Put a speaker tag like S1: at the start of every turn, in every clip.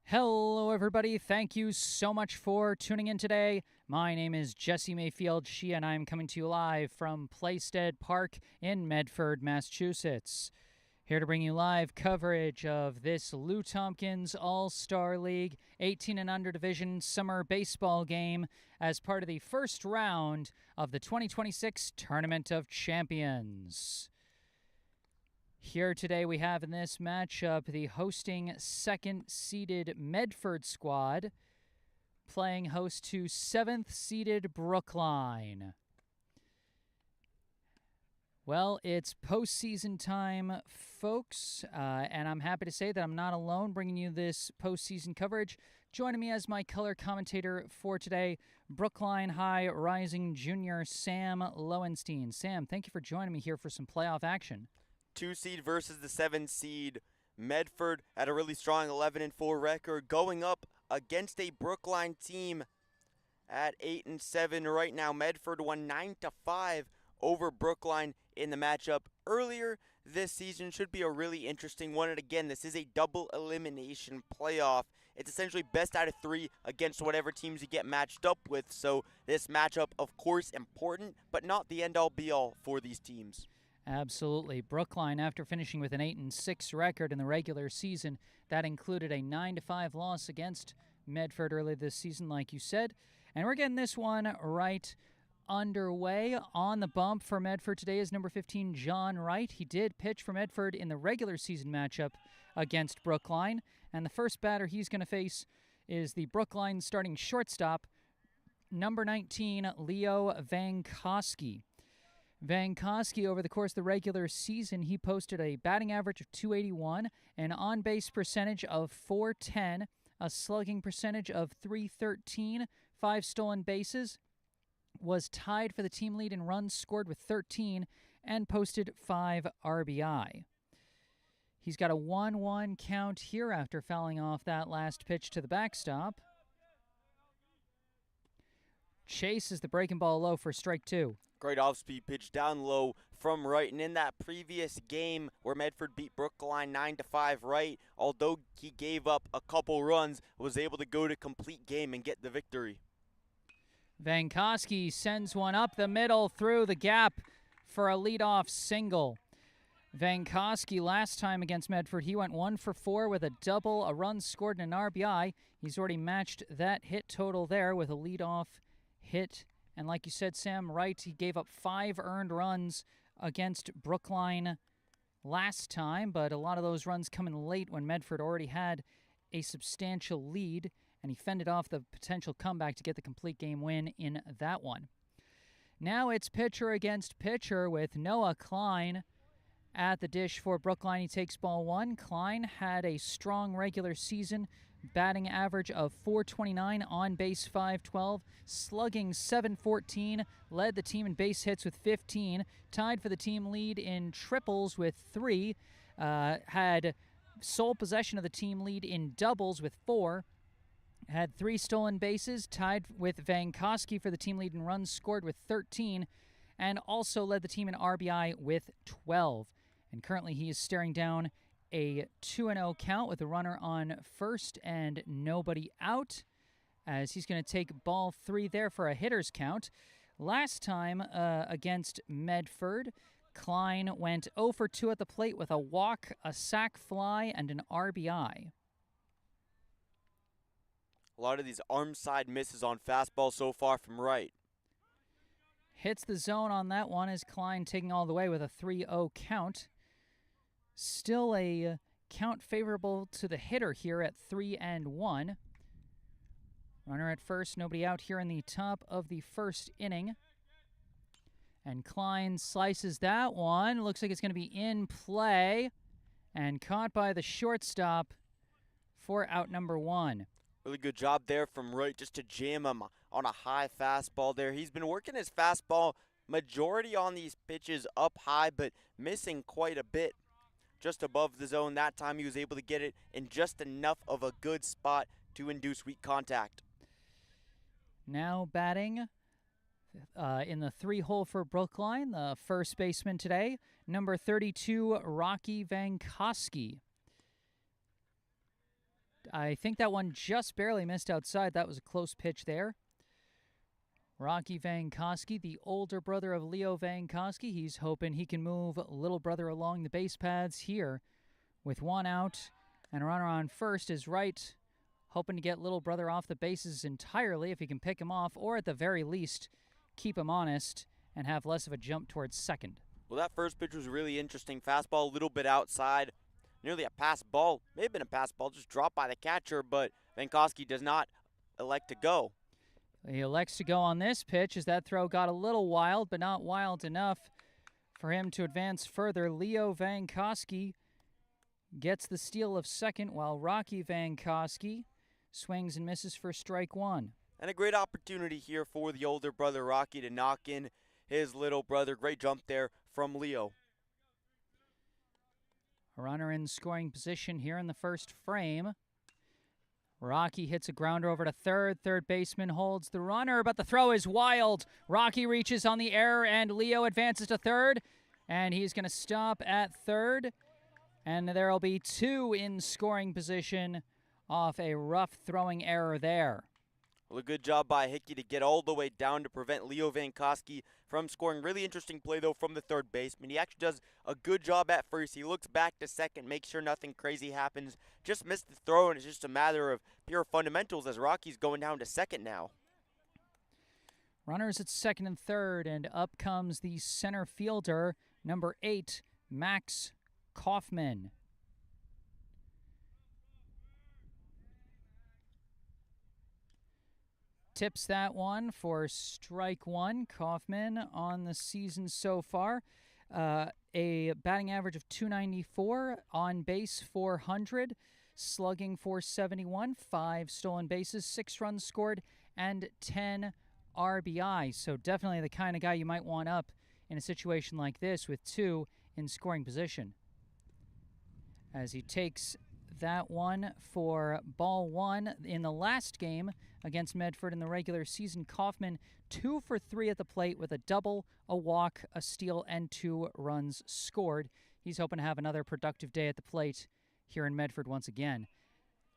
S1: Hello, everybody. Thank you so much for tuning in today. My name is Jesse Mayfield-Sheehan, and I'm coming to you live from Playstead Park in Medford, Massachusetts. Here to bring you live coverage of this Lou Tompkins All-Star League 18 and under division summer baseball game as part of the first round of the 2026 Tournament of Champions. Here today we have in this matchup the hosting second-seeded Medford squad playing host to seventh-seeded Brookline. Well, it's postseason time, folks, and I'm happy to say that I'm not alone bringing you this postseason coverage. Joining me as my color commentator for today, Brookline High Rising Junior Sam Lowenstein. Sam, thank you for joining me here for some playoff action.
S2: 2-seed versus the 7-seed. Medford had a really strong 11-4 record going up against a Brookline team at 8-7 right now. Medford won 9-5 over Brookline in the matchup earlier this season. Should be a really interesting one. And again, this is a double elimination playoff. It's essentially best out of 3 against whatever teams you get matched up with. So this matchup, of course, important, but not the end-all be-all for these teams.
S1: Absolutely. Brookline, after finishing with an 8-6 record in the regular season, that included a 9-5 loss against Medford earlier this season, like you said. And we're getting this one right underway. On the bump for Medford today is number 15, John Wright. He did pitch for Medford in the regular season matchup against Brookline. And the first batter he's going to face is the Brookline starting shortstop, number 19, Leo Vankowski. Vankowski, over the course of the regular season, he posted a batting average of .281, an on-base percentage of .410, a slugging percentage of .313, 5 stolen bases, was tied for the team lead in runs scored with 13, and posted 5 RBI. He's got a 1-1 count here after fouling off that last pitch to the backstop. Chases the breaking ball low for strike 2.
S2: Great off-speed pitch down low from Wright. And in that previous game where Medford beat Brookline 9-5, Wright, although he gave up a couple runs, was able to go to complete game and get the victory.
S1: Vankowski sends one up the middle through the gap for a leadoff single. Vankowski, last time against Medford, he went 1 for 4 with a double, a run scored, and an RBI. He's already matched that hit total there with a leadoff hit. And like you said, Sam, Wright, he gave up 5 earned runs against Brookline last time, but a lot of those runs coming late when Medford already had a substantial lead, and he fended off the potential comeback to get the complete game win in that one. Now it's pitcher against pitcher with Noah Klein at the dish for Brookline. He takes ball 1. Klein had a strong regular season, batting average of .429, on base .512, slugging .714, led the team in base hits with 15, tied for the team lead in triples with 3, had sole possession of the team lead in doubles with 4, had 3 stolen bases, tied with Vankowski for the team lead in runs scored with 13, and also led the team in RBI with 12. And currently he is staring down a 2-0 count with a runner on first and nobody out, as he's going to take ball 3 there for a hitter's count. Last time against Medford, Klein went 0 for 2 at the plate with a walk, a sac fly, and an RBI.
S2: A lot of these arm side misses on fastball so far from Wright.
S1: Hits the zone on that one as Klein taking all the way with a 3-0 count. Still a count favorable to the hitter here at 3-1. Runner at first, nobody out here in the top of the first inning. And Klein slices that one. Looks like it's going to be in play and caught by the shortstop for out number 1.
S2: Really good job there from Wright just to jam him on a high fastball there. He's been working his fastball majority on these pitches up high, but missing quite a bit just above the zone. That time he was able to get it in just enough of a good spot to induce weak contact.
S1: Now batting in the 3-hole for Brookline, the first baseman today, number 32, Rocky Vankowski. I think that one just barely missed outside. That was a close pitch there. Rocky Vankowski, the older brother of Leo Vankowski. He's hoping he can move little brother along the base paths here with one out and a runner on first is right. Hoping to get little brother off the bases entirely if he can pick him off, or at the very least, keep him honest and have less of a jump towards second.
S2: Well, that first pitch was really interesting. Fastball a little bit outside. Nearly a pass ball. May have been a pass ball, just dropped by the catcher, but Vankowski does not elect to go.
S1: He elects to go on this pitch as that throw got a little wild, but not wild enough for him to advance further. Leo Vankowski gets the steal of second, while Rocky Vankowski swings and misses for strike one.
S2: And a great opportunity here for the older brother Rocky to knock in his little brother. Great jump there from Leo.
S1: A runner in scoring position here in the first frame. Rocky hits a grounder over to third. Third baseman holds the runner, but the throw is wild. Rocky reaches on the error, and Leo advances to third. And he's going to stop at third. And there will be two in scoring position off a rough throwing error there.
S2: Well, a good job by Hickey to get all the way down to prevent Leo Vankowski from scoring. Really interesting play, though, from the third baseman. He actually does a good job at first. He looks back to second, makes sure nothing crazy happens. Just missed the throw, and it's just a matter of pure fundamentals as Rocky's going down to second now.
S1: Runners at second and third, and up comes the center fielder, number 8, Max Kaufman. Tips that one for strike one. Kaufman on the season so far. A batting average of .294, on base .400, slugging .471, 5 stolen bases, 6 runs scored, and 10 RBI. So definitely the kind of guy you might want up in a situation like this with 2 in scoring position. As he takes that one for ball 1 in the last game against Medford in the regular season. Kaufman 2 for 3 at the plate with a double, a walk, a steal, and 2 runs scored. He's hoping to have another productive day at the plate here in Medford once again.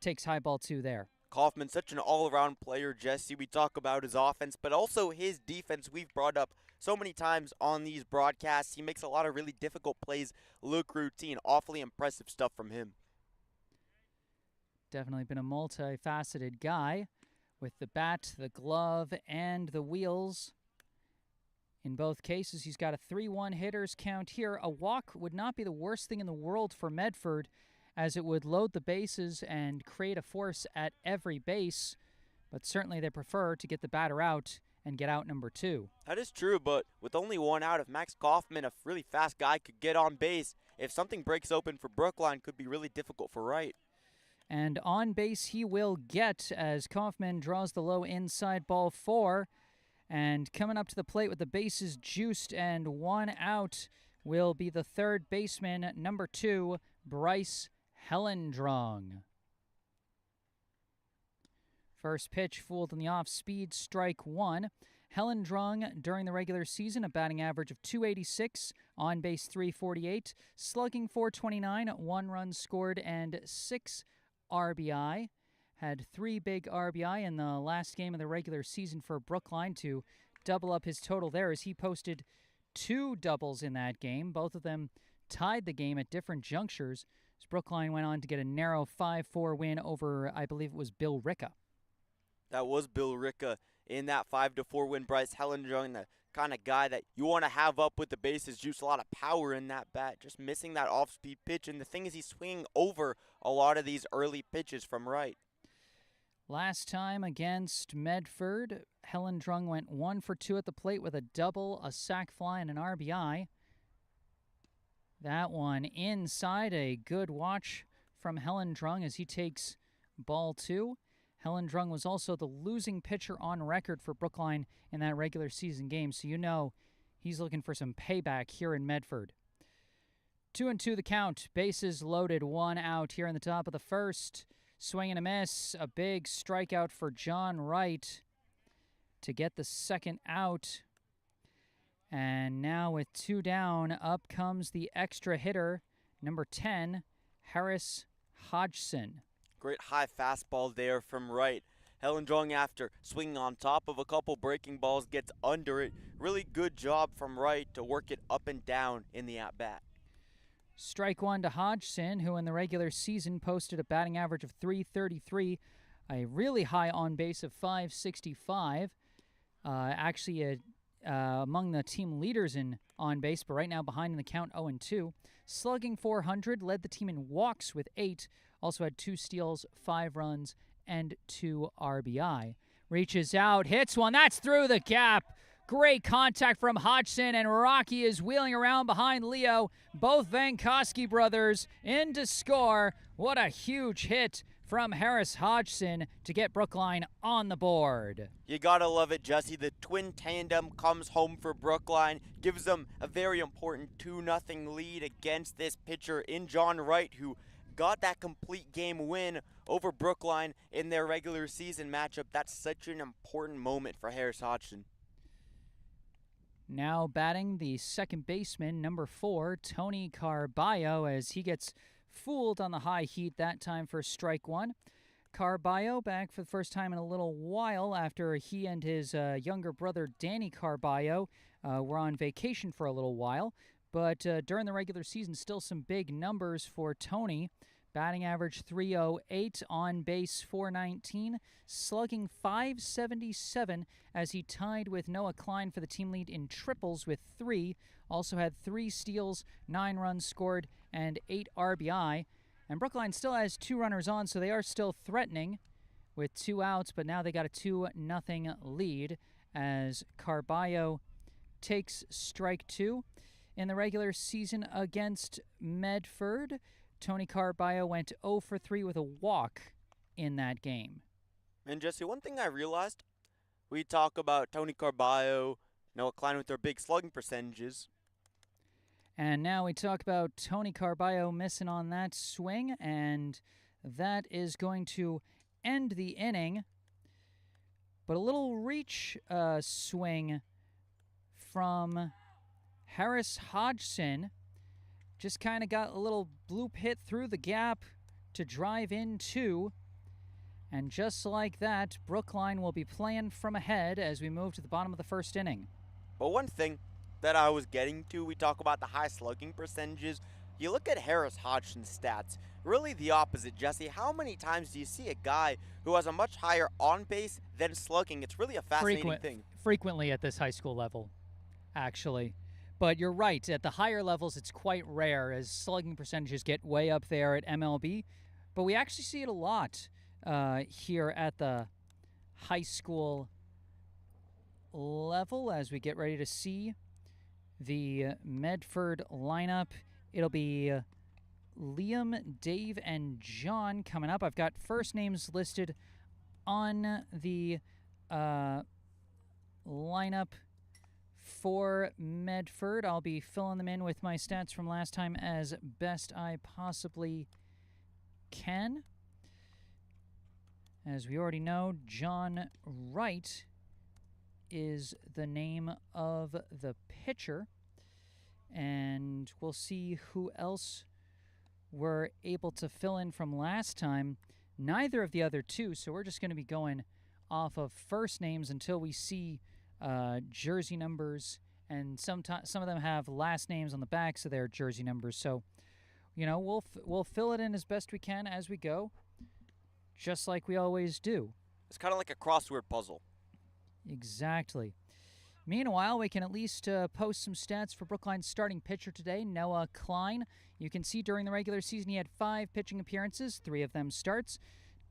S1: Takes high ball 2 there.
S2: Kaufman, such an all-around player, Jesse. We talk about his offense, but also his defense. We've brought up so many times on these broadcasts. He makes a lot of really difficult plays look routine. Awfully impressive stuff from him.
S1: Definitely been a multifaceted guy with the bat, the glove, and the wheels. In both cases, he's got a 3-1 hitters count here. A walk would not be the worst thing in the world for Medford, as it would load the bases and create a force at every base, but certainly they prefer to get the batter out and get out number 2.
S2: That is true, but with only 1 out, if Max Kaufman, a really fast guy, could get on base, if something breaks open for Brookline, could be really difficult for Wright.
S1: And on base he will get as Kaufman draws the low inside ball 4. And coming up to the plate with the bases juiced and 1 out will be the third baseman, number 2, Bryce Hellendrung. First pitch fooled in the off-speed, strike 1. Hellendrung, during the regular season, a batting average of .286, on base .348, slugging .429, 1 run scored, and 6 RBI. Had 3 big RBI in the last game of the regular season for Brookline to double up his total there, as he posted 2 doubles in that game. Both of them tied the game at different junctures, as Brookline went on to get a narrow 5-4 win over, I believe it was Bill Ricca.
S2: That was Bill Ricca in that 5-4 win. Bryce Hellendrung, the kind of guy that you want to have up with the bases, juice, a lot of power in that bat, just missing that off-speed pitch. And the thing is, he's swinging over a lot of these early pitches from right.
S1: Last time against Medford, Hellendrung went 1 for 2 at the plate with a double, a sac fly, and an RBI. That one inside, a good watch from Hellendrung as he takes ball 2. Hellendrung was also the losing pitcher on record for Brookline in that regular season game, so you know he's looking for some payback here in Medford. 2-2 the count, bases loaded, 1 out here in the top of the first. Swing and a miss, a big strikeout for John Wright to get the second out. And now with 2 down, up comes the extra hitter, number 10, Harris Hodgson.
S2: Great high fastball there from right. Helen Jong, after swinging on top of a couple breaking balls, gets under it. Really good job from right to work it up and down in the at-bat.
S1: Strike one to Hodgson, who in the regular season posted a batting average of .333, a really high on base of .565. Actually, among the team leaders in on base, but right now behind in the count 0-2. Slugging .400, led the team in walks with 8. Also had 2 steals, 5 runs, and 2 RBI. Reaches out, hits one. That's through the gap. Great contact from Hodgson, and Rocky is wheeling around behind Leo. Both Vankowski brothers in to score. What a huge hit from Harris Hodgson to get Brookline on the board.
S2: You gotta love it, Jesse. The twin tandem comes home for Brookline, gives them a very important 2-0 lead against this pitcher in John Wright, who got that complete game win over Brookline in their regular season matchup. That's such an important moment for Harris Hodgson.
S1: Now batting the second baseman, number 4, Tony Carballo, as he gets fooled on the high heat that time for strike one. Carballo back for the first time in a little while after he and his younger brother, Danny Carballo, were on vacation for a little while. But during the regular season, still some big numbers for Tony. Batting average .308, on base .419, slugging .577 as he tied with Noah Klein for the team lead in triples with 3. Also had 3 steals, 9 runs scored, and 8 RBI. And Brookline still has 2 runners on, so they are still threatening with 2 outs, but now they got a 2-0 lead as Carballo takes strike 2. In the regular season against Medford, Tony Carballo went 0 for 3 with a walk in that game.
S2: And Jesse, one thing I realized, we talk about Tony Carballo, Noah Klein with their big slugging percentages.
S1: And now we talk about Tony Carballo missing on that swing, and that is going to end the inning. But a little reach swing from Harris Hodgson. Just kind of got a little bloop hit through the gap to drive in 2. And just like that, Brookline will be playing from ahead as we move to the bottom of the first inning.
S2: But one thing that I was getting to, we talk about the high slugging percentages. You look at Harris Hodgson's stats, really the opposite, Jesse. How many times do you see a guy who has a much higher on base than slugging? It's really a fascinating thing.
S1: Frequently at this high school level, actually. But you're right, at the higher levels, it's quite rare as slugging percentages get way up there at MLB. But we actually see it a lot here at the high school level as we get ready to see the Medford lineup. It'll be Liam, Dave, and John coming up. I've got first names listed on the lineup for Medford. I'll be filling them in with my stats from last time as best I possibly can. As we already know, John Wright is the name of the pitcher. And we'll see who else we're able to fill in from last time. Neither of the other two, so we're just going to be going off of first names until we see jersey numbers, and some of them have last names on the backs of their jersey numbers. So, you know, we'll fill it in as best we can as we go, just like we always do.
S2: It's kind of like a crossword puzzle.
S1: Exactly. Meanwhile, we can at least post some stats for Brookline's starting pitcher today, Noah Klein. You can see during the regular season he had 5 pitching appearances, 3 of them starts,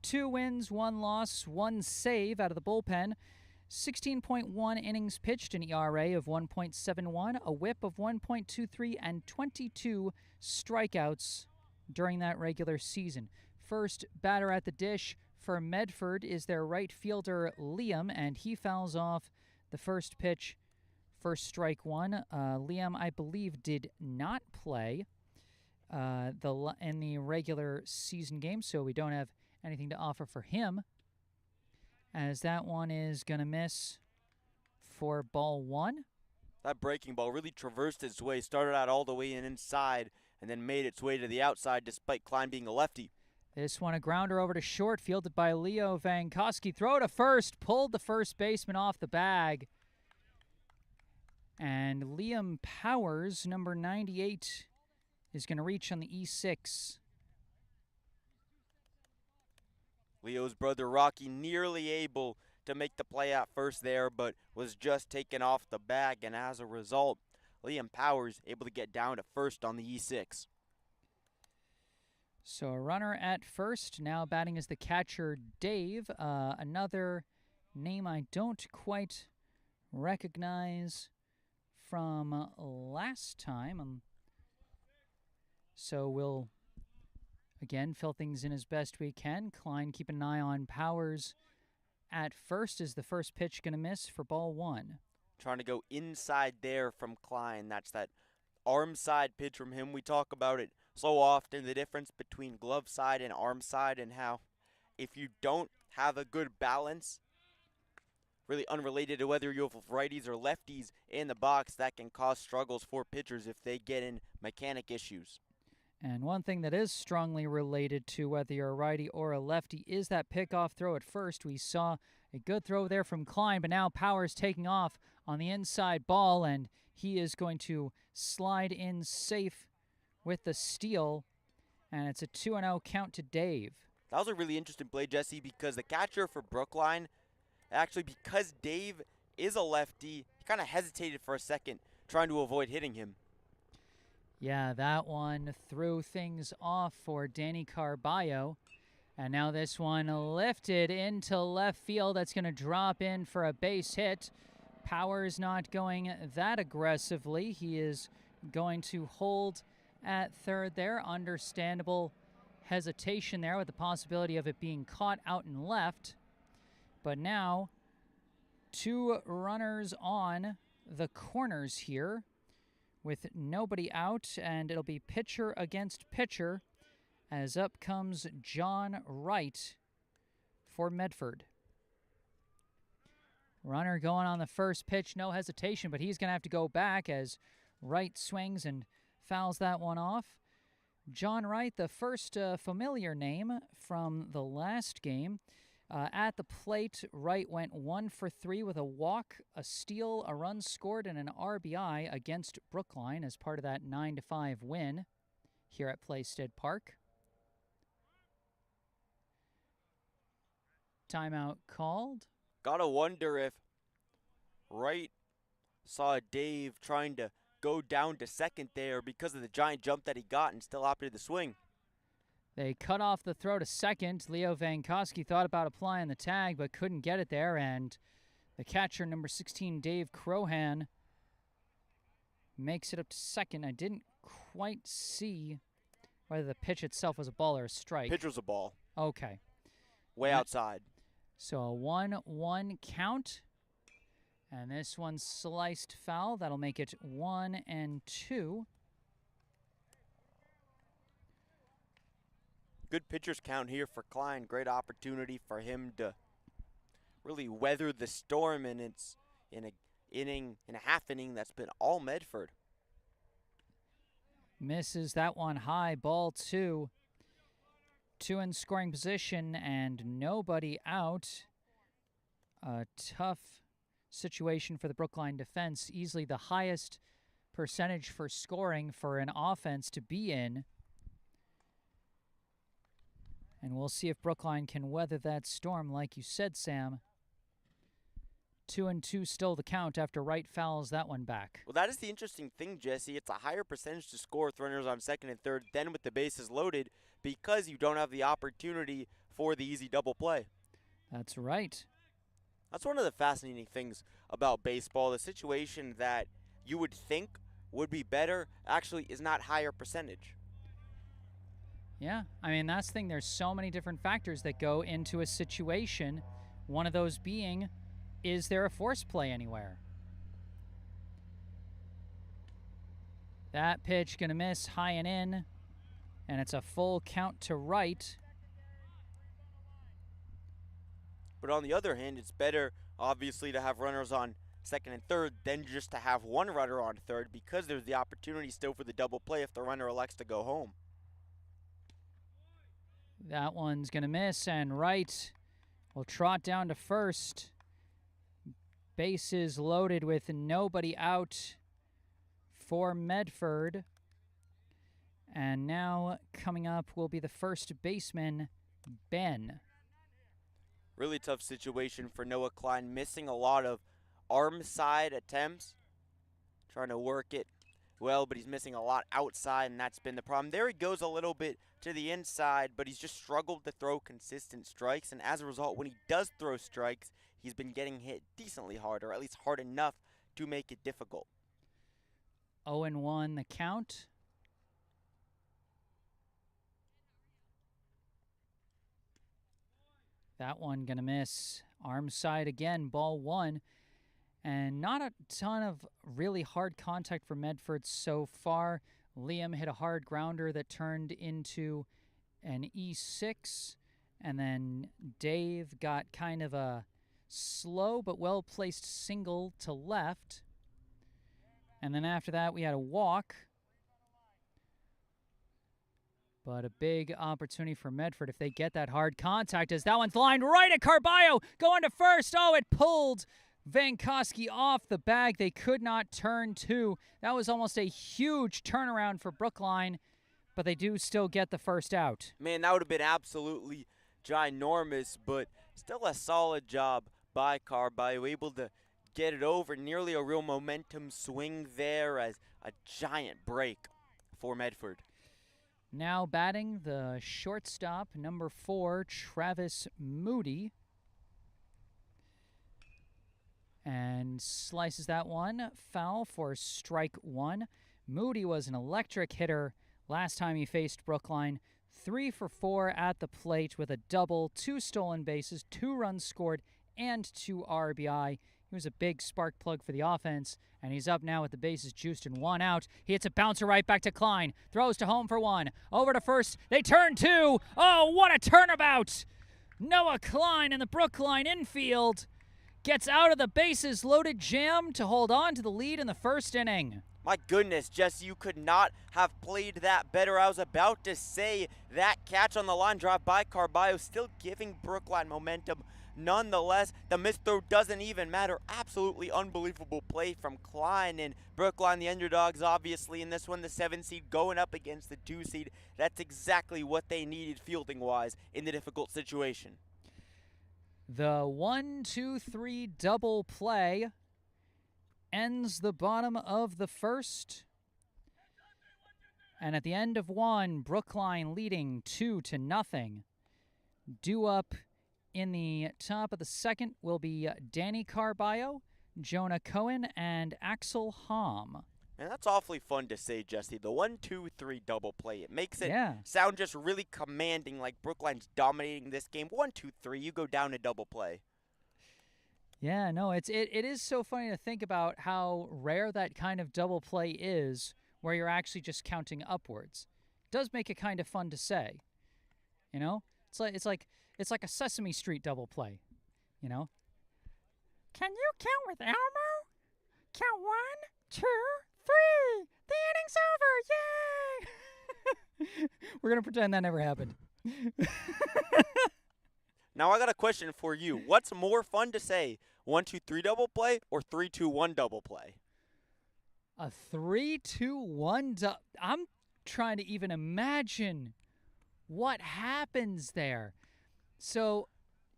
S1: 2 wins, 1 loss, 1 save out of the bullpen, 16.1 innings pitched, an ERA of 1.71, a whip of 1.23, and 22 strikeouts during that regular season. First batter at the dish for Medford is their right fielder, Liam, and he fouls off the first pitch, first strike 1. Liam, I believe, did not play in the regular season game, so we don't have anything to offer for him, as that one is going to miss for ball 1.
S2: That breaking ball really traversed its way, started out all the way inside, and then made its way to the outside despite Klein being a lefty.
S1: This one a grounder over to short, fielded by Leo Vankowski. Throw to first, pulled the first baseman off the bag. And Liam Powers, number 98, is going to reach on the E6.
S2: Leo's brother Rocky nearly able to make the play at first there, but was just taken off the bag, and as a result, Liam Powers able to get down to first on the E6.
S1: So a runner at first, now batting is the catcher, Dave. Another name I don't quite recognize from last time. So we'll, again, fill things in as best we can. Klein keep an eye on Powers at first. Is the first pitch going to miss for ball one?
S2: Trying to go inside there from Klein. That's that arm side pitch from him. We talk about it so often, the difference between glove side and arm side, and how if you don't have a good balance, really unrelated to whether you have righties or lefties in the box, that can cause struggles for pitchers if they get in mechanic issues.
S1: And one thing that is strongly related to whether you're a righty or a lefty is that pickoff throw at first. We saw a good throw there from Klein, but now Powers taking off on the inside ball, and he is going to slide in safe with the steal, and it's a 2-0 count to Dave.
S2: That was a really interesting play, Jesse, because the catcher for Brookline, actually because Dave is a lefty, he kind of hesitated for a second trying to avoid hitting him.
S1: Yeah, that one threw things off for Danny Carballo. And now this one lifted into left field. That's going to drop in for a base hit. Powers not going that aggressively. He is going to hold at third there. Understandable hesitation there with the possibility of it being caught out and left. But now, two runners on the corners here with nobody out, and it'll be pitcher against pitcher as up comes John Wright for Medford. Runner going on the first pitch, no hesitation, but he's going to have to go back as Wright swings and fouls that one off. John Wright, the first familiar name from the last game. At the plate, Wright went 1 for 3 with a walk, a steal, a run scored, and an RBI against Brookline as part of that 9-5 win here at Playstead Park. Timeout called.
S2: Gotta wonder if Wright saw Dave trying to go down to second there because of the giant jump that he got and still opted to swing.
S1: They cut off the throw to second. Leo Vankowski thought about applying the tag but couldn't get it there, and the catcher, number 16, Dave Crohan, makes it up to second. I didn't quite see whether the pitch itself was a ball or a strike.
S2: Pitch was a ball.
S1: Okay.
S2: Way outside.
S1: So a 1-1 count. And this one's sliced foul. That'll make it 1-2.
S2: Good pitcher's count here for Klein. Great opportunity for him to really weather the storm, and it's in a half inning that's been all Medford.
S1: Misses that one high, ball 2. 2 in scoring position and nobody out. A tough situation for the Brookline defense. Easily the highest percentage for scoring for an offense to be in. And we'll see if Brookline can weather that storm, like you said, Sam. 2-2 still the count after Wright fouls that one back.
S2: Well, that is the interesting thing, Jesse. It's a higher percentage to score with runners on second and third than with the bases loaded because you don't have the opportunity for the easy double play.
S1: That's right.
S2: That's one of the fascinating things about baseball. The situation that you would think would be better actually is not higher percentage.
S1: Yeah, I mean, that's the thing. There's so many different factors that go into a situation. One of those being, is there a force play anywhere? That pitch going to miss high and in, and it's a full count to Wright.
S2: But on the other hand, it's better, obviously, to have runners on second and third than just to have one runner on third because there's the opportunity still for the double play if the runner elects to go home.
S1: That one's going to miss, and Wright will trot down to first. Bases loaded with nobody out for Medford. And now coming up will be the first baseman, Ben.
S2: Really tough situation for Noah Klein, missing a lot of arm side attempts, trying to work it well, but he's missing a lot outside, and that's been the problem. There he goes a little bit to the inside, but he's just struggled to throw consistent strikes, and as a result, when he does throw strikes, he's been getting hit decently hard, or at least hard enough to make it difficult.
S1: 0-1 the count. That one going to miss. Arm side again, ball one. And not a ton of really hard contact for Medford so far. Liam hit a hard grounder that turned into an E6. And then Dave got kind of a slow but well-placed single to left. And then after that, we had a walk. But a big opportunity for Medford if they get that hard contact, as that one's lined right at Carballo, going to first. Oh, it pulled Vankowski off the bag. They could not turn two. That was almost a huge turnaround for Brookline, but they do still get the first out.
S2: Man, that would have been absolutely ginormous, but still a solid job by Carballo, able to get it over. Nearly a real momentum swing there, as a giant break for Medford.
S1: Now batting the shortstop, number 4, Travis Moody. And slices that one foul for strike one. Moody was an electric hitter last time he faced Brookline. 3 for 4 at the plate with a double, 2 stolen bases, 2 runs scored, and 2 RBI. He was a big spark plug for the offense, and he's up now with the bases juiced and 1 out. He hits a bouncer right back to Klein. Throws to home for 1. Over to first. They turn 2. Oh, what a turnabout! Noah Klein in the Brookline infield gets out of the bases loaded jam to hold on to the lead in the first inning.
S2: My goodness, Jesse, you could not have played that better. I was about to say that catch on the line drive by Carballo, still giving Brookline momentum. Nonetheless, the missed throw doesn't even matter. Absolutely unbelievable play from Klein, and Brookline, the underdogs, obviously in this one, the 7 seed going up against the 2 seed. That's exactly what they needed fielding-wise in the difficult situation.
S1: The 1-2-3 double play ends the bottom of the first. And at the end of 1, Brookline leading 2-0. Due up in the top of the second will be Danny Carballo, Jonah Cohen, and Axel Hom.
S2: And that's awfully fun to say, Jesse. The 1-2-3 double play. It makes it sound just really commanding, like Brookline's dominating this game. 1-2-3, you go down to double play.
S1: Yeah, no, it is so funny to think about how rare that kind of double play is, where you're actually just counting upwards. It does make it kind of fun to say. You know? It's like a Sesame Street double play, you know? Can you count with Elmo? Count 1, 2, 3. The inning's over. Yay! We're going to pretend that never happened.
S2: Now I got a question for you. What's more fun to say, 1-2-3 double play or 3-2-1 double play?
S1: A 3-2-1 I'm trying to even imagine what happens there. So,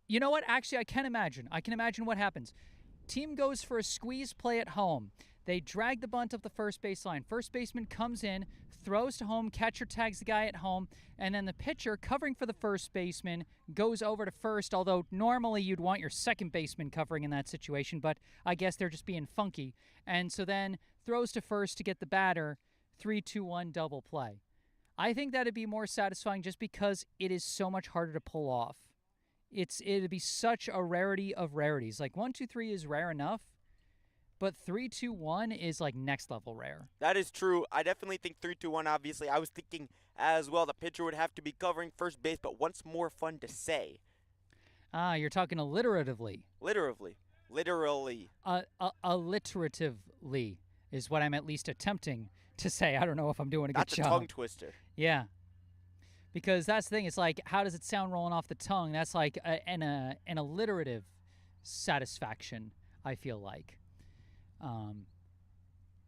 S1: you know what? Actually, I can imagine. I can imagine what happens. Team goes for a squeeze play at home. They drag the bunt up the first baseline. First baseman comes in, throws to home, catcher tags the guy at home, and then the pitcher, covering for the first baseman, goes over to first, although normally you'd want your second baseman covering in that situation, but I guess they're just being funky. And so then throws to first to get the batter, 3-2-1 double play. I think that'd be more satisfying just because it is so much harder to pull off. It'd be such a rarity of rarities. Like 1-2-3 is rare enough, but 3-2-1 is like next level rare.
S2: That is true. I definitely think 3-2-1, obviously. I was thinking as well the pitcher would have to be covering first base, but what's more fun to say?
S1: You're talking alliteratively.
S2: Literally.
S1: Alliteratively is what I'm at least attempting to say. I don't know if I'm doing a good job.
S2: That's a tongue twister.
S1: Yeah. Because that's the thing. It's like, how does it sound rolling off the tongue? That's like an alliterative satisfaction, I feel like.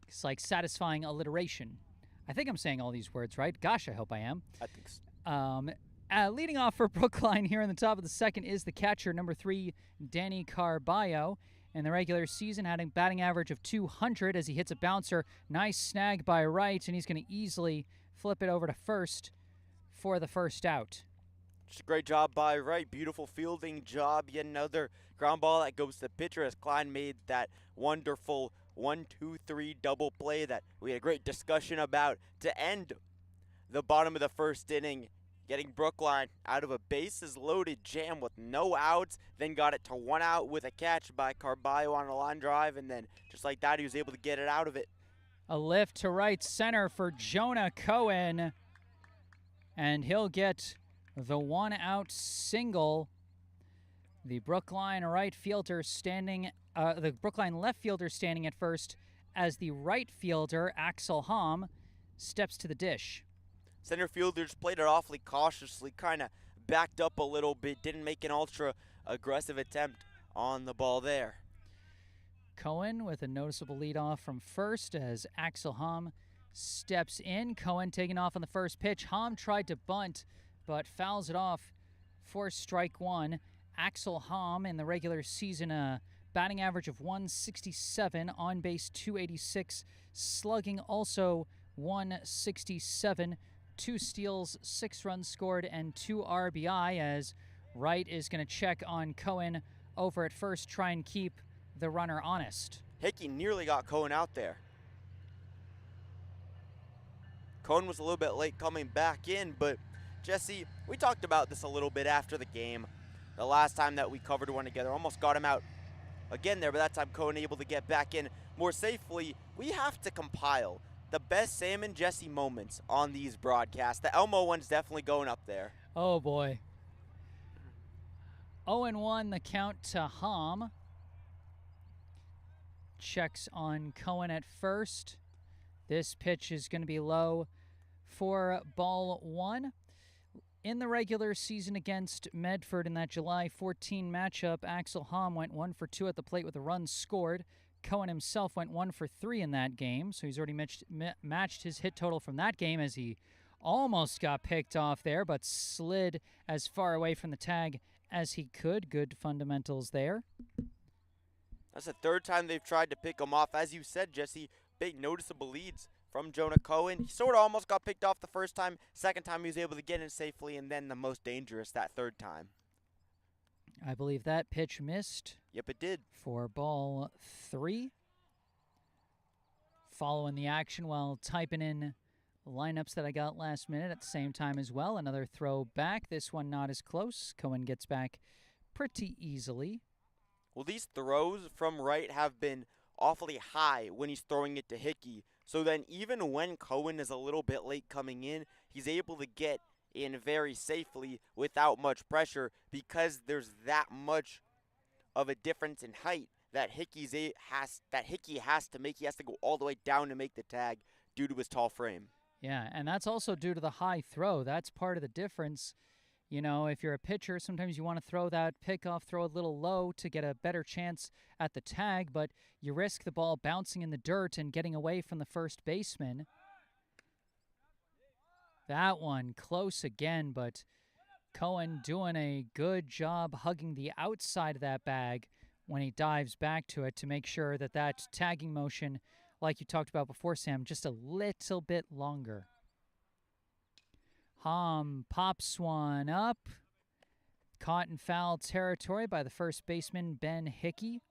S1: It's like satisfying alliteration. I think I'm saying all these words right. Gosh, I hope I am.
S2: I think so.
S1: Leading off for Brookline here in the top of the second is the catcher, number 3, Danny Carballo. In the regular season, had a batting average of 200 as he hits a bouncer. Nice snag by Wright, and he's going to easily flip it over to first for the first out.
S2: Just a great job by Wright. Beautiful fielding job. Yet another ground ball that goes to the pitcher as Klein made that wonderful 1-2-3 double play that we had a great discussion about to end the bottom of the first inning, getting Brookline out of a bases-loaded jam with no outs, then got it to 1 out with a catch by Carballo on a line drive, and then just like that, he was able to get it out of it.
S1: A lift to right center for Jonah Cohen, and he'll get the 1-out single. The Brookline right fielder standing, the Brookline left fielder standing at first as the right fielder, Axel Hamm, steps to the dish.
S2: Center fielders played it awfully cautiously, kind of backed up a little bit, didn't make an ultra-aggressive attempt on the ball there.
S1: Cohen with a noticeable leadoff from first as Axel Hamm steps in. Cohen taking off on the first pitch. Hamm tried to bunt, but fouls it off for strike one. Axel Hamm in the regular season, a batting average of 167, on base 286, slugging also 167. 2 steals, 6 runs scored, and 2 RBI as Wright is going to check on Cohen over at first, try and keep the runner honest.
S2: Hickey nearly got Cohen out there. Cohen was a little bit late coming back in, but Jesse, we talked about this a little bit after the game. The last time that we covered one together, almost got him out again there, but that time Cohen able to get back in more safely. We have to compile the best Sam and Jesse moments on these broadcasts. The Elmo one's definitely going up there.
S1: Oh boy. 0-1 the count to Hamm. Checks on Cohen at first. This pitch is going to be low for ball 1. In the regular season against Medford in that July 14 matchup, Axel Hamm went 1 for 2 at the plate with a run scored. Cohen himself went 1 for 3 in that game, so he's already matched his hit total from that game as he almost got picked off there, but slid as far away from the tag as he could. Good fundamentals there.
S2: That's the third time they've tried to pick him off. As you said, Jesse, big noticeable leads from Jonah Cohen. He sort of almost got picked off the first time. Second time he was able to get in safely, and then the most dangerous that third time.
S1: I believe that pitch missed.
S2: Yep, it did.
S1: For ball 3. Following the action while typing in lineups that I got last minute at the same time as well. Another throw back. This one not as close. Cohen gets back pretty easily.
S2: Well, these throws from Wright have been awfully high when he's throwing it to Hickey. So then even when Cohen is a little bit late coming in, he's able to get in very safely without much pressure because there's that much of a difference in height that Hickey has to make. He has to go all the way down to make the tag due to his tall frame.
S1: Yeah, and that's also due to the high throw. That's part of the difference. You know, if you're a pitcher, sometimes you want to throw that pickoff, throw a little low to get a better chance at the tag, but you risk the ball bouncing in the dirt and getting away from the first baseman. That one close again, but Cohen doing a good job hugging the outside of that bag when he dives back to it to make sure that that tagging motion, like you talked about before, Sam, just a little bit longer. Hamm pops one up. Caught in foul territory by the first baseman, Ben Hickey,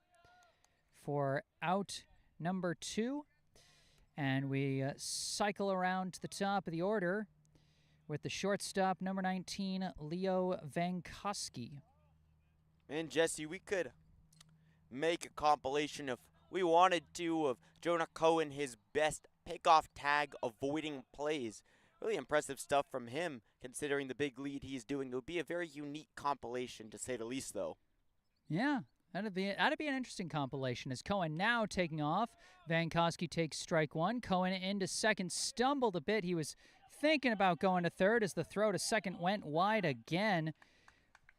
S1: for out number 2. And we cycle around to the top of the order with the shortstop, number 19, Leo Vankowski.
S2: And Jesse, we could make a compilation if we wanted to of Jonah Cohen, his best pickoff tag avoiding plays. Really impressive stuff from him, considering the big lead he's doing. It would be a very unique compilation, to say the least, though.
S1: Yeah, that'd be an interesting compilation. As Cohen now taking off, Vankowski takes strike 1. Cohen into second, stumbled a bit. He was thinking about going to third as the throw to second went wide again.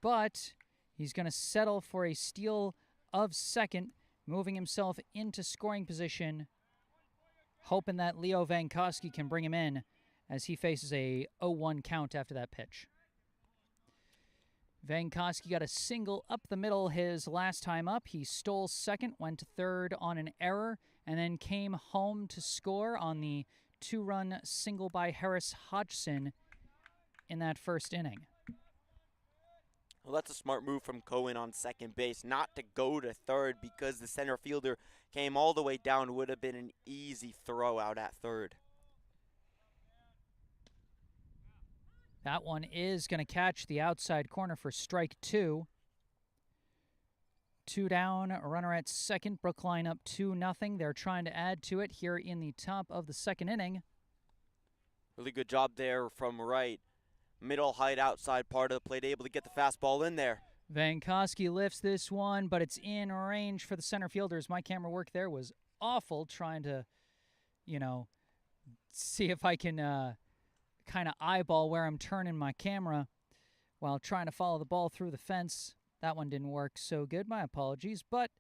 S1: But he's going to settle for a steal of second, moving himself into scoring position, hoping that Leo Vankowski can bring him in as he faces a 0-1 count after that pitch. Vankowski got a single up the middle his last time up. He stole second, went to third on an error, and then came home to score on the 2-run single by Harris Hodgson in that first inning.
S2: Well, that's a smart move from Cohen on second base, not to go to third because the center fielder came all the way down. Would have been an easy throw out at third.
S1: That one is going to catch the outside corner for strike 2. 2 down, a runner at second. Brookline up 2-0. They're trying to add to it here in the top of the second inning.
S2: Really good job there from right. Middle height outside part of the plate, able to get the fastball in there.
S1: Vankowski lifts this one, but it's in range for the center fielders. My camera work there was awful, trying to, see if I can kind of eyeball where I'm turning my camera while trying to follow the ball through the fence. That one didn't work so good. My apologies. But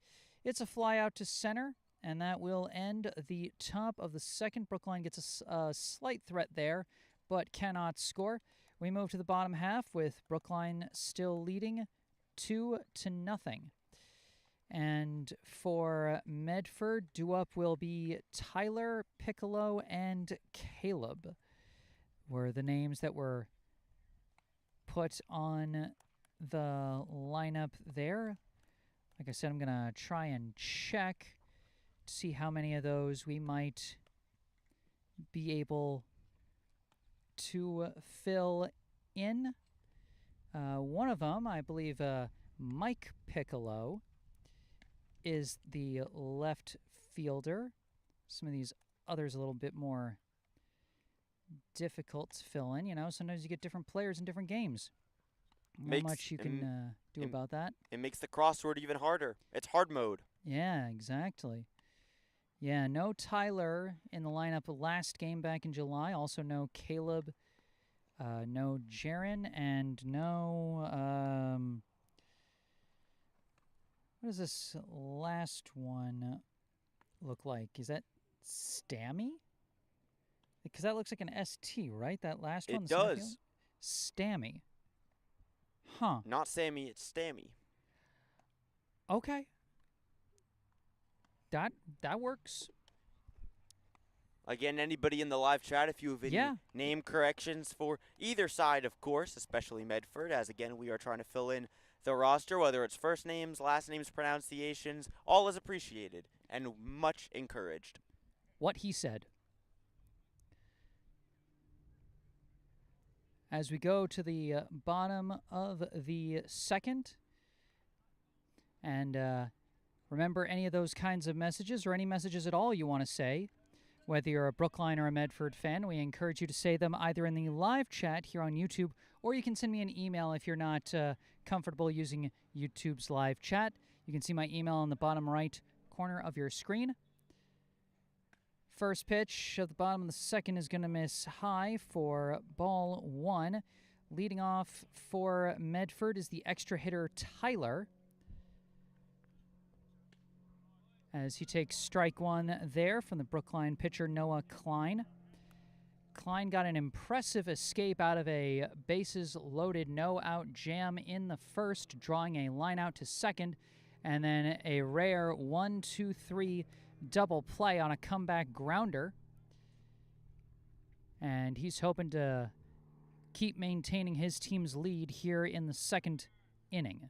S1: it's a fly out to center, and that will end the top of the second. Brookline gets a slight threat there, but cannot score. We move to the bottom half with Brookline still leading 2-0. And for Medford, due up will be Tyler, Piccolo, and Caleb were the names that were put on the lineup there. Like I said, I'm going to try and check to see how many of those we might be able to fill in. One of them, I believe, Mike Piccolo is the left fielder. Some of these others a little bit more difficult to fill in. Sometimes you get different players in different games. Not much you can do about that.
S2: It makes the crossword even harder. It's hard mode.
S1: Yeah, exactly. Yeah, no Tyler in the lineup last game back in July. Also no Caleb, no Jaron, and no... what does this last one look like? Is that Stammy? Because that looks like an ST, right? That last one?
S2: It does.
S1: Stammy. Huh.
S2: Not Sammy, it's Stammy.
S1: Okay. That works.
S2: Again, anybody in the live chat, if you have any name corrections for either side, of course, especially Medford, as again, we are trying to fill in the roster, whether it's first names, last names, pronunciations, all is appreciated and much encouraged.
S1: What he said. As we go to the bottom of the second, and remember any of those kinds of messages or any messages at all you want to say, whether you're a Brookline or a Medford fan, we encourage you to say them either in the live chat here on YouTube, or you can send me an email if you're not comfortable using YouTube's live chat. You can see my email on the bottom right corner of your screen. First pitch at the bottom of the second is going to miss high for ball 1. Leading off for Medford is the extra hitter Tyler, as he takes strike 1 there from the Brookline pitcher Noah Klein. Klein got an impressive escape out of a bases-loaded no-out jam in the first, drawing a line out to second, and then a rare 1-2-3 double play on a comeback grounder. And he's hoping to keep maintaining his team's lead here in the second inning.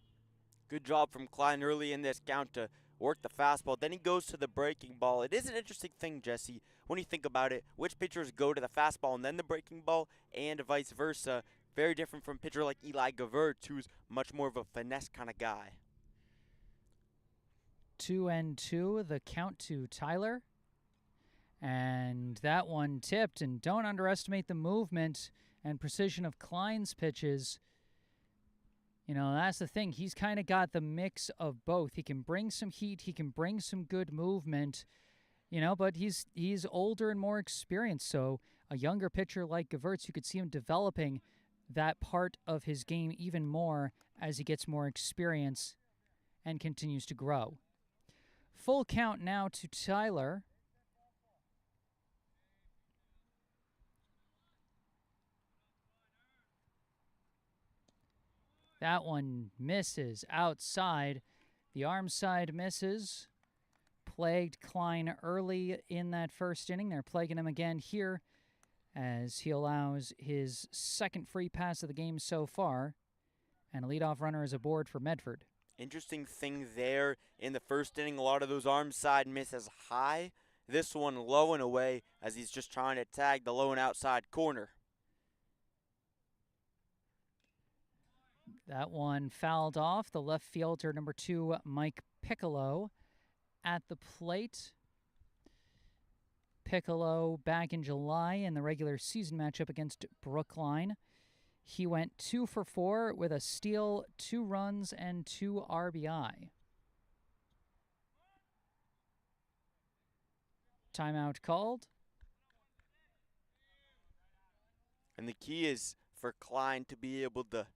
S2: Good job from Klein early in this count to work the fastball. Then he goes to the breaking ball. It is an interesting thing, Jesse, when you think about it. Which pitchers go to the fastball and then the breaking ball, and vice versa. Very different from a pitcher like Eli Gavert, who's much more of a finesse kind of guy.
S1: 2-2, the count to Tyler. And that one tipped, and don't underestimate the movement and precision of Klein's pitches. That's the thing. He's kind of got the mix of both. He can bring some heat, he can bring some good movement, but he's older and more experienced, so a younger pitcher like Gewurz, you could see him developing that part of his game even more as he gets more experience and continues to grow. Full count now to Tyler. That one misses outside. The arm side misses. Plagued Klein early in that first inning. They're plaguing him again here as he allows his second free pass of the game so far. And a leadoff runner is aboard for Medford.
S2: Interesting thing there in the first inning, a lot of those arm side misses high. This one low and away as he's just trying to tag the low and outside corner.
S1: That one fouled off. The left fielder, number 2, Mike Piccolo, at the plate. Piccolo back in July in the regular season matchup against Brookline. He went 2 for 4 with a steal, 2 runs, and 2 RBI. Timeout called.
S2: And the key is for Klein to be able to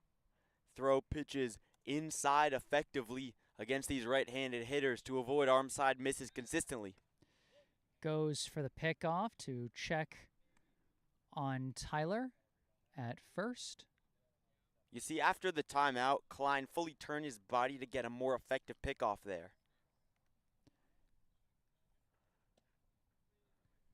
S2: throw pitches inside effectively against these right-handed hitters to avoid arm side misses consistently.
S1: Goes for the pickoff to check on Tyler at first.
S2: You see, after the timeout, Klein fully turned his body to get a more effective pickoff there.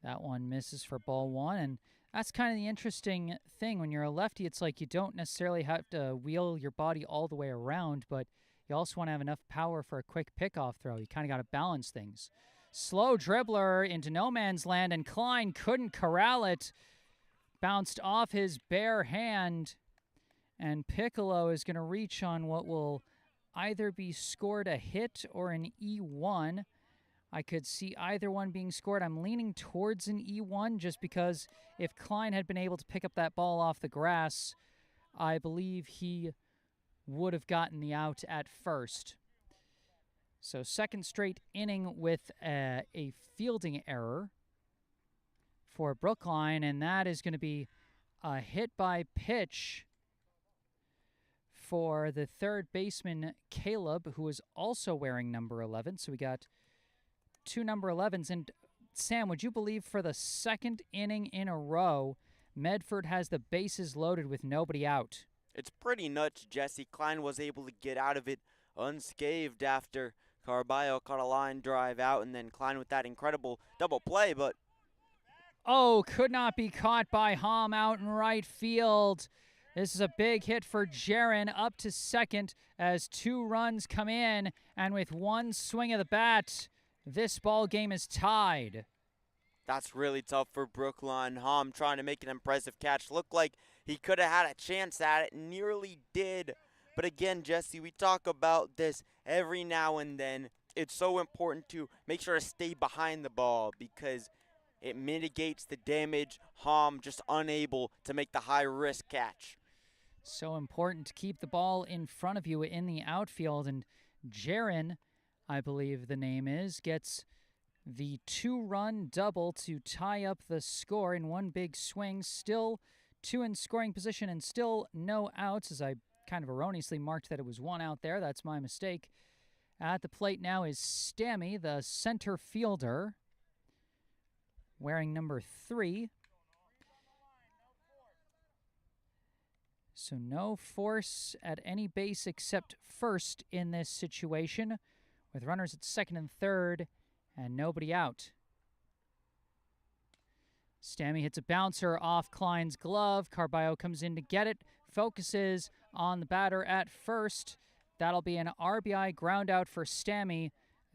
S1: That one misses for ball 1, and that's kind of the interesting thing. When you're a lefty, it's like you don't necessarily have to wheel your body all the way around, but you also want to have enough power for a quick pickoff throw. You kind of got to balance things. Slow dribbler into no man's land, and Klein couldn't corral it. Bounced off his bare hand, and Piccolo is going to reach on what will either be scored a hit or an E1. I could see either one being scored. I'm leaning towards an E1 just because if Klein had been able to pick up that ball off the grass, I believe he would have gotten the out at first. So second straight inning with a fielding error for Brookline, and that is going to be a hit by pitch for the third baseman, Caleb, who is also wearing number 11. So we got 2 number 11s. And Sam, would you believe for the second inning in a row, Medford has the bases loaded with nobody out?
S2: It's pretty nuts, Jesse. Klein was able to get out of it unscathed after Carballo caught a line drive out, and then Klein with that incredible double play, but
S1: oh, could not be caught by Hom out in right field. This is a big hit for Jaron up to second as 2 runs come in, and with 1 swing of the bat, this ball game is tied.
S2: that's really tough for Brookline. Hom trying to make an impressive catch. Looked like he could have had a chance at it, nearly did. But again, Jesse, we talk about this every now and then. It's so important to make sure to stay behind the ball because it mitigates the damage. Hom just unable to make the high-risk catch.
S1: So important to keep the ball in front of you in the outfield. And Jaron, I believe the name is, gets the 2-run double to tie up the score in one big swing. Still 2 in scoring position and still no outs, as I kind of erroneously marked that it was 1 out there. That's my mistake. At the plate now is Stammy, the center fielder, wearing number 3. So no force at any base except first in this situation, with runners at second and third and nobody out. Stammy hits a bouncer off Klein's glove. Carballo comes in to get it, focuses on the batter at first. That'll be an RBI ground out for Stammy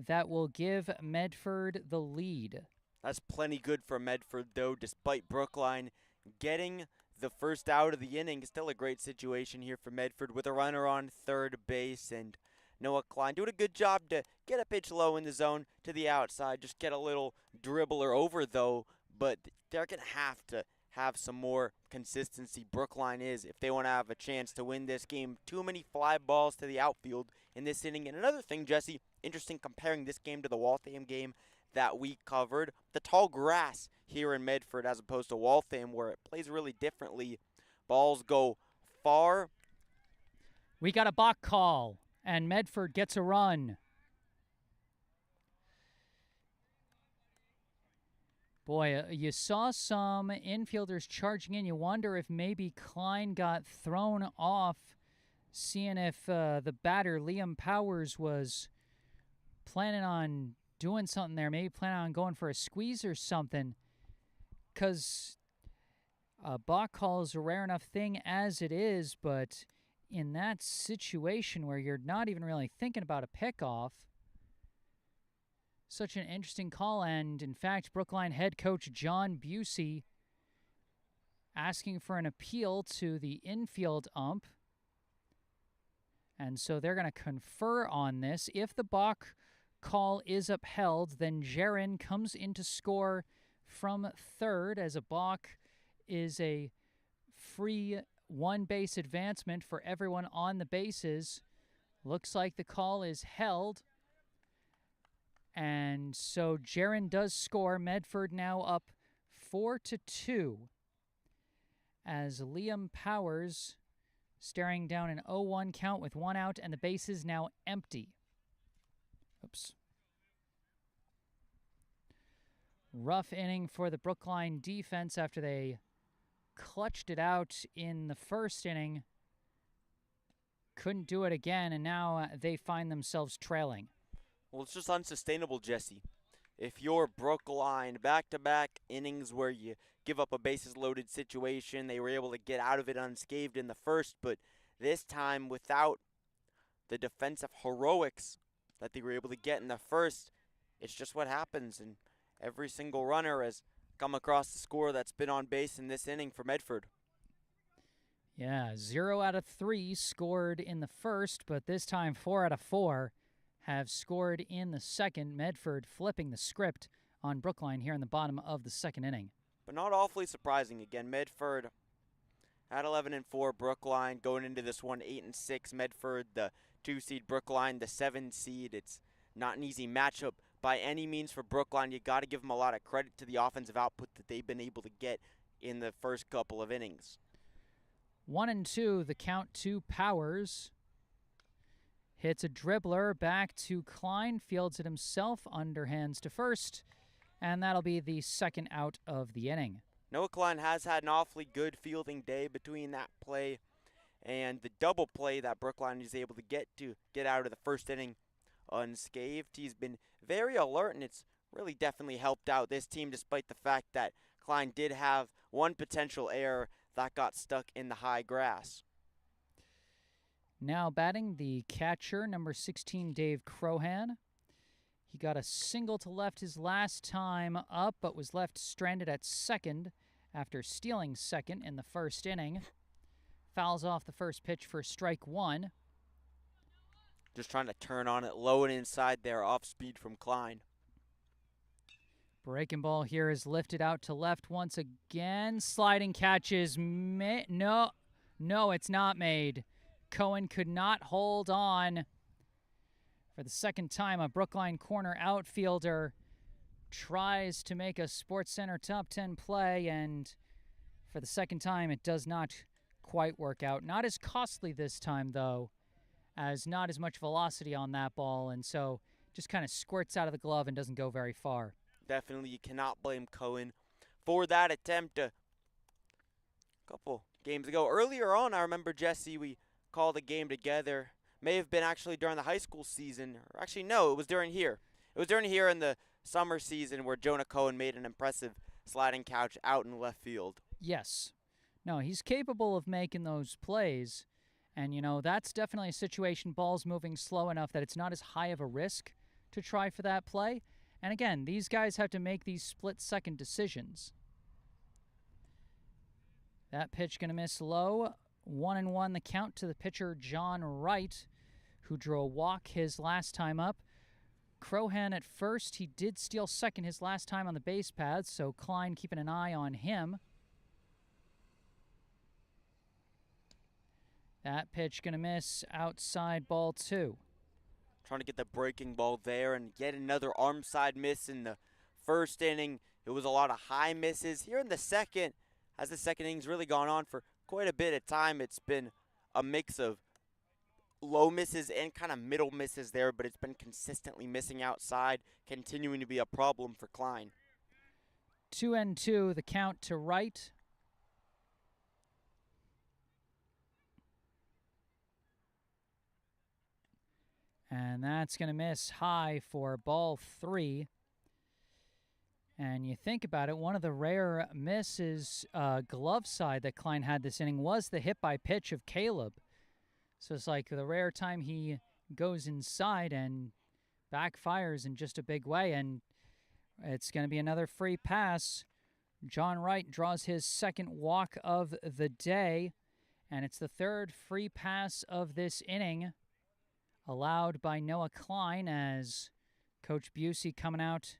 S1: that will give Medford the lead.
S2: That's plenty good for Medford, though, despite Brookline getting the first out of the inning. Still a great situation here for Medford with a runner on third base, and Noah Klein doing a good job to get a pitch low in the zone to the outside. Just get a little dribbler over, though, but they're going to have some more consistency. Brookline is, if they want to have a chance to win this game. Too many fly balls to the outfield in this inning. And another thing, Jesse, interesting comparing this game to the Waltham game, that we covered. The tall grass here in Medford as opposed to Waltham, where it plays really differently. Balls go far.
S1: We got a balk call, and Medford gets a run. Boy, you saw some infielders charging in. You wonder if maybe Klein got thrown off, seeing if the batter, Liam Powers, was planning on doing something there, maybe planning on going for a squeeze or something, because a balk call is a rare enough thing as it is, but in that situation where you're not even really thinking about a pickoff, such an interesting call. And in fact, Brookline head coach John Busey asking for an appeal to the infield ump, and so they're going to confer on this. If the balk call is upheld, then Jaron comes in to score from third, as a balk is a free one-base advancement for everyone on the bases. Looks like the call is held, and so Jaron does score. Medford now up 4-2 as Liam Powers staring down an 0-1 count with one out, and the bases now empty. Oops. Rough inning for the Brookline defense after they clutched it out in the first inning. Couldn't do it again, and now they find themselves trailing.
S2: Well, it's just unsustainable, Jesse. If you're Brookline, back-to-back innings where you give up a bases-loaded situation, they were able to get out of it unscathed in the first, but this time without the defensive heroics that they were able to get in the first, it's just what happens, and every single runner has come across the score that's been on base in this inning for Medford.
S1: Yeah, 0 out of 3 scored in the first, but this time 4 out of 4 have scored in the second. Medford flipping the script on Brookline here in the bottom of the second inning.
S2: But not awfully surprising. Again, Medford at 11-4, Brookline going into this one 8-6. Medford, the 2-seed, Brookline, the 7-seed. It's not an easy matchup by any means for Brookline. You got to give them a lot of credit to the offensive output that they've been able to get in the first couple of innings.
S1: 1-2, the count to Powers. Hits a dribbler back to Klein, fields it himself, underhands to first, and that'll be the second out of the inning.
S2: Noah Klein has had an awfully good fielding day between that play and the double play that Brookline is able to get out of the first inning unscathed. He's been very alert, and it's really definitely helped out this team, despite the fact that Klein did have one potential error that got stuck in the high grass.
S1: Now batting, the catcher, number 16, Dave Crohan. He got a single to left his last time up, but was left stranded at second after stealing second in the first inning. Fouls off the first pitch for strike one.
S2: Just trying to turn on it low and inside there, off speed from Klein.
S1: Breaking ball here is lifted out to left once again. Sliding catch is no, it's not made. Cohen could not hold on. For the second time, a Brookline corner outfielder tries to make a SportsCenter top 10 play, and for the second time, it does not quite work out. Not as costly this time, though, as not as much velocity on that ball, and so just kind of squirts out of the glove and doesn't go very far.
S2: Definitely, you cannot blame Cohen for that attempt a couple games ago. Earlier on, I remember, Jesse, we called a game together. May have been actually during the high school season. Or actually, no, it was during here. It was during here in the summer season where Jonah Cohen made an impressive sliding catch out in left field.
S1: Yes. No, he's capable of making those plays. And, you know, that's definitely a situation, ball's moving slow enough that it's not as high of a risk to try for that play. And again, these guys have to make these split-second decisions. That pitch going to miss low. 1-1 the count to the pitcher, John Wright, who drew a walk his last time up. Crohan at first. He did steal second his last time on the base paths, so Klein keeping an eye on him. That pitch going to miss outside, ball 2.
S2: trying to get the breaking ball there, and yet another arm side miss in the first inning. It was a lot of high misses. Here in the second, as the second inning's really gone on for quite a bit of time, it's been a mix of low misses and kind of middle misses there, but it's been consistently missing outside, continuing to be a problem for Klein.
S1: 2-2, the count to right. And that's going to miss high for ball 3. And you think about it, one of the rare misses glove side that Klein had this inning was the hit by pitch of Caleb. So it's like the rare time he goes inside and backfires in just a big way. And it's going to be another free pass. John Wright draws his second walk of the day. And it's the third free pass of this inning, allowed by Noah Klein, as Coach Busey coming out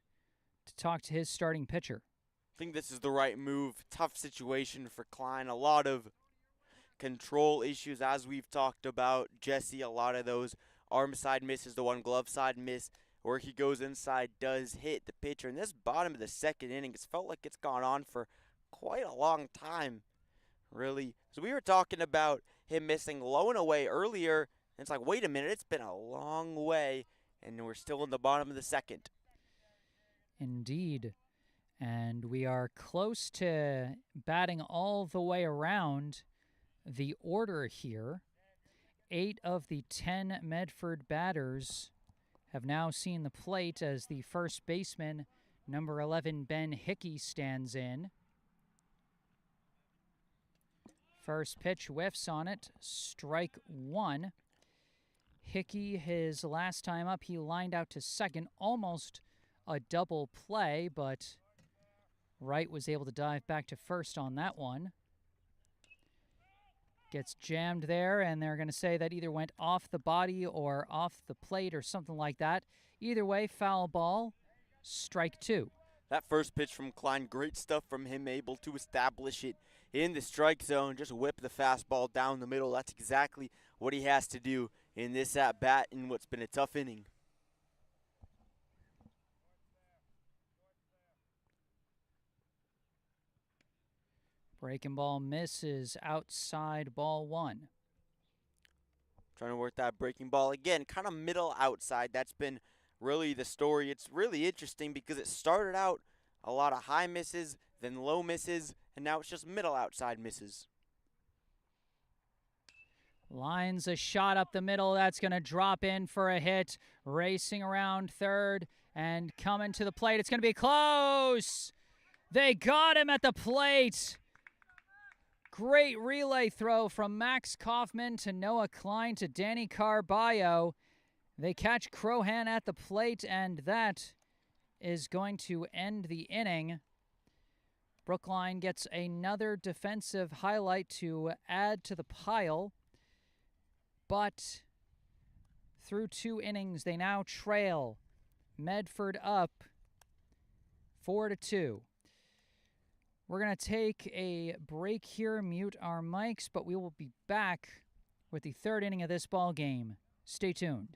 S1: to talk to his starting pitcher.
S2: I think this is the right move. Tough situation for Klein. A lot of control issues, as we've talked about. Jesse, a lot of those arm side misses, the one glove side miss where he goes inside does hit the pitcher. In this bottom of the second inning, it's felt like it's gone on for quite a long time, really. So we were talking about him missing low and away earlier, and it's like, wait a minute, it's been a long way, and we're still in the bottom of the second.
S1: Indeed. And we are close to batting all the way around the order here. 8 of the 10 Medford batters have now seen the plate as the first baseman, number 11, Ben Hickey, stands in. First pitch whiffs on it, strike 1. Hickey, his last time up, he lined out to second, almost a double play, but Wright was able to dive back to first on that one. Gets jammed there, and they're going to say that either went off the body or off the plate or something like that. Either way, foul ball, strike 2.
S2: That first pitch from Klein, great stuff from him, able to establish it in the strike zone, just whip the fastball down the middle. That's exactly what he has to do in this at-bat in what's been a tough inning.
S1: Breaking ball misses outside, ball 1.
S2: Trying to work that breaking ball again, kind of middle outside. That's been really the story. It's really interesting because it started out a lot of high misses, then low misses, and now it's just middle outside misses.
S1: Lines a shot up the middle. That's going to drop in for a hit. Racing around third and coming to the plate. It's going to be close. They got him at the plate. Great relay throw from Max Kaufman to Noah Klein to Danny Carballo. They catch Crohan at the plate, and that is going to end the inning. Brookline gets another defensive highlight to add to the pile. But through 2 innings, they now trail Medford up 4-2. We're going to take a break here, mute our mics, but we will be back with the 3rd inning of this ball game. Stay tuned.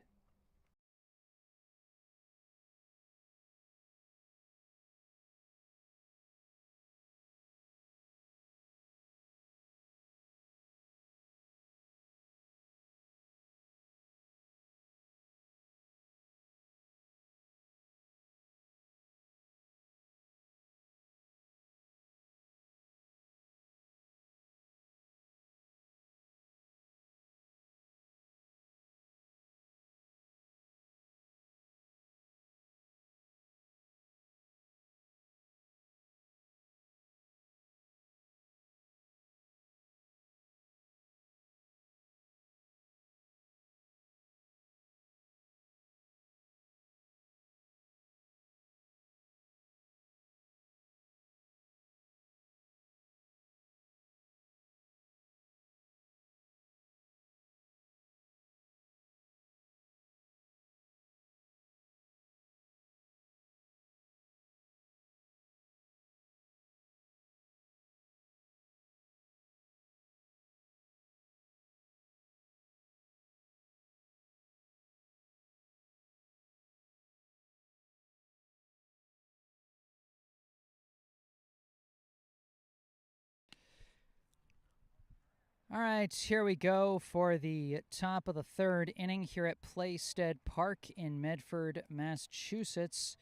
S1: All right, here we go for the top of the third inning here at Playstead Park in Medford, Massachusetts.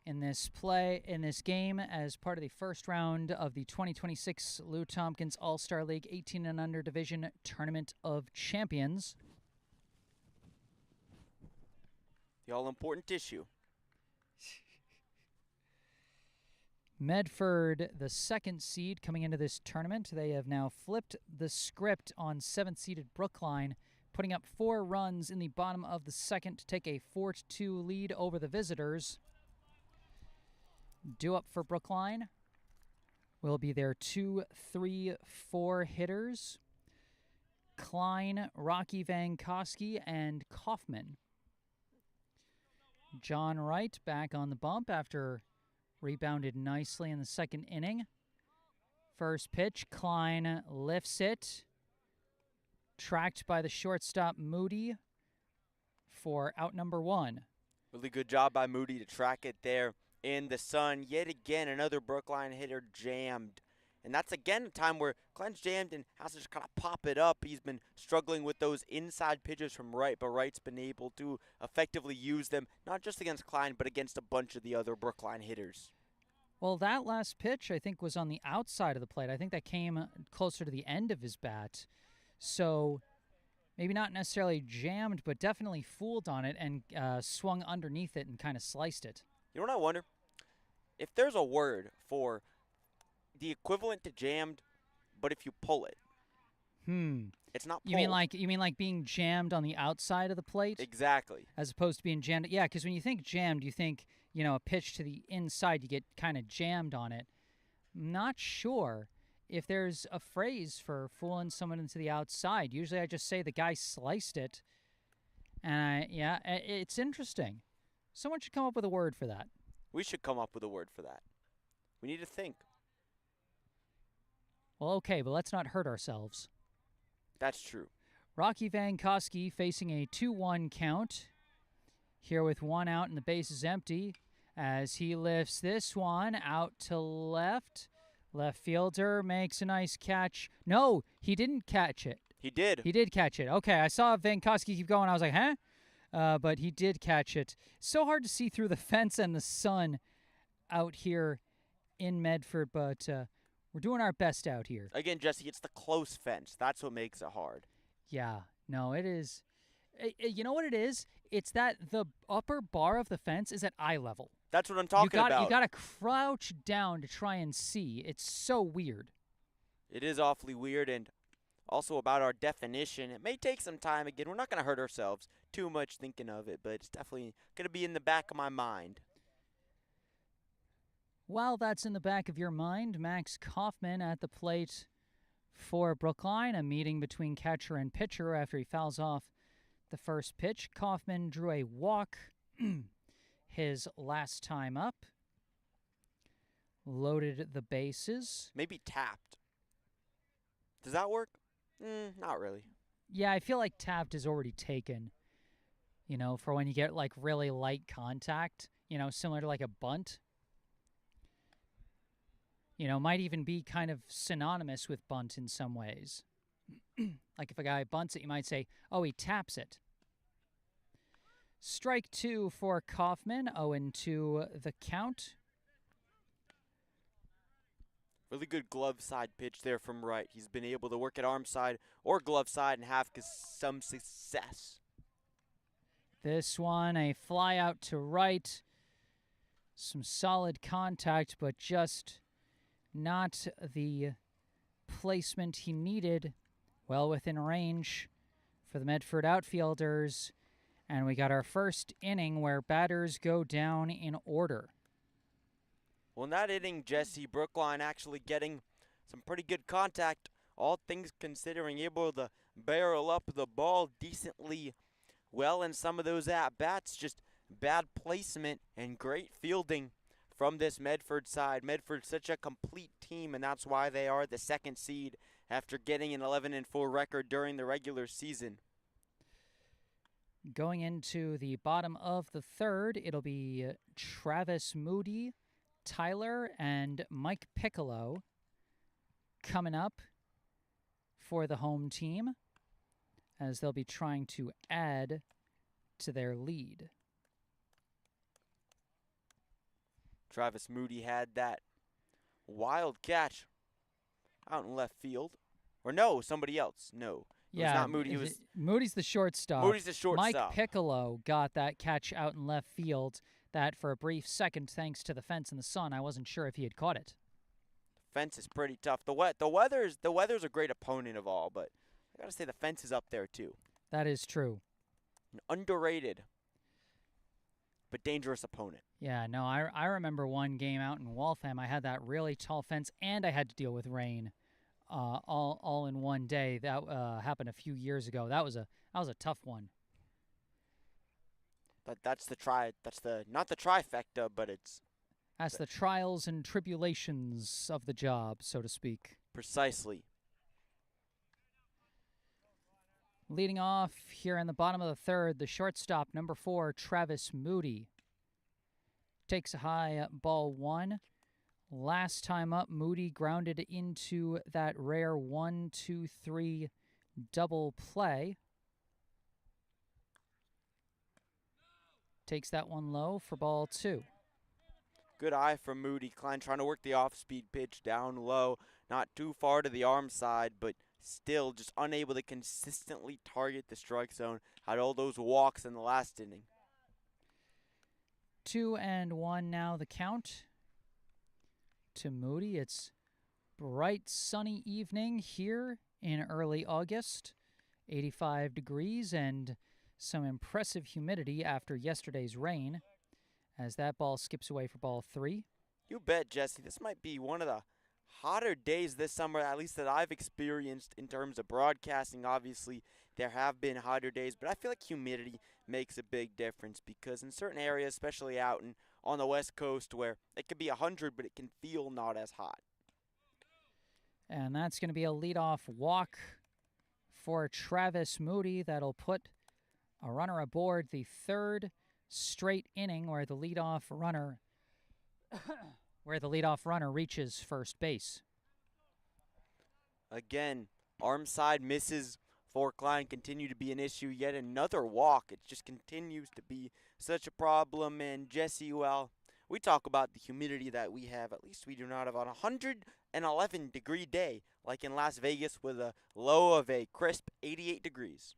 S1: In this game, as part of the first round of the 2026 Lou Tompkins All-Star League 18 and Under Division Tournament of Champions.
S2: The all-important issue.
S1: Medford, the second seed coming into this tournament. They have now flipped the script on 7th-seeded Brookline, putting up 4 runs in the bottom of the second to take a 4-2 lead over the visitors. Due up for Brookline will be their 2, 3, 4 hitters. Klein, Rocky Vankowski, and Kaufman. John Wright back on the bump after rebounded nicely in the second inning. First pitch, Klein lifts it. Tracked by the shortstop Moody for out number 1.
S2: Really good job by Moody to track it there in the sun. Yet again, another Brookline hitter jammed. And that's again a time where Klein's jammed and has to just kind of pop it up. He's been struggling with those inside pitches from Wright, but Wright's been able to effectively use them, not just against Klein, but against a bunch of the other Brookline hitters.
S1: Well, that last pitch, I think, was on the outside of the plate. I think that came closer to the end of his bat. So maybe not necessarily jammed, but definitely fooled on it and swung underneath it and kind of sliced it.
S2: You know what I wonder? If there's a word for the equivalent to jammed, but if you pull it. It's not pulled.
S1: You mean like being jammed on the outside of the plate?
S2: Exactly.
S1: As opposed to being jammed. Yeah, because when you think jammed, you think, a pitch to the inside, you get kind of jammed on it. Not sure if there's a phrase for fooling someone into the outside. Usually I just say the guy sliced it. And it's interesting. Someone should come up with a word for that.
S2: We should come up with a word for that. We need to think.
S1: Well, okay, but let's not hurt ourselves.
S2: That's true.
S1: Rocky Vankowski facing a 2-1 count. Here with 1 out and the base is empty as he lifts this one out to left. Left fielder makes a nice catch. No, he didn't catch it.
S2: He did.
S1: He did catch it. Okay, I saw Vankowski keep going. I was like, huh? But he did catch it. So hard to see through the fence and the sun out here in Medford, but we're doing our best out here.
S2: Again, Jesse, it's the close fence. That's what makes it hard.
S1: Yeah, no, it is. You know what it is? It's that the upper bar of the fence is at eye level.
S2: That's what I'm talking about.
S1: You got to crouch down to try and see. It's so weird.
S2: It is awfully weird, and also about our definition. It may take some time. Again, we're not going to hurt ourselves too much thinking of it, but it's definitely going to be in the back of my mind.
S1: While that's in the back of your mind, Max Kaufman at the plate for Brookline, a meeting between catcher and pitcher after he fouls off the first pitch. Kaufman drew a walk his last time up. Loaded the bases.
S2: Maybe tapped. Does that work? Not really.
S1: Yeah, I feel like tapped is already taken, for when you get like really light contact, similar to like a bunt. Might even be kind of synonymous with bunt in some ways. Like if a guy bunts it, you might say, oh, he taps it. Strike 2 for Kaufman, 0-2 the count.
S2: Really good glove side pitch there from Wright. He's been able to work at arm side or glove side and have some success.
S1: This one, a fly out to right. Some solid contact, but just not the placement he needed. Well within range for the Medford outfielders. And we got our first inning where batters go down in order.
S2: Well, in that inning, Jesse, Brookline actually getting some pretty good contact, all things considering, able to barrel up the ball decently well in some of those at-bats. Just bad placement and great fielding from this Medford side. Medford's such a complete team, and that's why they are the second seed after getting an 11-4 record during the regular season.
S1: Going into the bottom of the third, it'll be Travis Moody, Tyler, and Mike Piccolo coming up for the home team, as they'll be trying to add to their lead.
S2: Travis Moody had that wild catch out in left field. Or no, somebody else. No, it was not Moody. It was
S1: Moody's the shortstop.
S2: Moody's the shortstop.
S1: Mike Piccolo got that catch out in left field. That for a brief second, thanks to the fence and the sun, I wasn't sure if he had caught it.
S2: The fence is pretty tough. The weather's a great opponent of all, but I gotta say the fence is up there too.
S1: That is true.
S2: An underrated but dangerous opponent.
S1: Yeah, no, I remember one game out in Waltham. I had that really tall fence, and I had to deal with rain, all in one day. That happened a few years ago. That was a tough one.
S2: That's not the trifecta, but it's
S1: that's the trials and tribulations of the job, so to speak.
S2: Precisely.
S1: Leading off here in the bottom of the third, the shortstop, number 4, Travis Moody. Takes a high ball 1. Last time up, Moody grounded into that rare 1-2-3 double play. Takes that one low for ball 2.
S2: Good eye from Moody. Klein trying to work the off-speed pitch down low, not too far to the arm side, but still just unable to consistently target the strike zone. Had all those walks in the last inning.
S1: 2-1 now the count to Moody. It's bright sunny evening here in early August. 85 degrees and some impressive humidity after yesterday's rain, as that ball skips away for ball 3.
S2: You bet, Jesse. This might be one of the hotter days this summer, at least that I've experienced in terms of broadcasting. Obviously, there have been hotter days, but I feel like humidity makes a big difference because in certain areas, especially out on the West Coast, where it could be 100, but it can feel not as hot.
S1: And that's going to be a leadoff walk for Travis Moody. That'll put a runner aboard the third straight inning where the leadoff runner reaches first base.
S2: Again, arm side misses for Klein continue to be an issue. Yet another walk. It just continues to be such a problem. And Jesse, well, we talk about the humidity that we have. At least we do not have on a 111-degree day like in Las Vegas with a low of a crisp 88 degrees.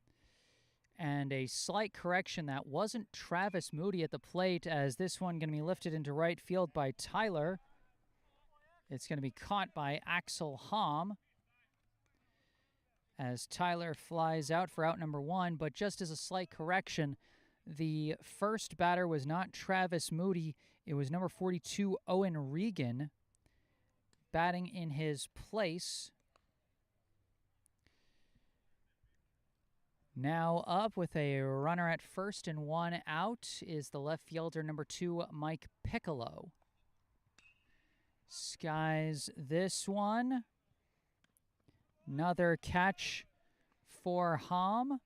S1: And a slight correction, that wasn't Travis Moody at the plate, as this one going to be lifted into right field by Tyler. It's going to be caught by Axel Hom as Tyler flies out for out number 1. But just as a slight correction, the first batter was not Travis Moody. It was number 42, Owen Regan, batting in his place. Now up with a runner at first and 1 out is the left fielder, number 2, Mike Piccolo. Skies this one. Another catch for Hom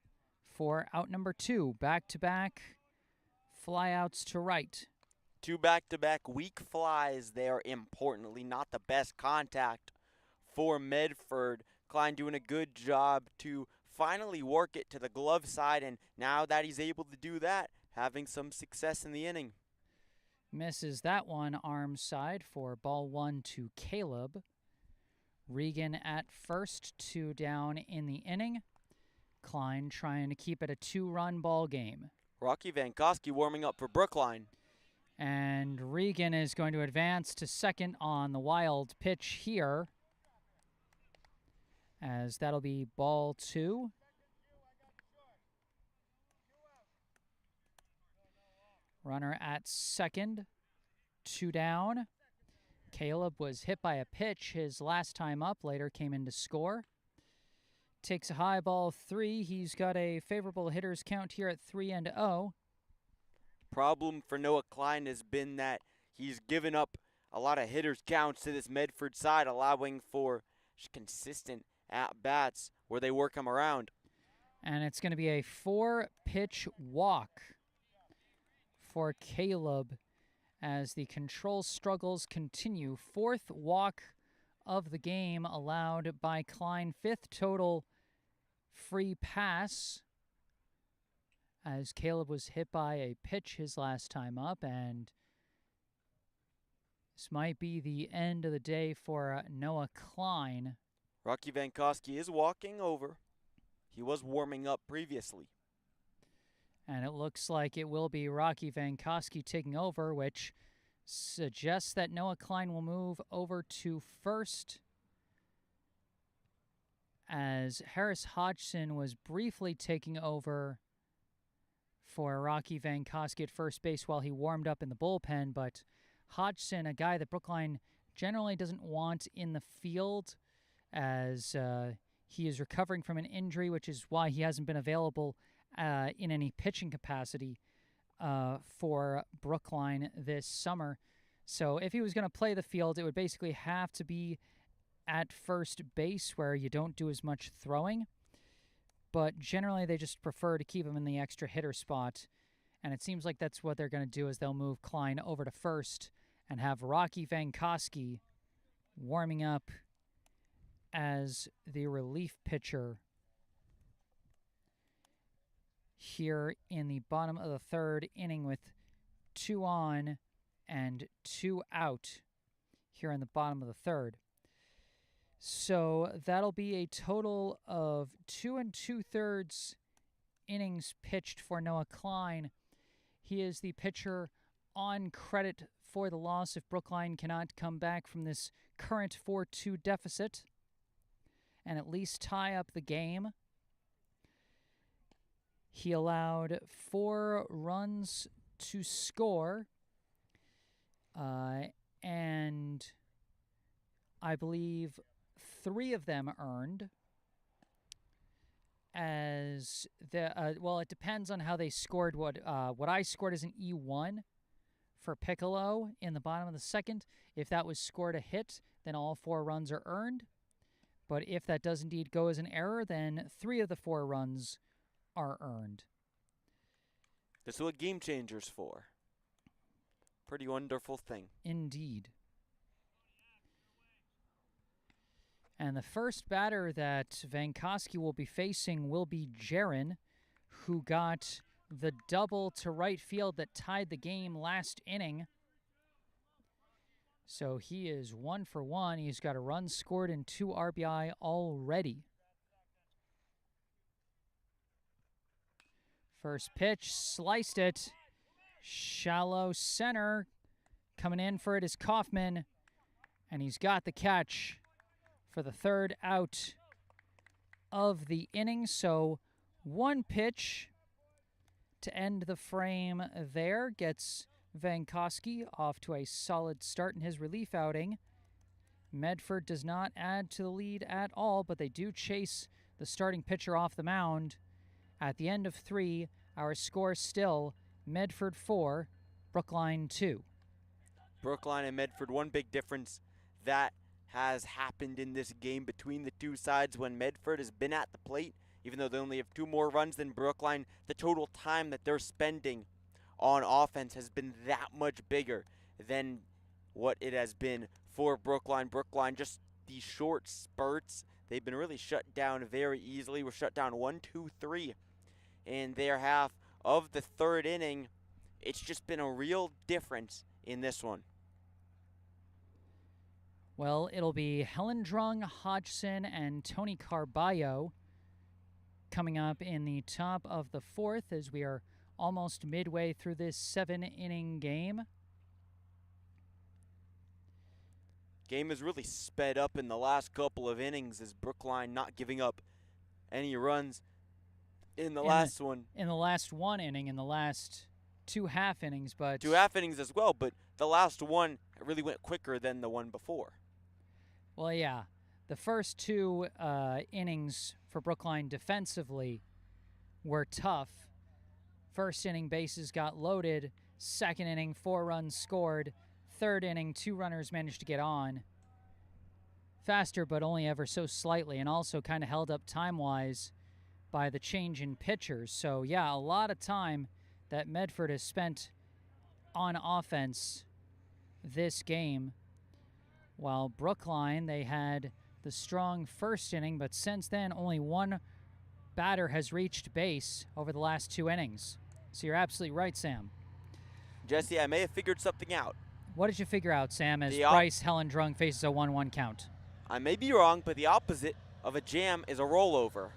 S1: for out number 2. Back-to-back flyouts to right.
S2: 2 back-to-back weak flies there, importantly. Not the best contact for Medford. Klein doing a good job to finally work it to the glove side, and now that he's able to do that, having some success in the inning.
S1: Misses that one arm side for ball 1 to Caleb. Regan at first, 2 down in the inning. Klein trying to keep it a 2-run ball game.
S2: Rocky Vankowski warming up for Brookline.
S1: And Regan is going to advance to second on the wild pitch here, as that'll be ball 2. Runner at second, 2 down. Caleb was hit by a pitch his last time up, later came in to score. Takes a high ball 3. He's got a favorable hitter's count here at 3-0.
S2: Problem for Noah Klein has been that he's given up a lot of hitters' counts to this Medford side, allowing for consistent at-bats where they work him around.
S1: And it's going to be a 4-pitch walk for Caleb as the control struggles continue. 4th walk of the game allowed by Klein. 5th total free pass, as Caleb was hit by a pitch his last time up, and this might be the end of the day for Noah Klein.
S2: Rocky Vankowski is walking over. He was warming up previously.
S1: And it looks like it will be Rocky Vankowski taking over, which suggests that Noah Klein will move over to first, as Harris Hodgson was briefly taking over for Rocky Vankowski at first base while he warmed up in the bullpen. But Hodgson, a guy that Brookline generally doesn't want in the field, as he is recovering from an injury, which is why he hasn't been available in any pitching capacity for Brookline this summer. So if he was going to play the field, it would basically have to be at first base, where you don't do as much throwing. But generally they just prefer to keep him in the extra hitter spot. And it seems like that's what they're going to do, is they'll move Klein over to first and have Rocky Vankowski warming up as the relief pitcher here in the bottom of the 3rd inning, with 2 on and 2 out here in the bottom of the 3rd. So that'll be a total of 2 2/3 innings pitched for Noah Klein. He is the pitcher on credit for the loss if Brookline cannot come back from this current 4-2 deficit and at least tie up the game. He allowed 4 runs to score, and I believe 3 of them earned. As the well, it depends on how they scored. What I scored is an E1 for Piccolo in the bottom of the 2nd. If that was scored a hit, then all 4 runs are earned. But if that does indeed go as an error, then 3 of the 4 runs are earned.
S2: This is what Game Changer's for. Pretty wonderful thing.
S1: Indeed. And the first batter that Vankowski will be facing will be Jaron, who got the double to right field that tied the game last inning. So he is 1 for 1. He's got a run scored and 2 RBI already. First pitch, sliced it. Shallow center. Coming in for it is Kaufman, and he's got the catch for the 3rd out of the inning. So 1 pitch to end the frame there gets Vankowski off to a solid start in his relief outing. Medford does not add to the lead at all, but they do chase the starting pitcher off the mound. At the end of 3, our score still Medford 4, Brookline 2.
S2: Brookline and Medford, one big difference that has happened in this game between the two sides: when Medford has been at the plate, even though they only have 2 more runs than Brookline, the total time that they're spending on offense has been that much bigger than what it has been for Brookline. Brookline, just these short spurts, they've been really shut down very easily. We're shut down 1, 2, 3 in their half of the 3rd inning. It's just been a real difference in this one.
S1: Well, it'll be Helendrung, Hodgson, and Tony Carballo coming up in the top of the 4th, as we are almost midway through this 7-inning game.
S2: Game has really sped up in the last couple of innings, as Brookline not giving up any runs in the last one.
S1: In the last 1 inning, in the last 2 half innings, but
S2: 2 half innings as well, but the last one really went quicker than the one before.
S1: Well, yeah. The first 2 innings for Brookline defensively were tough. First inning, bases got loaded. Second inning, 4 runs scored. Third inning, 2 runners managed to get on. Faster, but only ever so slightly, and also kind of held up time-wise by the change in pitchers. So, yeah, a lot of time that Medford has spent on offense this game. While Brookline, they had the strong first inning, but since then only one batter has reached base over the last 2 innings. So you're absolutely right, Sam.
S2: Jesse, I may have figured something out.
S1: What did you figure out, Sam, as
S2: The
S1: Bryce Hellendrung faces a 1-1 count?
S2: I may be wrong, but the opposite of a jam is a rollover.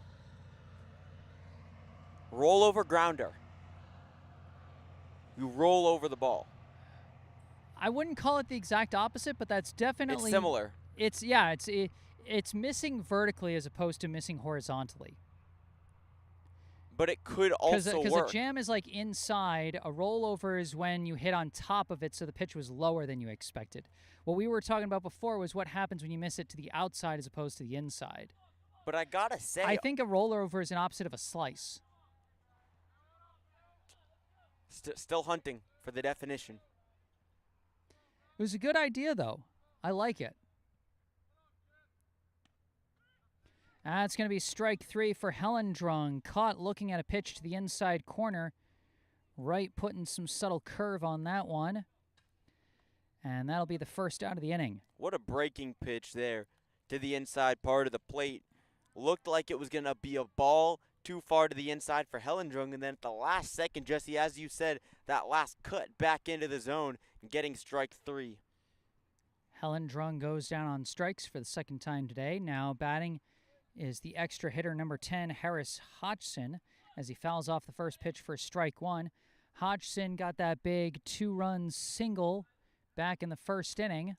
S2: Rollover grounder. You roll over the ball.
S1: I wouldn't call it the exact opposite, but that's definitely...
S2: It's similar.
S1: It's missing vertically as opposed to missing horizontally.
S2: But it could also work.
S1: Because a jam is like inside. A rollover is when you hit on top of it, so the pitch was lower than you expected. What we were talking about before was what happens when you miss it to the outside as opposed to the inside.
S2: But I gotta say...
S1: I think a rollover is an opposite of a slice.
S2: Still hunting for the definition.
S1: It was a good idea, though. I like it. That's going to be strike 3 for Hellendrung. Caught looking at a pitch to the inside corner. Right, putting some subtle curve on that one. And that'll be the first out of the inning.
S2: What a breaking pitch there to the inside part of the plate. Looked like it was going to be a ball too far to the inside for Hellendrung. And then at the last second, Jesse, as you said, that last cut back into the zone, getting strike 3.
S1: Hellendrung goes down on strikes for the second time today. Now batting is the extra hitter, number 10, Harris Hodgson, as he fouls off the first pitch for strike 1. Hodgson got that big 2-run single back in the first inning.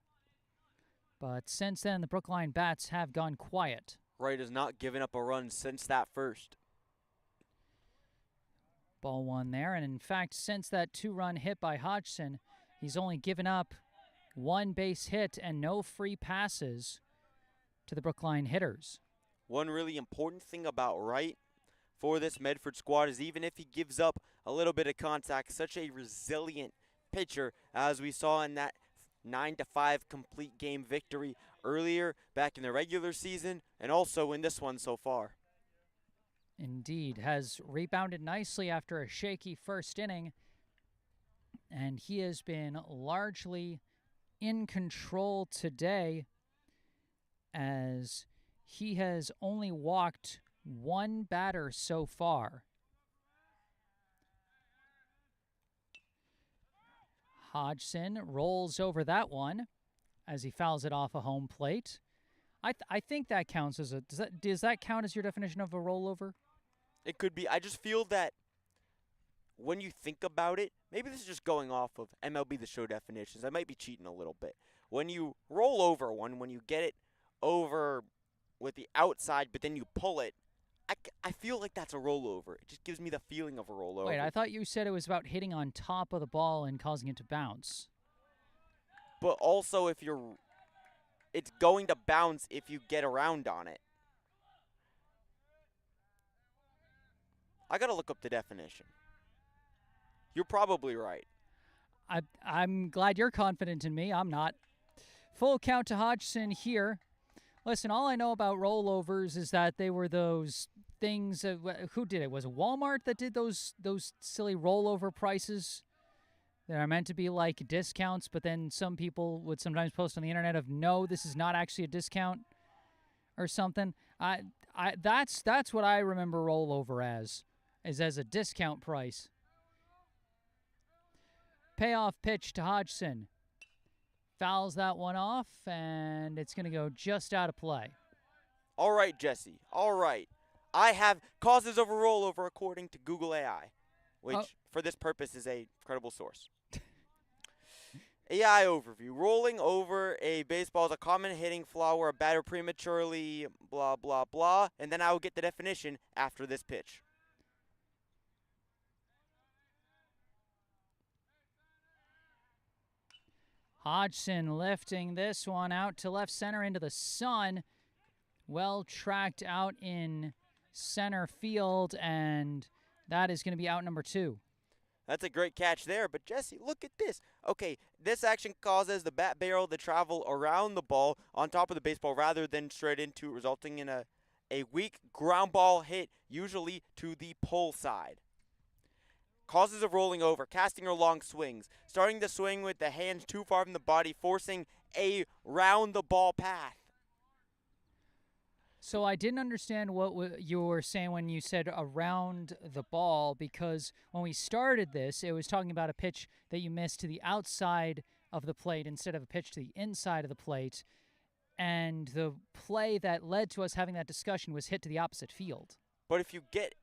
S1: But since then, the Brookline bats have gone quiet.
S2: Wright has not given up a run since that first.
S1: Ball 1 there, and in fact, since that 2-run hit by Hodgson, he's only given up 1 base hit and no free passes to the Brookline hitters.
S2: One really important thing about Wright for this Medford squad is even if he gives up a little bit of contact, such a resilient pitcher, as we saw in that 9-5 complete game victory earlier back in the regular season and also in this one so far.
S1: Indeed, has rebounded nicely after a shaky first inning, and he has been largely in control today as he has only walked 1 batter so far. Hodgson rolls over that one as he fouls it off a home plate. I think that counts as a... Does that count as your definition of a rollover?
S2: It could be. I just feel that when you think about it, maybe this is just going off of MLB The Show definitions. I might be cheating a little bit. When you roll over one, when you get it over with the outside, but then you pull it, I feel like that's a rollover. It just gives me the feeling of a rollover.
S1: Wait, I thought you said it was about hitting on top of the ball and causing it to bounce.
S2: But also it's going to bounce if you get around on it. I got to look up the definition. You're probably right.
S1: I'm glad you're confident in me. I'm not. Full count to Hodgson here. Listen, all I know about rollovers is that they were those things. Who did it? Was it Walmart that did those silly rollover prices that are meant to be like discounts, but then some people would sometimes post on the internet of, no, this is not actually a discount or something. That's what I remember rollover as a discount price. Payoff pitch to Hodgson. Fouls that one off, and it's going to go just out of play.
S2: All right, Jesse. All right. I have causes of a rollover according to Google AI, which for this purpose is a credible source. AI overview. Rolling over a baseball is a common hitting flaw where a batter prematurely blah, blah, blah, and then I will get the definition after this pitch.
S1: Hodgson lifting this one out to left center into the sun. Well tracked out in center field, and that is going to be out number 2.
S2: That's a great catch there, but Jesse, look at this. Okay, this action causes the bat barrel to travel around the ball on top of the baseball rather than straight into it, resulting in a weak ground ball hit, usually to the pull side. Causes of rolling over, casting or long swings. Starting the swing with the hands too far from the body, forcing a round-the-ball path.
S1: So I didn't understand what you were saying when you said around the ball, because when we started this, it was talking about a pitch that you missed to the outside of the plate instead of a pitch to the inside of the plate. And the play that led to us having that discussion was hit to the opposite field.
S2: But if you get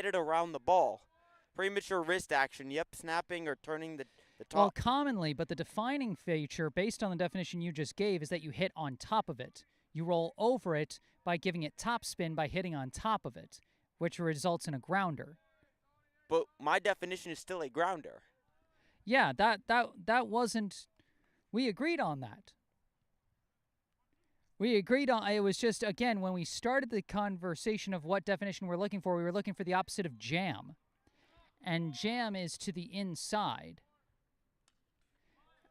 S2: it around the ball, premature wrist action, snapping or turning the top.
S1: Well, commonly, but the defining feature, based on the definition you just gave, is that you hit on top of it. You roll over it by giving it topspin by hitting on top of it, which results in a grounder.
S2: But my definition is still a grounder.
S1: Yeah, that wasn't. We agreed on that. We agreed on. It was just, again, when we started the conversation of what definition we're looking for, we were looking for the opposite of jam, and jam is to the inside,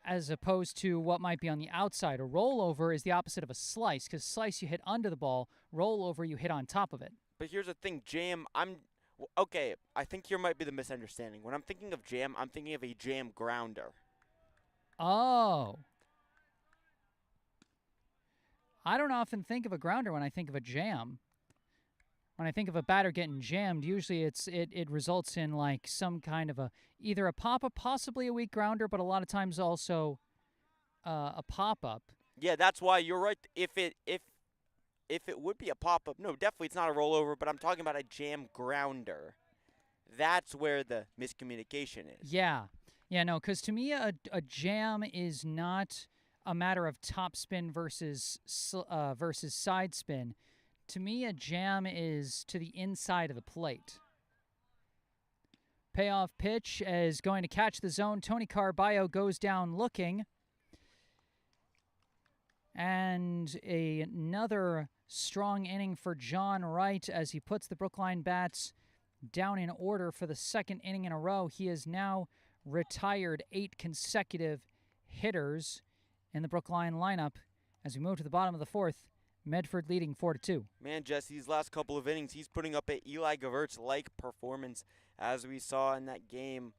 S1: as opposed to what might be on the outside. A rollover is the opposite of a slice, because slice you hit under the ball, rollover you hit on top of it.
S2: But here's the thing, jam, okay, I think here might be the misunderstanding. When I'm thinking of jam, I'm thinking of a jam grounder.
S1: Oh. I don't often think of a grounder when I think of a jam. When I think of a batter getting jammed, usually it results in like some kind of either a pop-up, possibly a weak grounder, but a lot of times also a pop-up.
S2: Yeah, that's why you're right. If it would be a pop-up, no, definitely it's not a rollover, but I'm talking about a jam grounder. That's where the miscommunication is.
S1: Yeah. Yeah, no, because to me a jam is not a matter of topspin versus side spin. To me, a jam is to the inside of the plate. Payoff pitch is going to catch the zone. Tony Carballo goes down looking. And another strong inning for John Wright as he puts the Brookline bats down in order for the second inning in a row. He has now retired 8 consecutive hitters in the Brookline lineup. As we move to the bottom of the fourth, Medford leading 4-2.
S2: Man, Jesse, these last couple of innings, he's putting up an Eli Gevirtz-like performance, as we saw in that game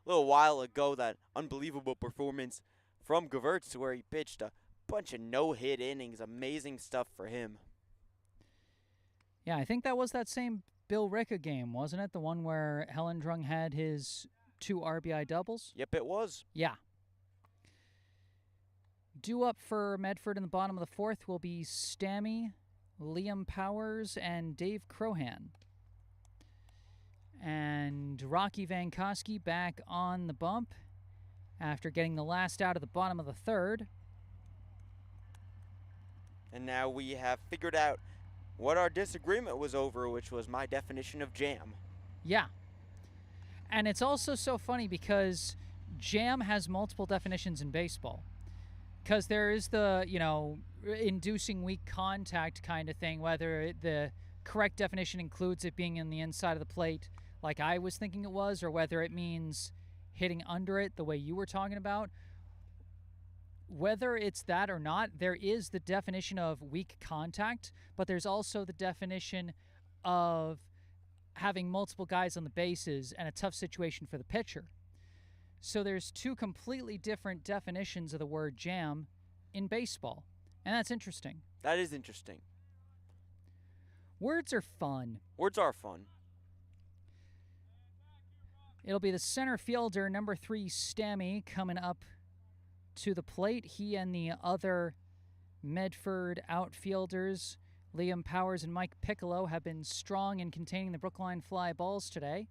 S2: a little while ago. That unbelievable performance from Gevirtz, where he pitched a bunch of no-hit innings. Amazing stuff for him.
S1: Yeah, I think that was that same Bill Ricca game, wasn't it? The one where Hellendrung had his 2 RBI doubles?
S2: Yep, it was.
S1: Yeah. Due up for Medford in the bottom of the fourth will be Stammy, Liam Powers, and Dave Crohan. And Rocky Vankowski back on the bump after getting the last out of the bottom of the third.
S2: And now we have figured out what our disagreement was over, which was my definition of jam.
S1: Yeah. And it's also so funny because jam has multiple definitions in baseball. Because there is the, inducing weak contact kind of thing, whether the correct definition includes it being in the inside of the plate like I was thinking it was, or whether it means hitting under it the way you were talking about. Whether it's that or not, there is the definition of weak contact, but there's also the definition of having multiple guys on the bases and a tough situation for the pitcher. So there's 2 completely different definitions of the word jam in baseball, and that's interesting.
S2: That is interesting.
S1: Words are fun.
S2: Words are fun.
S1: It'll be the center fielder, number 3, Stammy, coming up to the plate. He and the other Medford outfielders, Liam Powers and Mike Piccolo, have been strong in containing the Brookline fly balls today.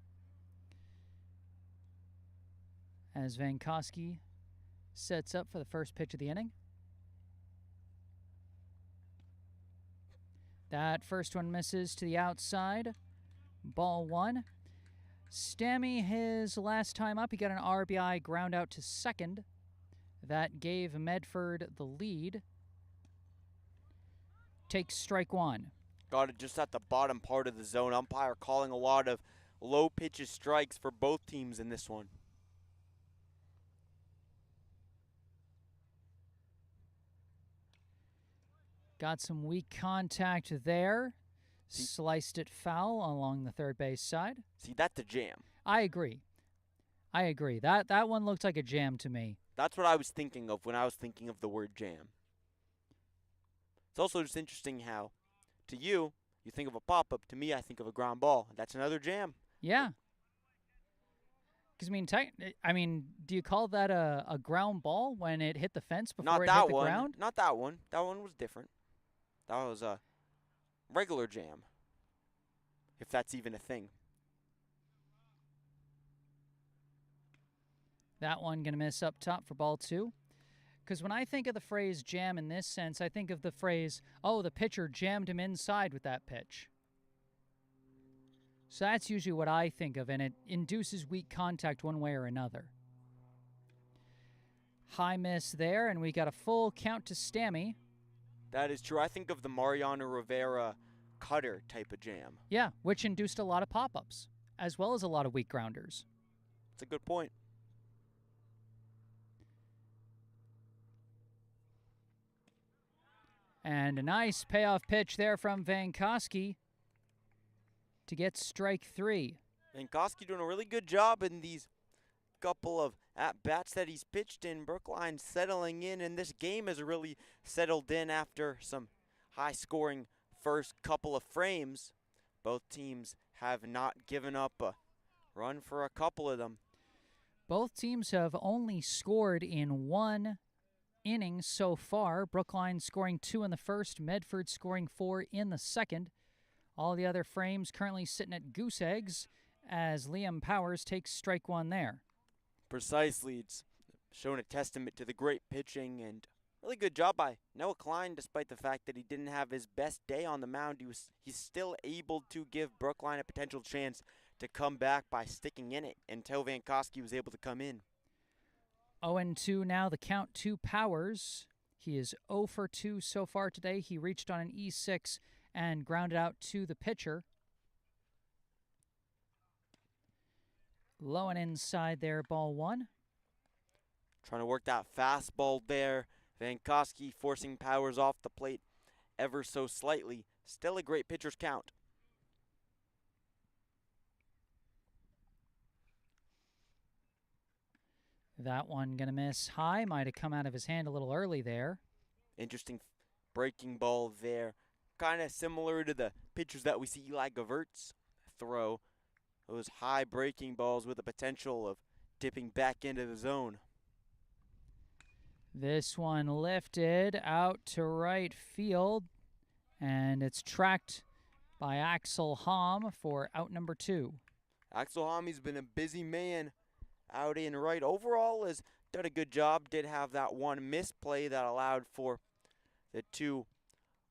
S1: As Vankowski sets up for the first pitch of the inning. That first one misses to the outside. Ball 1. Stammy, his last time up, he got an RBI ground out to second. That gave Medford the lead. Takes strike 1.
S2: Got it just at the bottom part of the zone. Umpire calling a lot of low pitches strikes for both teams in this one.
S1: Got some weak contact there. Sliced it foul along the third base side.
S2: See, that's a jam.
S1: I agree. That one looked like a jam to me.
S2: That's what I was thinking of when I was thinking of the word jam. It's also just interesting how, to you, you think of a pop-up. To me, I think of a ground ball. That's another jam.
S1: Yeah. Because, I mean, do you call that a ground ball when it hit the fence before it hit the ground?
S2: Not that one. That one was different. That was a regular jam, if that's even a thing.
S1: That one going to miss up top for ball 2. Because when I think of the phrase jam in this sense, I think of the phrase, oh, the pitcher jammed him inside with that pitch. So that's usually what I think of, and it induces weak contact one way or another. High miss there, and we got a full count to Stammy.
S2: That is true. I think of the Mariano Rivera cutter type of jam.
S1: Yeah, which induced a lot of pop-ups, as well as a lot of weak grounders.
S2: That's a good point.
S1: And a nice payoff pitch there from Vankowski to get strike 3.
S2: Vankowski doing a really good job in these couple of at-bats that he's pitched in. Brookline settling in, and this game has really settled in after some high-scoring first couple of frames. Both teams have not given up a run for a couple of them.
S1: Both teams have only scored in 1 inning so far. Brookline scoring 2 in the first, Medford scoring 4 in the second. All the other frames currently sitting at goose eggs as Liam Powers takes strike 1 there.
S2: Precisely. It's shown a testament to the great pitching and really good job by Noah Klein, despite the fact that he didn't have his best day on the mound. He's still able to give Brookline a potential chance to come back by sticking in it until Vankowski was able to come in.
S1: 0-2 now, the count to Powers. He is 0 for 2 so far today. He reached on an E6 and grounded out to the pitcher. Low and inside there, ball 1.
S2: Trying to work that fastball there. Vankowski forcing Powers off the plate ever so slightly. Still a great pitcher's count.
S1: That one going to miss high. Might have come out of his hand a little early there.
S2: Interesting breaking ball there. Kind of similar to the pitchers that we see Eli Gavertz throw. Those high breaking balls with the potential of dipping back into the zone.
S1: This one lifted out to right field, and it's tracked by Axel Hom for out number 2.
S2: Axel Homme's been a busy man out in right. Overall has done a good job. Did have that one misplay that allowed for the 2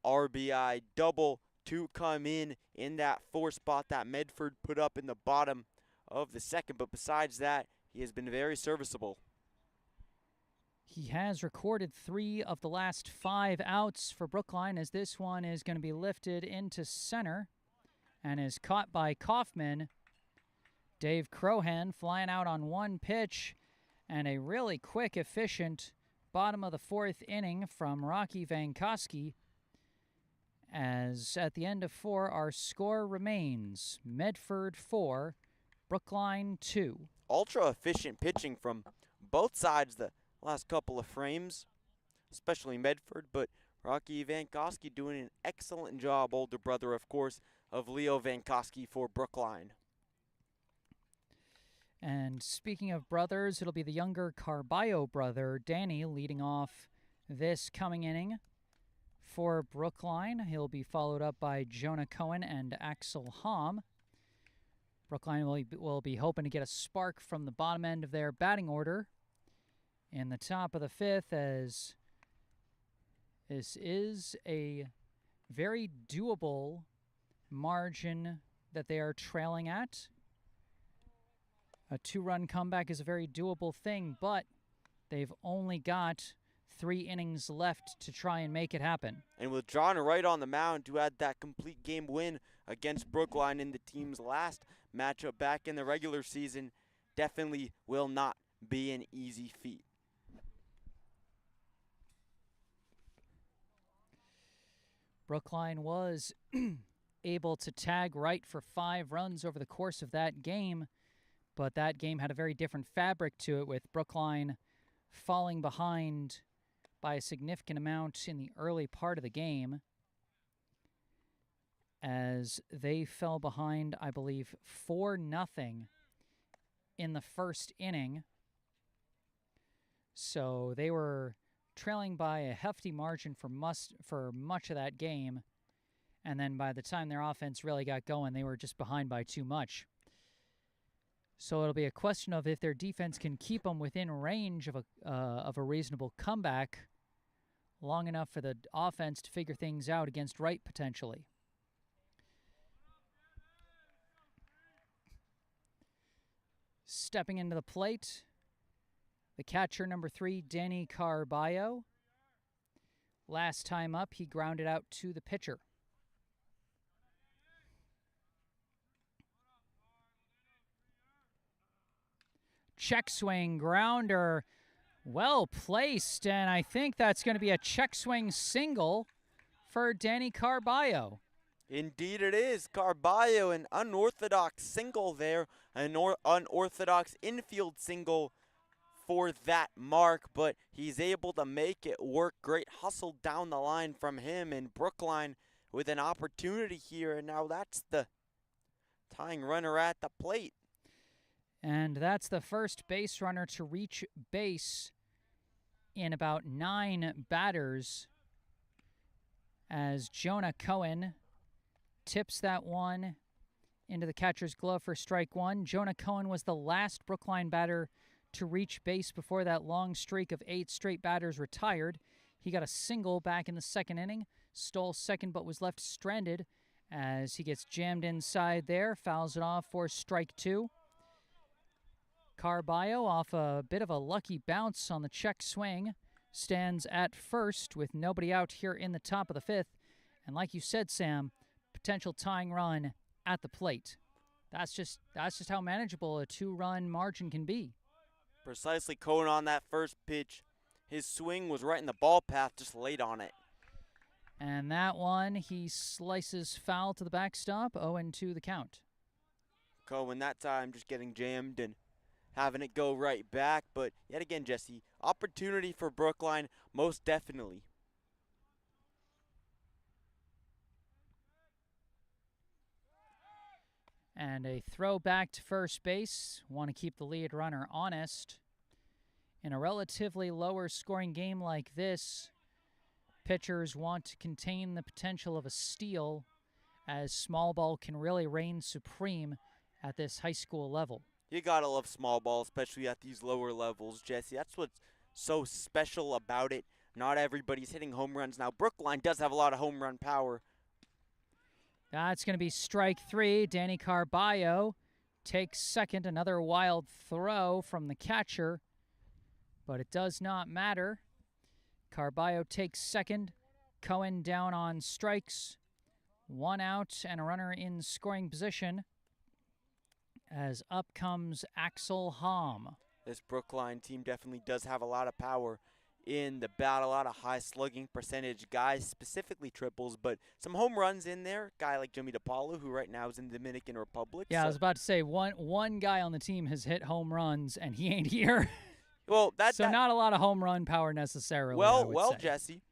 S2: RBI double to come in that 4 spot that Medford put up in the bottom of the second. But besides that, he has been very serviceable.
S1: He has recorded 3 of the last 5 outs for Brookline, as this one is going to be lifted into center and is caught by Kaufman. Dave Crohan flying out on 1 pitch, and a really quick, efficient bottom of the 4th inning from Rocky Vankowski. As at the end of 4, our score remains Medford 4, Brookline 2.
S2: Ultra efficient pitching from both sides the last couple of frames, especially Medford, but Rocky Vankowski doing an excellent job, older brother, of course, of Leo Vankowski for Brookline.
S1: And speaking of brothers, it'll be the younger Carballo brother, Danny, leading off this coming inning for Brookline. He'll be followed up by Jonah Cohen and Axel Hom. Brookline will be hoping to get a spark from the bottom end of their batting order in the top of the 5th, as this is a very doable margin that they are trailing at. A 2-run comeback is a very doable thing, but they've only got 3 innings left to try and make it happen.
S2: And with John Wright on the mound to add that complete game win against Brookline in the team's last matchup back in the regular season, definitely will not be an easy feat.
S1: Brookline was able to tag Wright for 5 runs over the course of that game, but that game had a very different fabric to it, with Brookline falling behind by a significant amount in the early part of the game, as they fell behind, I believe, 4-0 in the first inning. So they were trailing by a hefty margin for much of that game. And then by the time their offense really got going, they were just behind by too much. So it'll be a question of if their defense can keep them within range of a reasonable comeback long enough for the offense to figure things out against Wright potentially. Stepping into the plate, the catcher, number 3, Danny Carballo. Last time up, he grounded out to the pitcher. Check swing, grounder, well placed, and I think that's going to be a check swing single for Danny Carballo.
S2: Indeed it is. Carballo, an unorthodox single there, an unorthodox infield single for that mark, but he's able to make it work. Great hustle down the line from him, and Brookline with an opportunity here, and now that's the tying runner at the plate.
S1: And that's the first base runner to reach base in about 9 batters, as Jonah Cohen tips that one into the catcher's glove for strike 1. Jonah Cohen was the last Brookline batter to reach base before that long streak of 8 straight batters retired. He got a single back in the second inning, stole second but was left stranded as he gets jammed inside there, fouls it off for strike 2. Carballo, off a bit of a lucky bounce on the check swing, stands at first with nobody out here in the top of the 5th. And like you said, Sam, potential tying run at the plate. That's just how manageable a 2-run margin can be.
S2: Precisely. Cohen on that first pitch. His swing was right in the ball path, just laid on it.
S1: And that one, he slices foul to the backstop, 0-2 the count.
S2: Cohen that time just getting jammed and having it go right back. But yet again, Jesse, opportunity for Brookline, most definitely.
S1: And a throw back to first base. Want to keep the lead runner honest. In a relatively lower scoring game like this, pitchers want to contain the potential of a steal, as small ball can really reign supreme at this high school level.
S2: You gotta love small ball, especially at these lower levels, Jesse. That's what's so special about it. Not everybody's hitting home runs. Now, Brookline does have a lot of home run power.
S1: That's going to be strike 3. Danny Carballo takes second. Another wild throw from the catcher, but it does not matter. Carballo takes second. Cohen down on strikes. 1 out and a runner in scoring position, as up comes Axel Hom.
S2: This Brookline team definitely does have a lot of power in the bat, a lot of high slugging percentage guys, specifically triples, but some home runs in there. Guy like Jimmy DePaulo, who right now is in the Dominican Republic.
S1: Yeah, so I was about to say, one guy on the team has hit home runs, and he ain't here.
S2: Well,
S1: not a lot of home run power necessarily.
S2: Well, Jesse,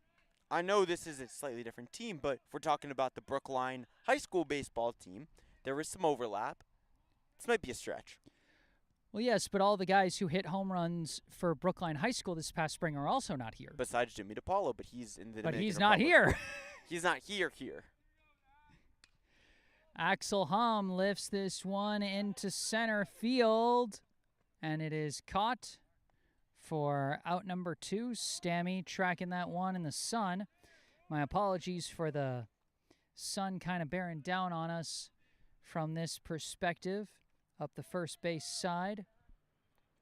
S2: I know this is a slightly different team, but if we're talking about the Brookline high school baseball team, there is some overlap. This might be a stretch.
S1: Well, yes, but all the guys who hit home runs for Brookline High School this past spring are also not here.
S2: Besides Jimmy DePaulo, but he's in the Dominican
S1: But he's
S2: Republic.
S1: not here.
S2: He's not here.
S1: Axel Hom lifts this one into center field, and it is caught for out number 2. Stammy tracking that one in the sun. My apologies for the sun kind of bearing down on us from this perspective up the first base side.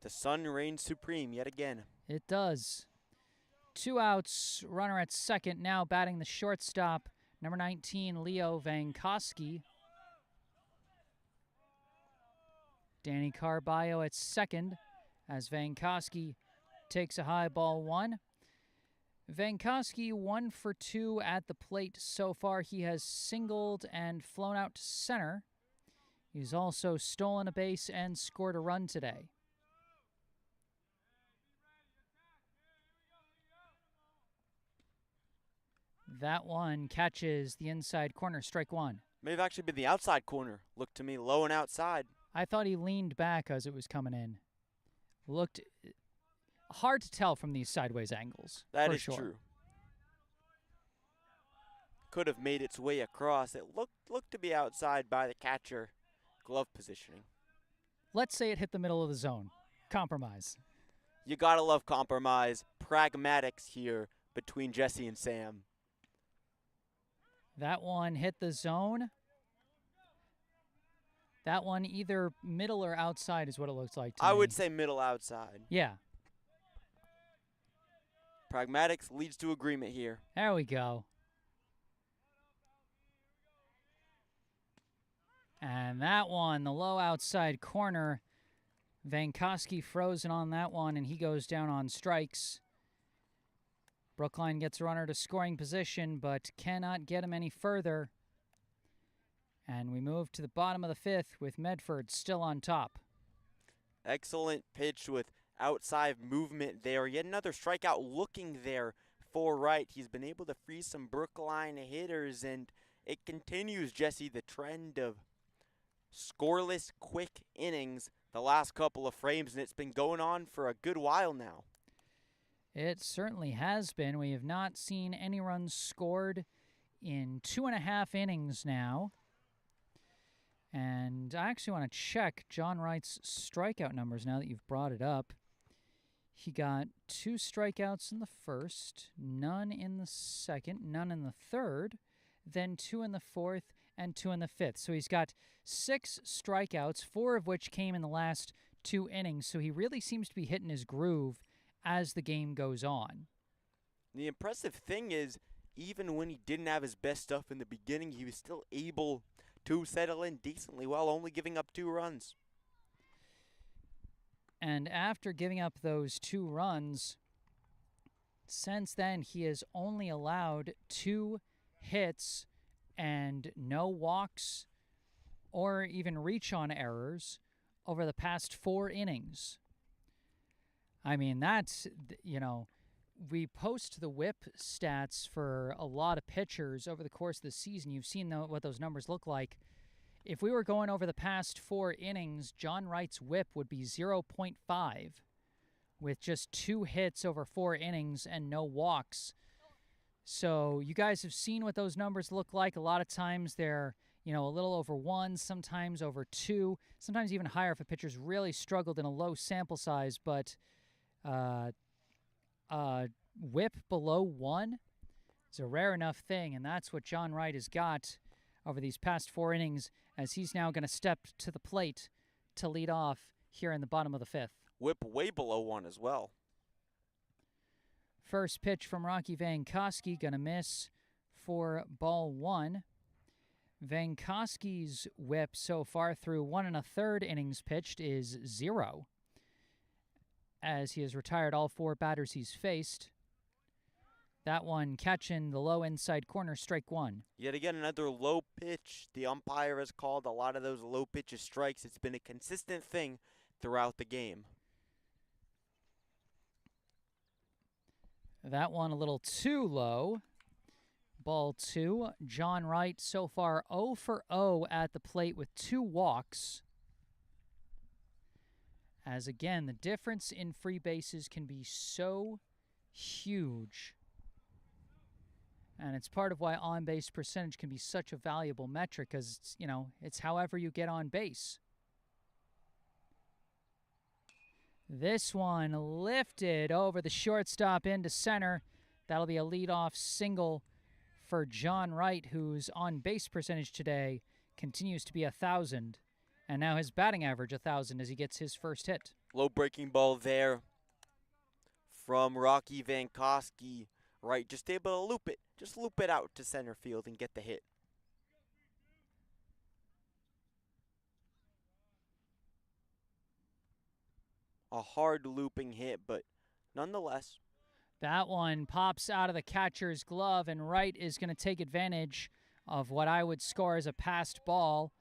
S2: The sun reigns supreme yet again.
S1: It does. 2 outs, runner at second, now batting the shortstop, number 19, Leo Vankoski. Danny Carballo at second as Vankoski takes a high ball 1. Vankoski 1 for 2 at the plate so far. He has singled and flown out to center. He's also stolen a base and scored a run today. That one catches the inside corner, strike one.
S2: May have actually been the outside corner. Looked to me low and outside.
S1: I thought he leaned back as it was coming in. Looked hard to tell from these sideways angles.
S2: That
S1: for
S2: is
S1: sure.
S2: true. Could have made its way across. It looked to be outside by the catcher. Glove positioning.
S1: Let's say it hit the middle of the zone. Compromise.
S2: You gotta love compromise. Pragmatics here between Jesse and Sam.
S1: That one hit the zone. That one either middle or outside is what it looks like to me.
S2: I would say middle outside.
S1: Yeah.
S2: Pragmatics leads to agreement here.
S1: There we go. And that one, the low outside corner. Vankowski frozen on that one, and he goes down on strikes. Brookline gets a runner to scoring position, but cannot get him any further. And we move to the bottom of the fifth with Medford still on top.
S2: Excellent pitch with outside movement there. Yet another strikeout looking there for right. He's been able to free some Brookline hitters, and it continues, Jesse, the trend of scoreless, quick innings the last couple of frames, and it's been going on for a good while now.
S1: It certainly has been. We have not seen any runs scored in 2.5 innings now. And I actually want to check John Wright's strikeout numbers now that you've brought it up. He got 2 strikeouts in the first, none in the second, none in the third, then 2 in the fourth, and 2 in the fifth. So he's got 6 strikeouts, 4 of which came in the last 2 innings. So he really seems to be hitting his groove as the game goes on.
S2: The impressive thing is, even when he didn't have his best stuff in the beginning, he was still able to settle in decently well, only giving up 2 runs.
S1: And after giving up those 2 runs, since then he has only allowed 2 hits and no walks or even reach-on errors over the past 4 innings. I mean, that's, we post the whip stats for a lot of pitchers over the course of the season. You've seen what those numbers look like. If we were going over the past 4 innings, John Wright's whip would be 0.5 with just 2 hits over 4 innings and no walks. So you guys have seen what those numbers look like. A lot of times they're, a little over 1, sometimes over 2, sometimes even higher if a pitcher's really struggled in a low sample size. But whip below 1 is a rare enough thing, and that's what John Wright has got over these past 4 innings, as he's now going to step to the plate to lead off here in the bottom of the 5th.
S2: Whip way below 1 as well.
S1: First pitch from Rocky Vankowski, going to miss for ball 1. Vankowski's whip so far through 1 1/3 innings pitched is 0, as he has retired all 4 batters he's faced. That one catching the low inside corner, strike 1.
S2: Yet again, another low pitch. The umpire has called a lot of those low pitches strikes. It's been a consistent thing throughout the game.
S1: That one a little too low. Ball 2. John Wright so far 0 for 0 at the plate with 2 walks. As again, the difference in free bases can be so huge. And it's part of why on-base percentage can be such a valuable metric, because it's, it's however you get on base. This one lifted over the shortstop into center. That'll be a leadoff single for John Wright, whose on-base percentage today continues to be 1,000. And now his batting average 1,000 as he gets his first hit.
S2: Low breaking ball there from Rocky Vankowski. Right, just able to loop it. Just loop it out to center field and get the hit. A hard looping hit, but nonetheless.
S1: That one pops out of the catcher's glove, and Wright is going to take advantage of what I would score as a passed ball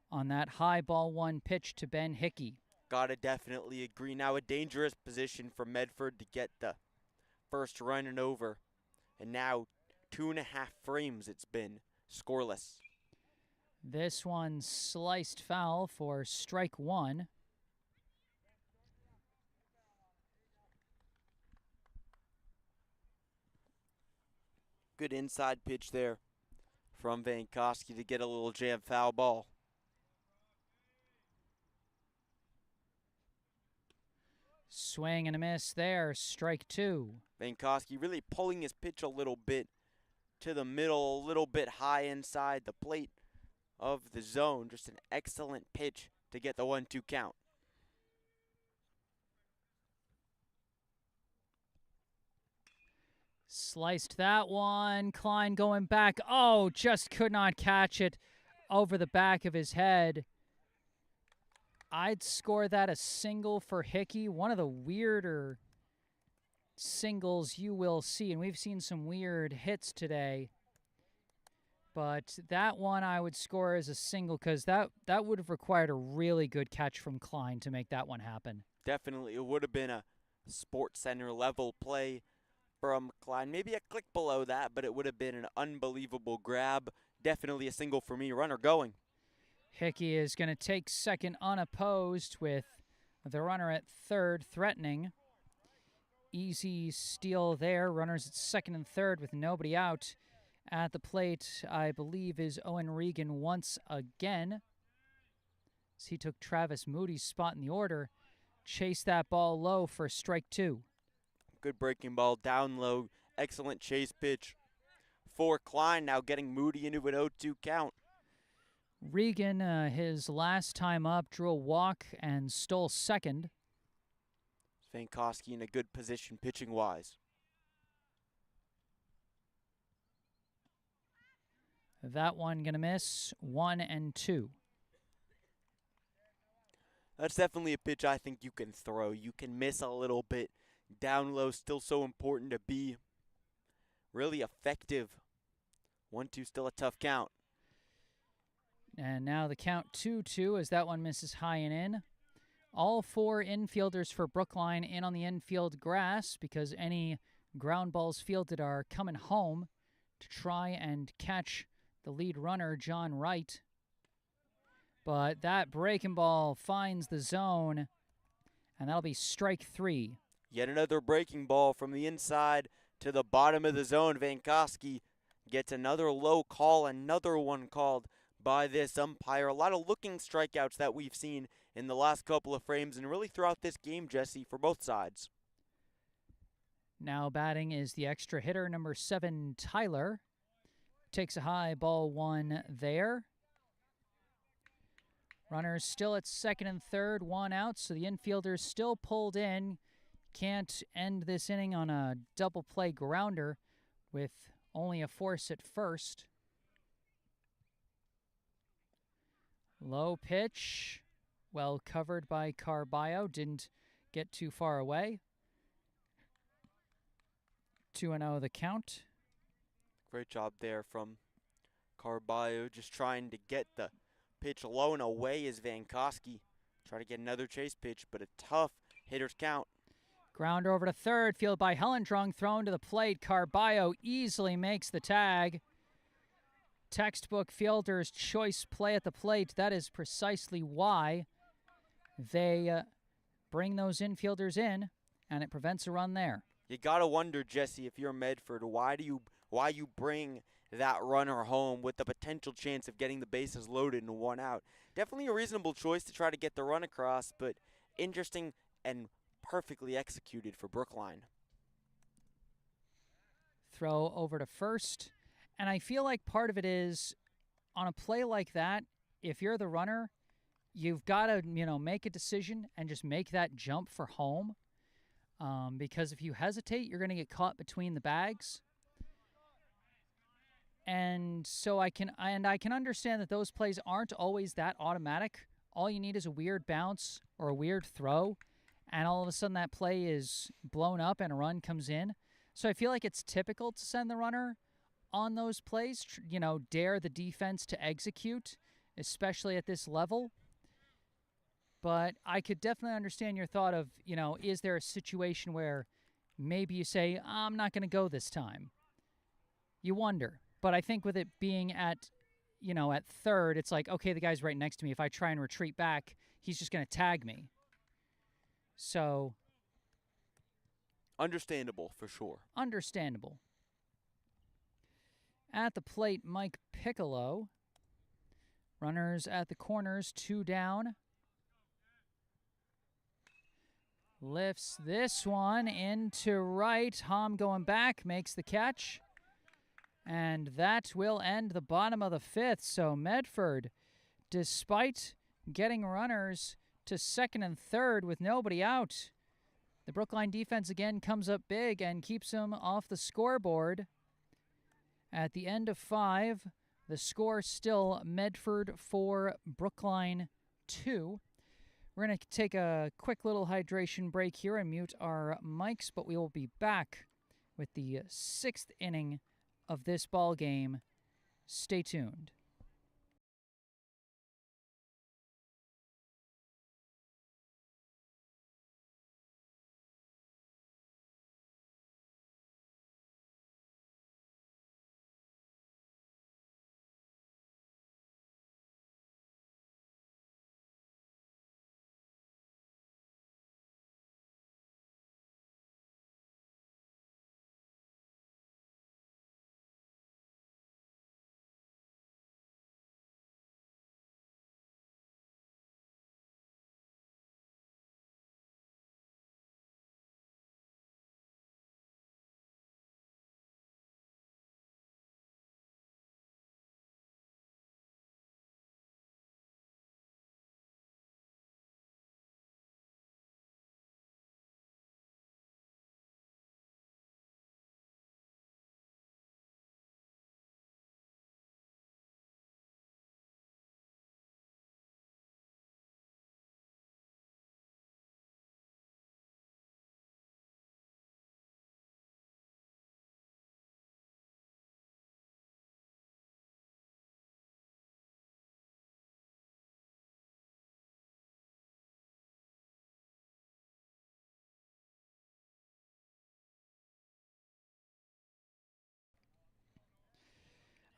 S1: on that high ball 1 pitch to Ben Hickey.
S2: Gotta definitely agree. Now a dangerous position for Medford to get the first run and over. And now 2.5 frames it's been scoreless.
S1: This one sliced foul for strike one.
S2: Good inside pitch there from Vankowski to get a little jam foul ball.
S1: Swing and a miss there, strike two.
S2: Vankowski really pulling his pitch a little bit to the middle, a little bit high inside the plate of the zone. Just an excellent pitch to get the 1-2 count.
S1: Sliced that one. Klein going back. Oh, just could not catch it over the back of his head. I'd score that a single for Hickey. One of the weirder singles you will see, and we've seen some weird hits today. But that one I would score as a single because that would have required a really good catch from Klein to make that one happen.
S2: Definitely, it would have been a Sports Center level play from Klein. Maybe a click below that, but it would have been an unbelievable grab. Definitely a single for me. Runner going.
S1: Hickey is going to take second unopposed with the runner at third threatening. Easy steal there. Runners at second and third with nobody out. At the plate, I believe, is Owen Regan once again. As he took Travis Moody's spot in the order. Chased that ball low for strike two.
S2: Good breaking ball down low. Excellent chase pitch for Klein. Now getting Moody into an 0-2 count.
S1: Regan, his last time up, drew a walk and stole second.
S2: Vankowski in a good position pitching-wise.
S1: That one going to miss. 1-2.
S2: That's definitely a pitch I think you can throw. You can miss a little bit. Down low, still so important to be really effective. 1-2, still a tough count.
S1: And now the count 2-2 as that one misses high and in. All four infielders for Brookline in on the infield grass because any ground balls fielded are coming home to try and catch the lead runner, John Wright. But that breaking ball finds the zone, and that'll be strike three.
S2: Yet another breaking ball from the inside to the bottom of the zone. Vankowski gets another low call, another one called by this umpire. A lot of looking strikeouts that we've seen in the last couple of frames and really throughout this game, Jesse, for both sides.
S1: Now batting is the extra hitter, number 7, Tyler. Takes a high, ball one there. Runners still at second and third, one out, so the infielders still pulled in. Can't end this inning on a double play grounder with only a force at first. Low pitch, well covered by Carballo, didn't get too far away. 2-0 the count.
S2: Great job there from Carballo, just trying to get the pitch low and away as Vankowski. Try to get another chase pitch, but a tough hitter's count.
S1: Grounder over to third, fielded by Hellendrung, thrown to the plate. Carballo easily makes the tag. Textbook fielder's choice play at the plate. That is precisely why they bring those infielders in, and it prevents a run there.
S2: You gotta wonder, Jesse, if you're Medford, why you bring that runner home with the potential chance of getting the bases loaded and one out. Definitely a reasonable choice to try to get the run across, but interesting and perfectly executed for Brookline.
S1: Throw over to first. And I feel like part of it is, on a play like that, if you're the runner, you've got to, make a decision and just make that jump for home. Because if you hesitate, you're going to get caught between the bags. And so I can understand that those plays aren't always that automatic. All you need is a weird bounce or a weird throw, and all of a sudden that play is blown up and a run comes in. So I feel like it's typical to send the runner on those plays, dare the defense to execute, especially at this level. But I could definitely understand your thought of, is there a situation where maybe you say, I'm not going to go this time? You wonder. But I think with it being at, at third, it's like, okay, the guy's right next to me. If I try and retreat back, he's just going to tag me. So.
S2: Understandable, for sure.
S1: Understandable. At the plate, Mike Piccolo. Runners at the corners, 2 down. Lifts this one into right. Hom going back, makes the catch. And that will end the bottom of the 5th. So Medford, despite getting runners to second and third with nobody out, the Brookline defense again comes up big and keeps them off the scoreboard. At the end of 5, the score still Medford 4, Brookline 2. We're going to take a quick little hydration break here and mute our mics, but we will be back with the 6th inning of this ball game. Stay tuned.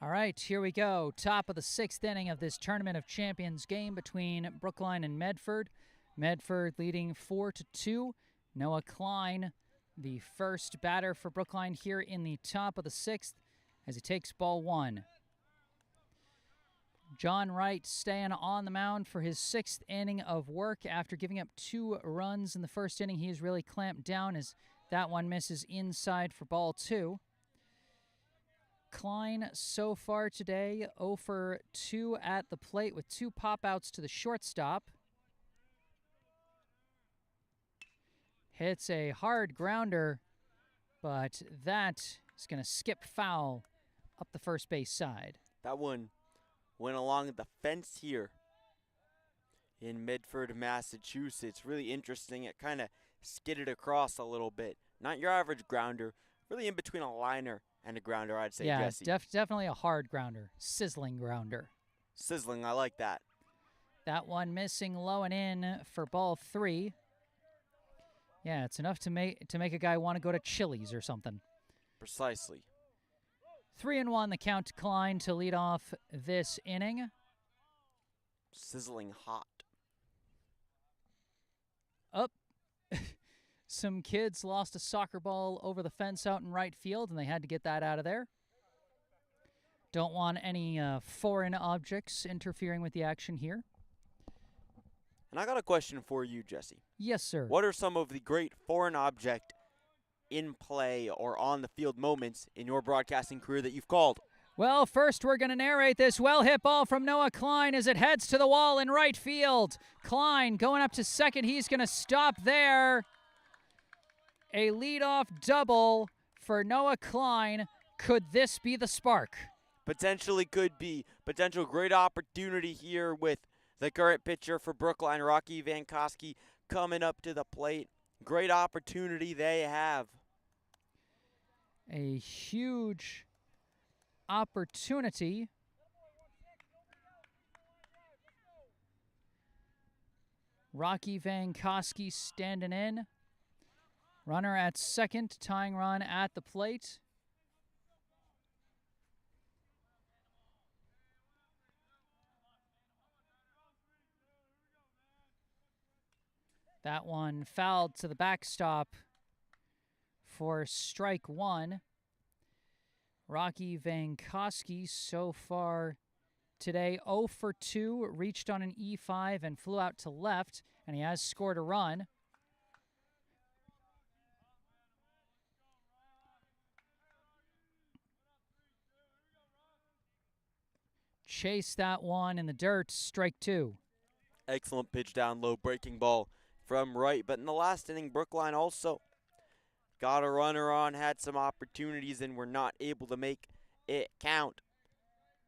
S1: All right, here we go. Top of the 6th inning of this Tournament of Champions game between Brookline and Medford. Medford leading 4-2. Noah Klein, the first batter for Brookline here in the top of the 6th as he takes ball 1. John Wright staying on the mound for his 6th inning of work after giving up 2 runs in the first inning. He has really clamped down as that one misses inside for ball 2. Klein so far today 0 for 2 at the plate with 2 pop-outs to the shortstop. Hits a hard grounder, but that is going to skip foul up the first base side.
S2: That one went along the fence here in Medford, Massachusetts. Really interesting. It kind of skidded across a little bit. Not your average grounder. Really in between a liner and a grounder, I'd say, Jesse.
S1: Yeah, definitely a hard grounder. Sizzling grounder.
S2: Sizzling, I like that.
S1: That one missing low and in for ball 3. Yeah, it's enough to make a guy want to go to Chili's or something.
S2: Precisely.
S1: 3-1 the count to Klein to lead off this inning.
S2: Sizzling hot.
S1: Up. Some kids lost a soccer ball over the fence out in right field, and they had to get that out of there. Don't want any foreign objects interfering with the action here.
S2: And I got a question for you, Jesse.
S1: Yes, sir.
S2: What are some of the great foreign object in play or on the field moments in your broadcasting career that you've called?
S1: Well, first we're going to narrate this well-hit ball from Noah Klein as it heads to the wall in right field. Klein going up to second. He's going to stop there. A leadoff double for Noah Klein. Could this be the spark?
S2: Potentially could be. Potential great opportunity here with the current pitcher for Brookline, Rocky Vankowski, coming up to the plate. Great opportunity they have.
S1: A huge opportunity. Rocky Vankowski standing in. Runner at second, tying run at the plate. That one fouled to the backstop for strike one. Rocky Vankowski so far today 0 for 2, reached on an E5 and flew out to left, and he has scored a run. Chase that one in the dirt, strike two.
S2: Excellent pitch down low, breaking ball from right. But in the last inning, Brookline also got a runner on, had some opportunities, and were not able to make it count.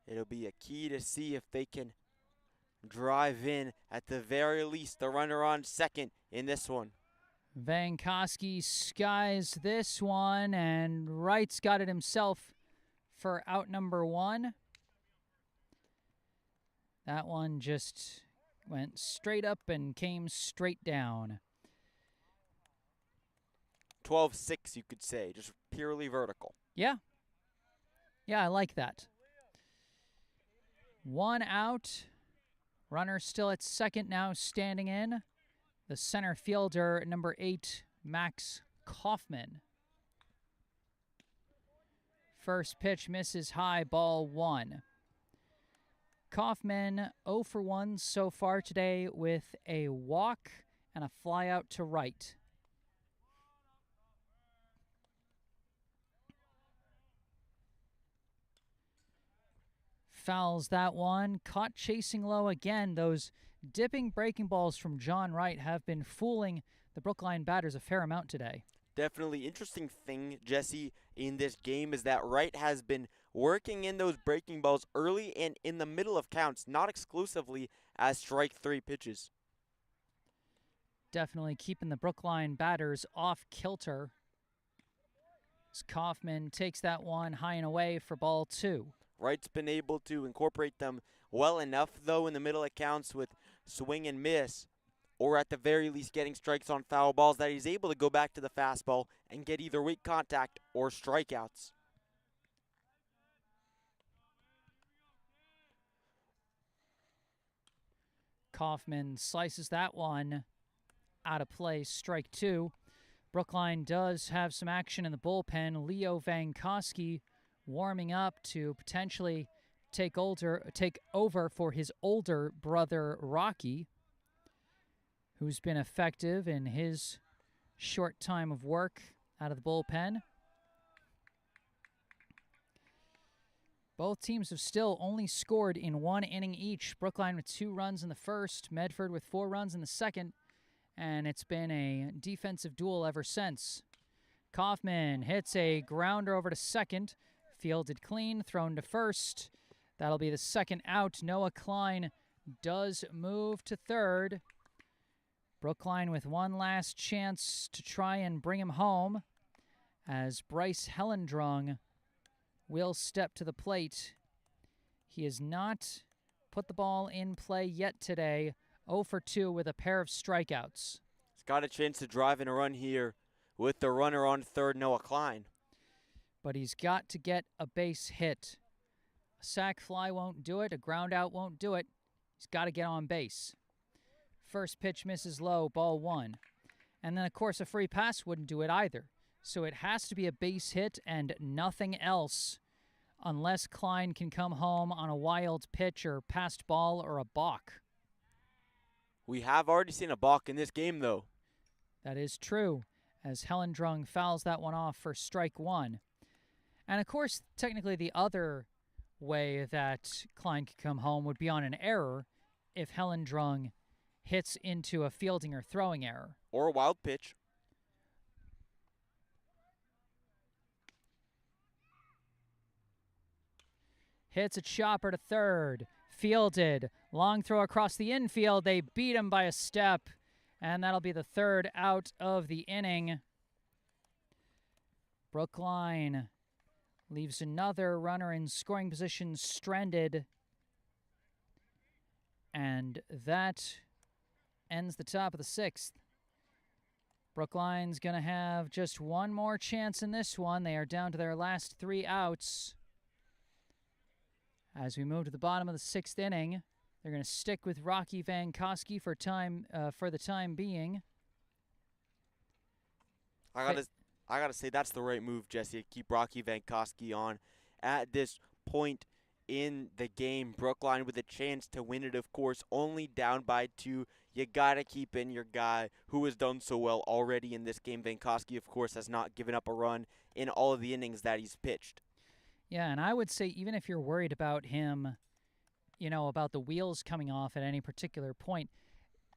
S2: It'll be a key to see if they can drive in, at the very least, the runner on second in this one.
S1: Vankowski skies this one, and Wright's got it himself for out number one. That one just went straight up and came straight down.
S2: 12-6, you could say, just purely vertical.
S1: Yeah. Yeah, I like that. One out. Runner still at second now, standing in. The center fielder, number 8, Max Kaufman. First pitch misses high, ball one. Kaufman 0 for 1 so far today with a walk and a fly out to right. Fouls that one, caught chasing low again. Those dipping breaking balls from John Wright have been fooling the Brookline batters a fair amount today.
S2: Definitely interesting thing, Jesse, in this game is that Wright has been working in those breaking balls early and in the middle of counts, not exclusively as strike three pitches.
S1: Definitely keeping the Brookline batters off kilter. As Kaufman takes that one high and away for ball two.
S2: Wright's been able to incorporate them well enough, though, in the middle of counts with swing and miss, or at the very least getting strikes on foul balls, that he's able to go back to the fastball and get either weak contact or strikeouts.
S1: Kaufman slices that one out of play, strike two. Brookline does have some action in the bullpen. Leo Vankowski warming up to potentially take over for his older brother Rocky, who's been effective in his short time of work out of the bullpen. Both teams have still only scored in one inning each. Brookline with 2 runs in the first, Medford with 4 runs in the second, and it's been a defensive duel ever since. Kaufman hits a grounder over to second, fielded clean, thrown to first. That'll be the second out. Noah Klein does move to third. Brookline with one last chance to try and bring him home, as Bryce Hellendrung will step to the plate. He has not put the ball in play yet today. 0 for 2 with a pair of strikeouts.
S2: He's got a chance to drive in a run here with the runner on third, Noah Klein.
S1: But he's got to get a base hit. A sac fly won't do it. A ground out won't do it. He's got to get on base. First pitch misses low, ball one. And then, of course, a free pass wouldn't do it either. So it has to be a base hit and nothing else, unless Klein can come home on a wild pitch or passed ball or a balk.
S2: We have already seen a balk in this game, though.
S1: That is true, as Hellendrung fouls that one off for strike one. And, of course, technically the other way that Klein could come home would be on an error if Hellendrung hits into a fielding or throwing error.
S2: Or a wild pitch.
S1: Hits a chopper to third. Fielded. Long throw across the infield. They beat him by a step. And that'll be the third out of the inning. Brookline leaves another runner in scoring position stranded. And that ends the top of the 6th. Brookline's going to have just one more chance in this one. They are down to their last 3 outs. As we move to the bottom of the 6th inning, they're going to stick with Rocky Vankowski for the time being.
S2: I gotta say that's the right move, Jesse. To keep Rocky Vankowski on at this point in the game. Brookline with a chance to win it, of course, only down by 2. You gotta keep in your guy who has done so well already in this game. Vankowski, of course, has not given up a run in all of the innings that he's pitched.
S1: Yeah, and I would say even if you're worried about him, about the wheels coming off at any particular point,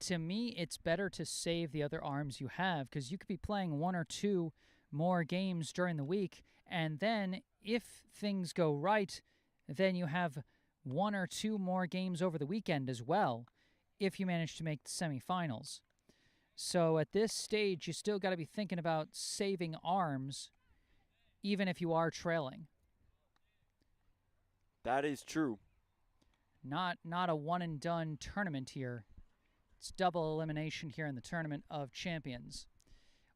S1: to me, it's better to save the other arms you have because you could be playing 1 or 2 more games during the week, and then if things go right, then you have 1 or 2 more games over the weekend as well if you manage to make the semifinals. So at this stage, you still got to be thinking about saving arms even if you are trailing.
S2: That is true.
S1: Not a one-and-done tournament here. It's double elimination here in the Tournament of Champions.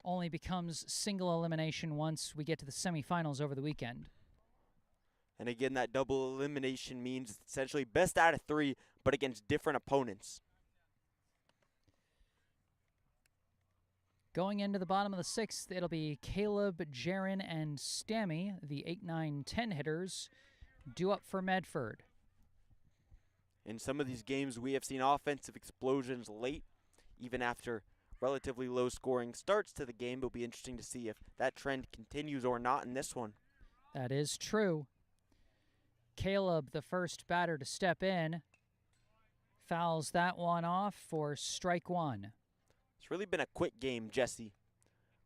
S1: Only becomes single elimination once we get to the semifinals over the weekend.
S2: And again, that double elimination means essentially best out of 3, but against different opponents.
S1: Going into the bottom of the 6th, it'll be Caleb, Jaron, and Stammy, the 8, 9, 10 hitters, due up for Medford.
S2: In some of these games, we have seen offensive explosions late, even after relatively low scoring starts to the game. It'll be interesting to see if that trend continues or not in this one.
S1: That is true. Caleb, the first batter to step in, fouls that one off for strike 1.
S2: It's really been a quick game, Jesse.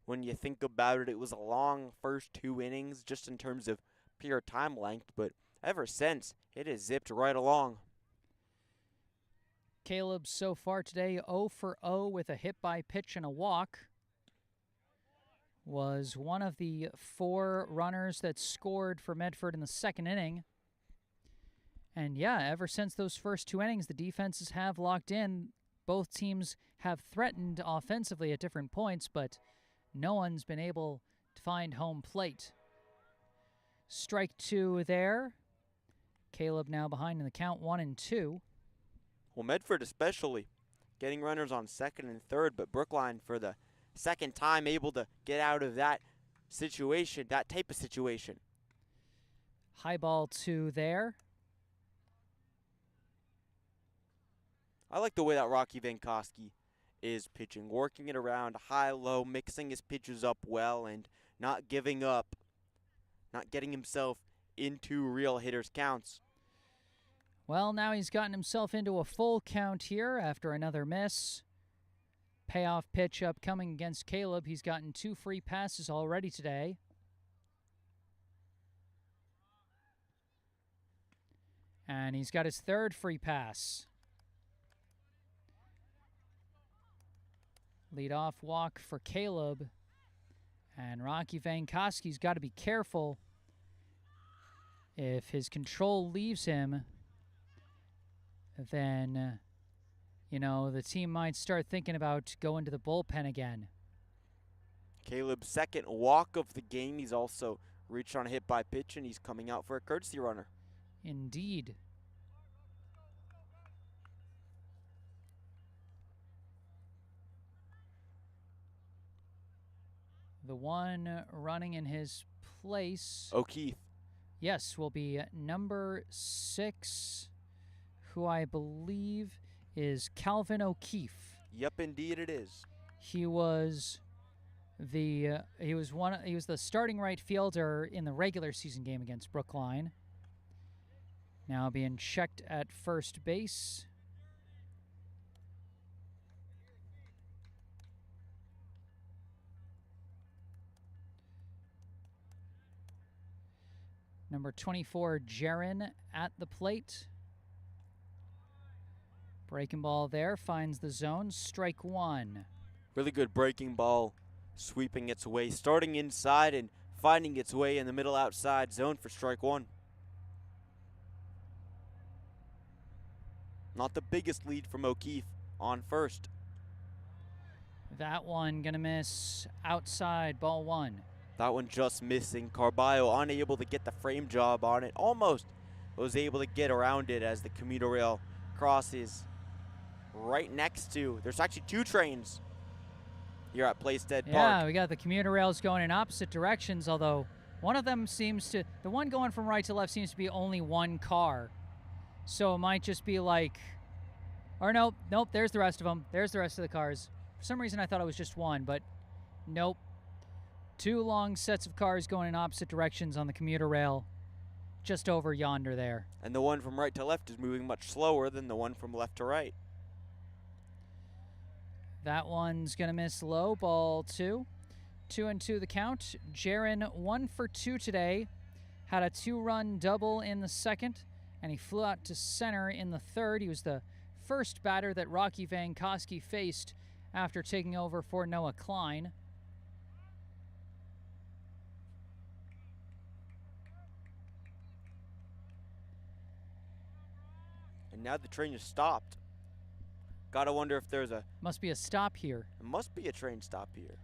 S2: When you think about it, it was a long first 2 innings just in terms of pure time length, but ever since, it has zipped right along.
S1: Caleb so far today 0 for 0 with a hit by pitch and a walk. Was one of the 4 runners that scored for Medford in the 2nd inning. And yeah, ever since those first 2 innings, the defenses have locked in. Both teams have threatened offensively at different points, but no one's been able to find home plate. Strike 2 there. Caleb now behind in the count 1-2.
S2: Well, Medford especially getting runners on 2nd and 3rd, but Brookline for the 2nd time able to get out of that situation, that type of situation.
S1: High ball 2 there.
S2: I like the way that Rocky Vankowski is pitching, working it around high-low, mixing his pitches up well, and not giving up, not getting himself into real hitters' counts.
S1: Well, now he's gotten himself into a full count here after another miss. Payoff pitch upcoming against Caleb. He's gotten 2 free passes already today. And he's got his 3rd free pass. Leadoff walk for Caleb. And Rocky Vankowski's got to be careful. If his control leaves him, then, the team might start thinking about going to the bullpen again.
S2: Caleb's 2nd walk of the game. He's also reached on a hit by pitch, and he's coming out for a courtesy runner.
S1: Indeed. The one running in his place,
S2: O'Keefe.
S1: yes, will be number 6, who I believe is Calvin O'Keefe.
S2: Yep, indeed it is.
S1: He was the starting right fielder in the regular season game against Brookline. Now being checked at first base. Number 24, Jaron at the plate. Breaking ball there, finds the zone, strike 1.
S2: Really good breaking ball, sweeping its way, starting inside and finding its way in the middle outside zone for strike 1. Not the biggest lead from O'Keefe on first.
S1: That one gonna miss outside, ball 1.
S2: That one just missing. Carballo unable to get the frame job on it. Almost was able to get around it as the commuter rail crosses right next to. There's actually 2 trains here at Playstead Park.
S1: Yeah, we got the commuter rails going in opposite directions, although one of them seems to, the one going from right to left seems to be only one car. So it might just be like, or nope, there's the rest of them. There's the rest of the cars. For some reason I thought it was just one, but nope. Two long sets of cars going in opposite directions on the commuter rail just over yonder there.
S2: And the one from right to left is moving much slower than the one from left to right.
S1: That one's going to miss low, ball 2. 2-2 the count. Jaron 1 for 2 today. Had a 2-run double in the second, and he flew out to center in the third. He was the first batter that Rocky Vankowski faced after taking over for Noah Klein.
S2: And now the train is stopped. Gotta wonder if there's a...
S1: Must be a stop here.
S2: It must be a train stop here.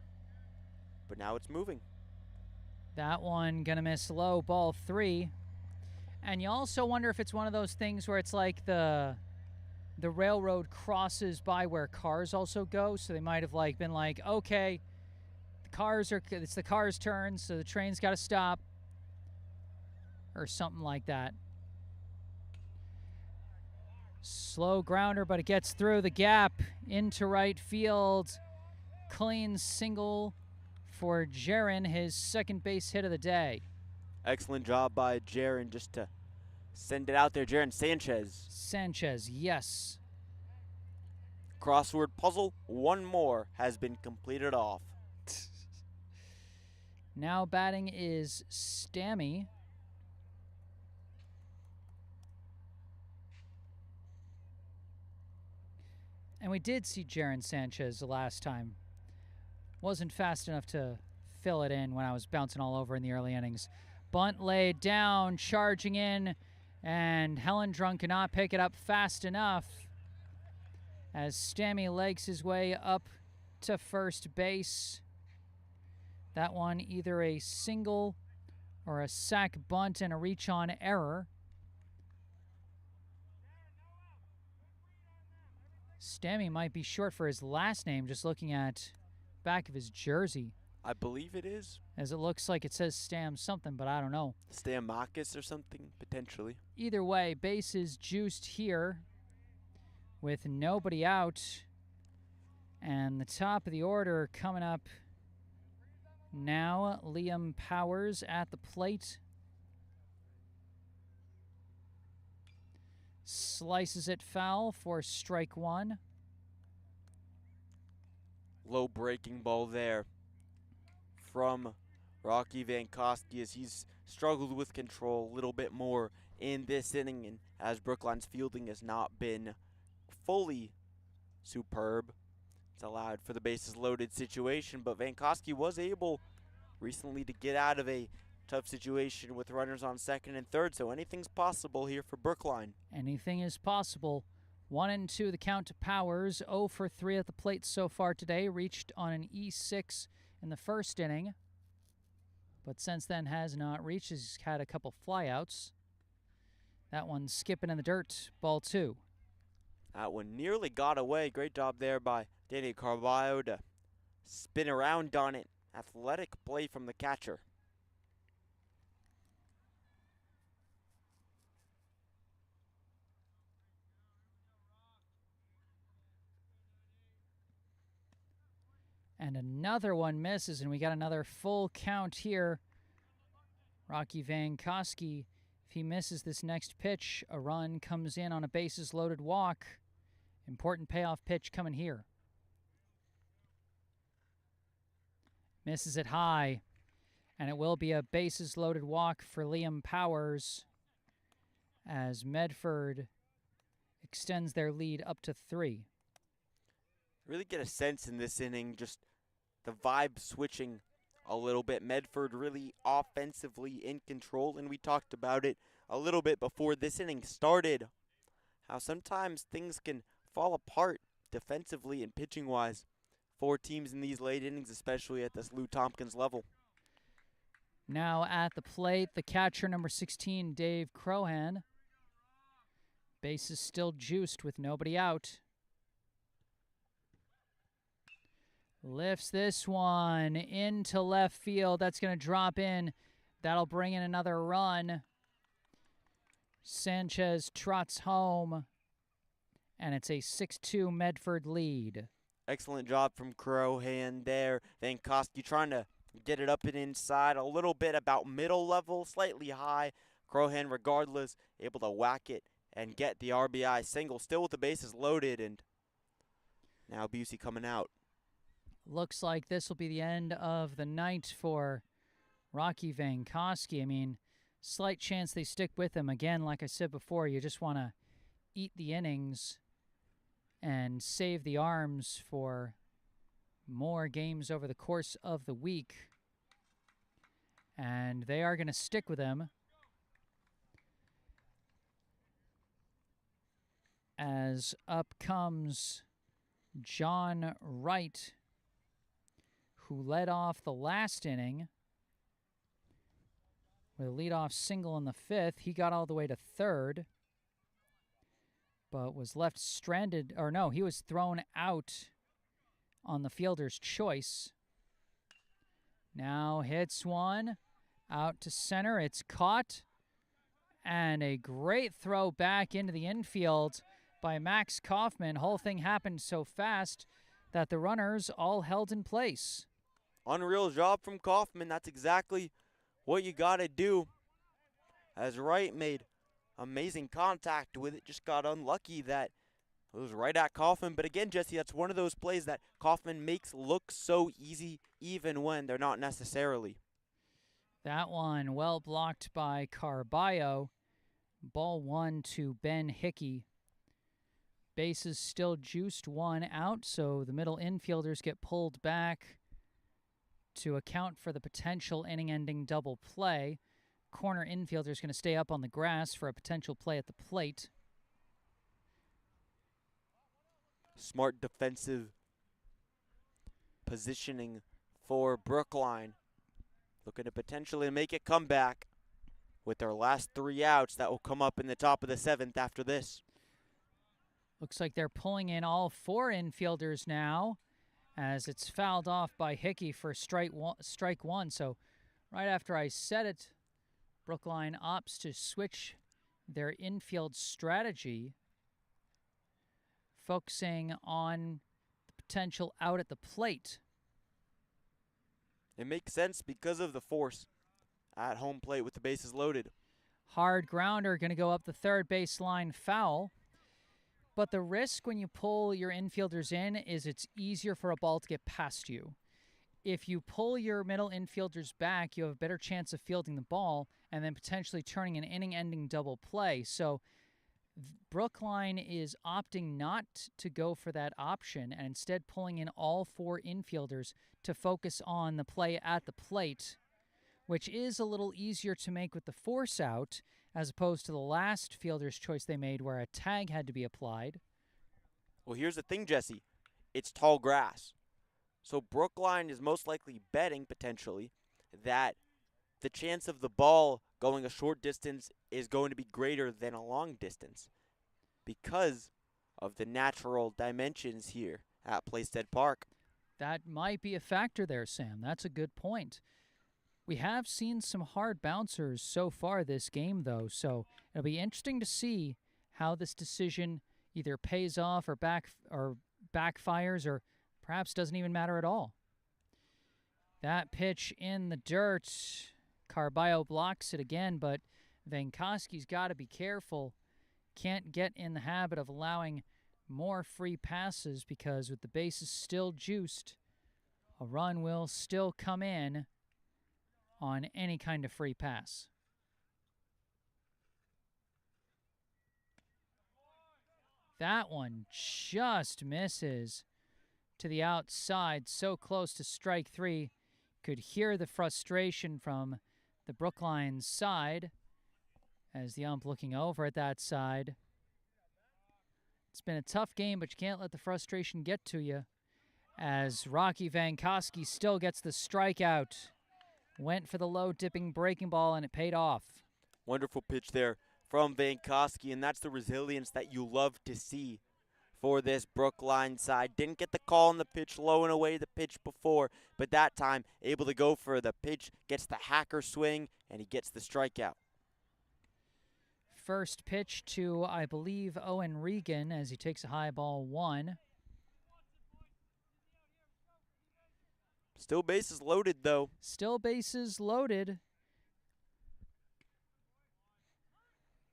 S2: But now it's moving.
S1: That one gonna miss low, ball 3. And you also wonder if it's one of those things where it's like the railroad crosses by where cars also go, so they might have like been like, okay, it's the car's turn, so the train's got to stop, or something like that. Slow grounder, but it gets through the gap into right field. Clean single for Jaron, his second base hit of the day.
S2: Excellent job by Jaron just to send it out there. Jaron
S1: Sanchez, yes.
S2: Crossword puzzle, one more has been completed off.
S1: Now batting is Stammy. And we did see Jaron Sanchez the last time. Wasn't fast enough to fill it in when I was bouncing all over in the early innings. Bunt laid down, charging in, and Hellendrunk cannot pick it up fast enough as Stammy legs his way up to first base. That one either a single or a sac bunt and a reach-on error. Stammy might be short for his last name, just looking at back of his jersey.
S2: I believe it is.
S1: As it looks like it says Stam something, but I don't know.
S2: Stamakis or something, potentially.
S1: Either way, bases juiced here with nobody out. And the top of the order coming up now, Liam Powers at the plate. Slices it foul for strike one.
S2: Low breaking ball there from Rocky Vankowski as he's struggled with control a little bit more in this inning, and as Brookline's fielding has not been fully superb. It's allowed for the bases loaded situation, but Vankowski was able recently to get out of a tough situation with runners on second and third, so anything's possible here for Brookline.
S1: Anything is possible. 1-2 the count to Powers. 0 for 3 at the plate so far today. Reached on an E6 in the first inning, but since then has not reached. He's had a couple flyouts. That one skipping in the dirt. Ball 2.
S2: That one nearly got away. Great job there by Danny Carballo to spin around on it. Athletic play from the catcher.
S1: And another one misses, and we got another full count here. Rocky Vankowski, if he misses this next pitch, a run comes in on a bases-loaded walk. Important payoff pitch coming here. Misses it high, and it will be a bases-loaded walk for Liam Powers as Medford extends their lead up to 3.
S2: Really get a sense in this inning, just the vibe switching a little bit. Medford really offensively in control, and we talked about it a little bit before this inning started, how sometimes things can fall apart defensively and pitching-wise for teams in these late innings, especially at this Lou Tompkins level.
S1: Now at the plate, the catcher, number 16, Dave Crohan. Base is still juiced with nobody out. Lifts this one into left field. That's going to drop in. That'll bring in another run. Sanchez trots home, and it's a 6-2 Medford lead.
S2: Excellent job from Crohan there. Vankowski trying to get it up and inside a little bit, about middle level, slightly high. Crohan, regardless, able to whack it and get the RBI single, still with the bases loaded, and now Busey coming out.
S1: Looks like this will be the end of the night for Rocky Vankowski. I mean, slight chance they stick with him. Again, like I said before, you just want to eat the innings and save the arms for more games over the course of the week. And they are going to stick with him, as up comes John Wright, who led off the last inning with a leadoff single in the fifth. He got all the way to third, but was left stranded, or no, he was thrown out on the fielder's choice. Now hits one out to center. It's caught, and a great throw back into the infield by Max Kaufman. Whole thing happened so fast that the runners all held in place.
S2: Unreal job from Kaufman. That's exactly what you got to do. As Wright made amazing contact with it, just got unlucky that it was right at Kaufman. But again, Jesse, that's one of those plays that Kaufman makes look so easy, even when they're not necessarily.
S1: That one well blocked by Carballo. Ball one to Ben Hickey. Bases still juiced, one out, so the middle infielders get pulled back to account for the potential inning-ending double play. Corner infielder is going to stay up on the grass for a potential play at the plate.
S2: Smart defensive positioning for Brookline. Looking to potentially make a comeback with their last 3 outs that will come up in the top of the 7th after this.
S1: Looks like they're pulling in all 4 infielders now, as it's fouled off by Hickey for strike one. So right after I said it, Brookline opts to switch their infield strategy, focusing on the potential out at the plate.
S2: It makes sense because of the force at home plate with the bases loaded.
S1: Hard grounder going to go up the third baseline, foul. But the risk when you pull your infielders in is it's easier for a ball to get past you. If you pull your middle infielders back, you have a better chance of fielding the ball and then potentially turning an inning-ending double play. So Brookline is opting not to go for that option and instead pulling in all 4 infielders to focus on the play at the plate, which is a little easier to make with the force out as opposed to the last fielder's choice they made where a tag had to be applied.
S2: Well, here's the thing, Jesse. It's tall grass. So Brookline is most likely betting, potentially, that the chance of the ball going a short distance is going to be greater than a long distance because of the natural dimensions here at Playstead Park.
S1: That might be a factor there, Sam. That's a good point. We have seen some hard bouncers so far this game, though, so it'll be interesting to see how this decision either pays off or backfires or perhaps doesn't even matter at all. That pitch in the dirt. Carballo blocks it again, but Vankowski's got to be careful. Can't get in the habit of allowing more free passes because with the bases still juiced, a run will still come in on any kind of free pass. That one just misses to the outside, so close to strike 3. Could hear the frustration from the Brookline side as the ump looking over at that side. It's been a tough game, but you can't let the frustration get to you as Rocky Vankowski still gets the strikeout. Went for the low-dipping breaking ball, and it paid off.
S2: Wonderful pitch there from Vankowski, and that's the resilience that you love to see for this Brookline side. Didn't get the call on the pitch, low and away the pitch before, but that time able to go for the pitch, gets the hacker swing, and he gets the strikeout.
S1: First pitch to, I believe, Owen Regan as he takes a high ball 1.
S2: Still bases loaded, though.
S1: Still bases loaded.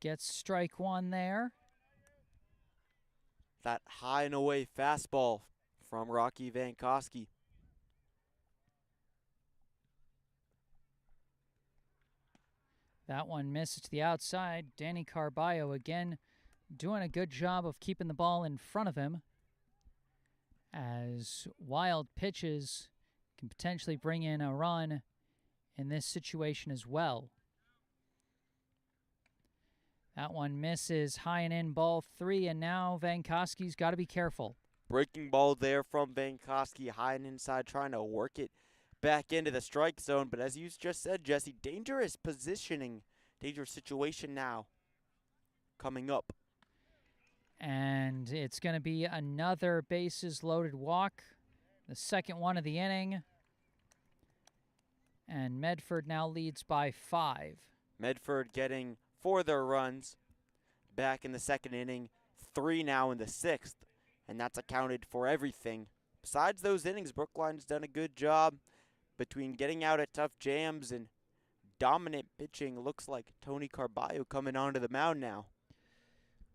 S1: Gets strike 1 there.
S2: That high and away fastball from Rocky Vankowski.
S1: That one misses to the outside. Danny Carballo again doing a good job of keeping the ball in front of him, as wild pitches can potentially bring in a run in this situation as well. That one misses high and in, ball 3, and now Vankowski's got to be careful.
S2: Breaking ball there from Vankowski, high and inside, trying to work it back into the strike zone. But as you just said, Jesse, dangerous positioning, dangerous situation now coming up.
S1: And it's going to be another bases loaded walk, the second one of the inning. And Medford now leads by 5.
S2: Medford getting 4 of their runs back in the second inning, 3 now in the 6th, and that's accounted for everything. Besides those innings, Brookline's done a good job between getting out at tough jams and dominant pitching. Looks like Tony Carballo coming onto the mound now.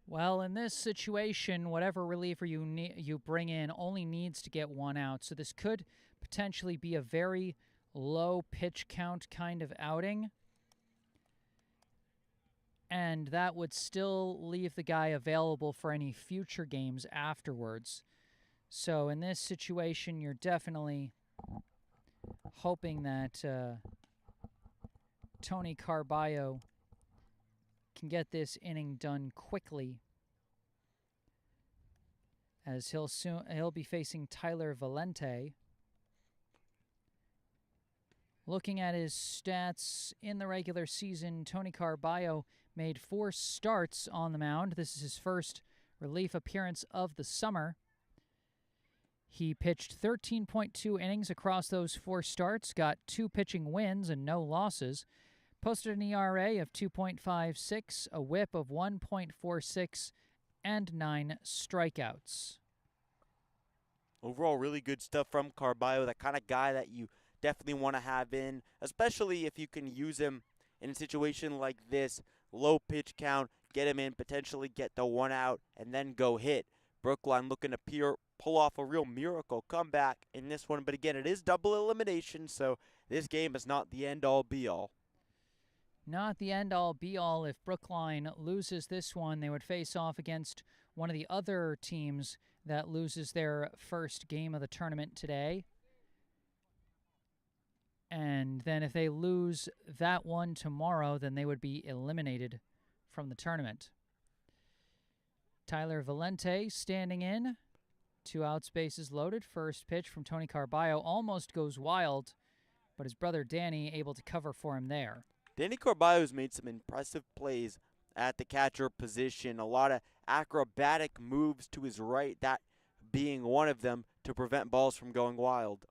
S1: Well, in this situation, whatever reliever you bring in only needs to get 1 out, so this could potentially be a very low pitch count kind of outing. And that would still leave the guy available for any future games afterwards. So in this situation, you're definitely hoping that Tony Carballo can get this inning done quickly, as he'll be facing Tyler Valente. Looking at his stats in the regular season, Tony Carballo made 4 starts on the mound. This is his first relief appearance of the summer. He pitched 13.2 innings across those 4 starts, got 2 pitching wins and no losses, posted an ERA of 2.56, a whip of 1.46, and 9 strikeouts.
S2: Overall, really good stuff from Carballo, that kind of guy that you definitely want to have in, especially if you can use him in a situation like this. Low pitch count, get him in, potentially get the 1 out, and then go hit. Brookline looking to pull off a real miracle comeback in this one. But again, it is double elimination, so this game is not the end-all, be-all.
S1: Not the end-all, be-all. If Brookline loses this one, they would face off against one of the other teams that loses their first game of the tournament today. And then if they lose that one tomorrow, then they would be eliminated from the tournament. Tyler Valente standing in. 2 outs, bases loaded. First pitch from Tony Carballo almost goes wild, but his brother Danny able to cover for him there.
S2: Danny Carballo's made some impressive plays at the catcher position. A lot of acrobatic moves to his right, that being one of them, to prevent balls from going wild.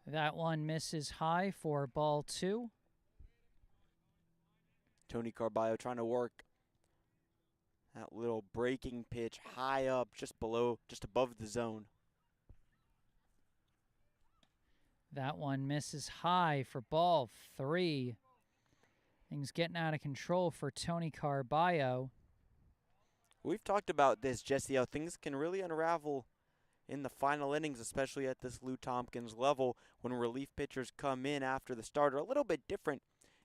S1: That one misses high for ball 2.
S2: Tony Carballo trying to work that little breaking pitch high up, just above the zone.
S1: That one misses high for ball 3. Things getting out of control for Tony Carballo.
S2: We've talked about this, Jesse, how things can really unravel in the final innings, especially at this Lou Tompkins level, when relief pitchers come in after the starter. A little bit different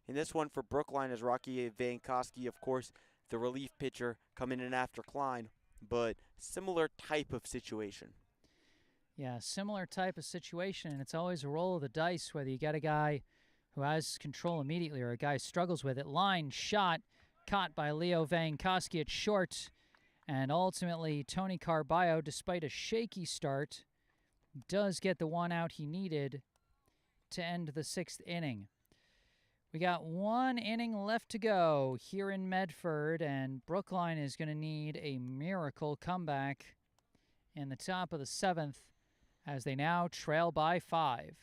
S2: in this one for Brookline, as Rocky Vankowski, of course, the relief pitcher, coming in after Klein, but similar type of situation.
S1: Yeah, similar type of situation, and it's always a roll of the dice whether you get a guy who has control immediately or a guy struggles with it. Line shot, caught by Leo Vankowski at short. And ultimately, Tony Carballo, despite a shaky start, does get the 1 out he needed to end the 6th inning. We got 1 inning left to go here in Medford, and Brookline is going to need a miracle comeback in the top of the 7th as they now trail by 5.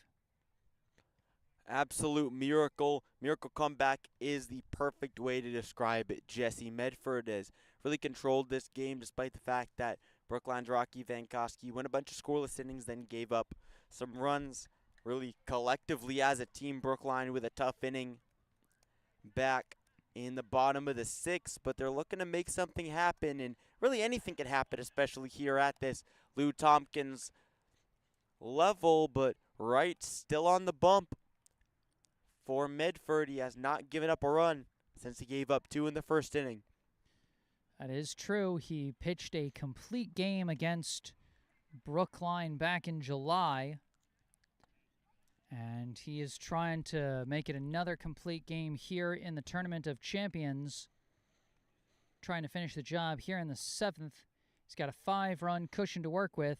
S2: Absolute miracle. Miracle comeback is the perfect way to describe it, Jesse. Medford has really controlled this game despite the fact that Brookline's Rocky Vankowski went a bunch of scoreless innings, then gave up some runs. Really collectively as a team, Brookline with a tough inning back in the bottom of the 6th, but they're looking to make something happen, and really anything can happen, especially here at this Lou Tompkins level, but Wright still on the bump for Medford. He has not given up a run since he gave up 2 in the first inning.
S1: That is true. He pitched a complete game against Brookline back in July, and he is trying to make it another complete game here in the Tournament of Champions, trying to finish the job here in the 7th. He's got a 5-run cushion to work with.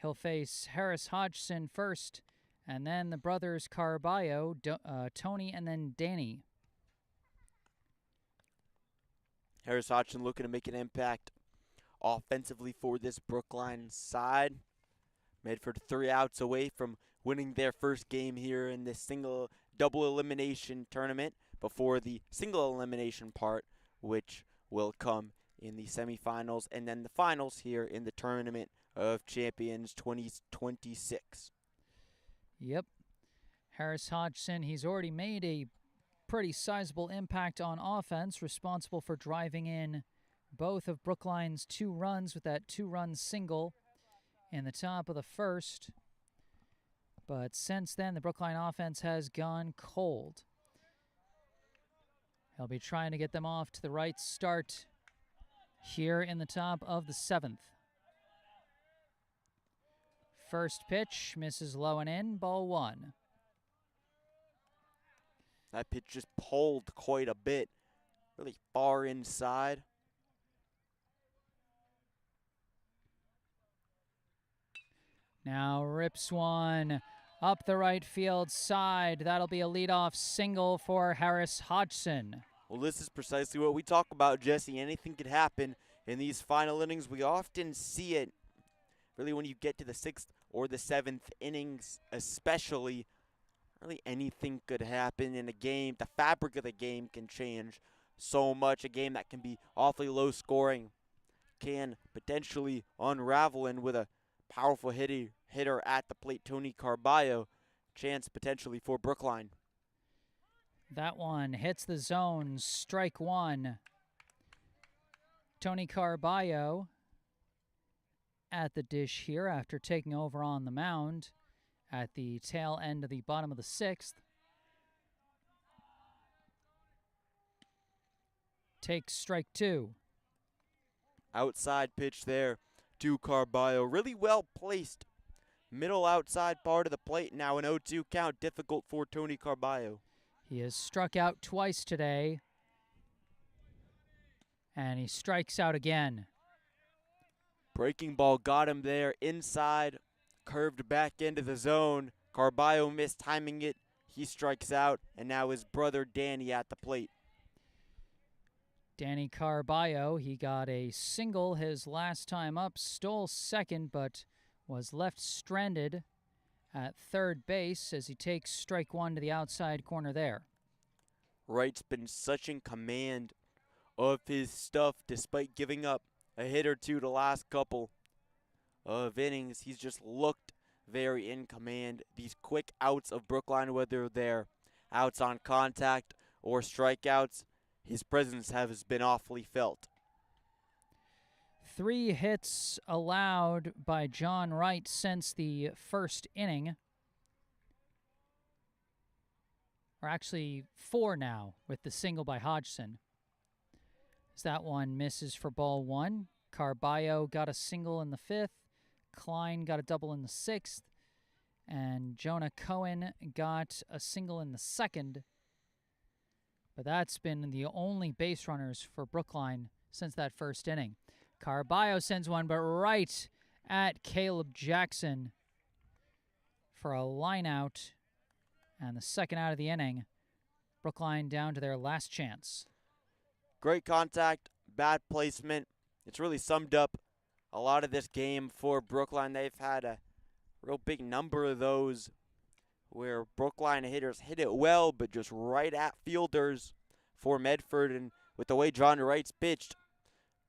S1: He'll face Harris Hodgson first, and then the brothers Caraballo, Tony, and then Danny.
S2: Harris Hodgson looking to make an impact offensively for this Brookline side. Medford 3 outs away from winning their first game here in this double elimination tournament before the single elimination part, which will come in the semifinals and then the finals here in the Tournament of Champions 2026.
S1: Yep. Harris Hodgson, he's already made a pretty sizable impact on offense, responsible for driving in both of Brookline's 2 runs with that 2-run single in the top of the 1st. But since then, the Brookline offense has gone cold. He'll be trying to get them off to the right start here in the top of the 7th. First pitch misses low and in, ball 1.
S2: That pitch just pulled quite a bit, really far inside.
S1: Now rips one up the right field side. That'll be a leadoff single for Harris Hodgson.
S2: Well, this is precisely what we talk about, Jesse. Anything could happen in these final innings. We often see it, really, when you get to the 6th or the 7th innings, especially. Really, anything could happen in a game. The fabric of the game can change so much. A game that can be awfully low scoring can potentially unravel, and with a powerful hitter at the plate, Tony Caraballo, chance potentially for Brookline.
S1: That one hits the zone, strike 1. Tony Caraballo at the dish here after taking over on the mound at the tail end of the bottom of the 6th. Takes strike 2.
S2: Outside pitch there to Caraballo. Really well placed. Middle outside part of the plate. Now an 0-2 count. Difficult for Tony Caraballo.
S1: He has struck out twice today, and he strikes out again.
S2: Breaking ball got him there inside. Curved back into the zone. Caraballo mistiming it. He strikes out, and now his brother Danny at the plate.
S1: Danny Caraballo, he got a single his last time up, stole second, but was left stranded at third base as he takes strike 1 to the outside corner there.
S2: Wright's been such in command of his stuff despite giving up a hit or two the last couple of innings. He's just looked very in command. These quick outs of Brookline, whether they're outs on contact or strikeouts, his presence has been awfully felt.
S1: 3 hits allowed by John Wright since the first inning. Or actually 4 now with the single by Hodgson. As that one misses for ball 1. Caraballo got a single in the 5th. Klein got a double in the 6th. And Jonah Cohen got a single in the 2nd. But that's been the only base runners for Brookline since that first inning. Caraballo sends one, but right at Caleb Jackson for a line out. And the second out of the inning Brookline down to their last chance.
S2: Great contact, bad placement. It's really summed up a lot of this game for Brookline. They've had a real big number of those where Brookline hitters hit it well, but just right at fielders for Medford. And with the way John Wright's pitched,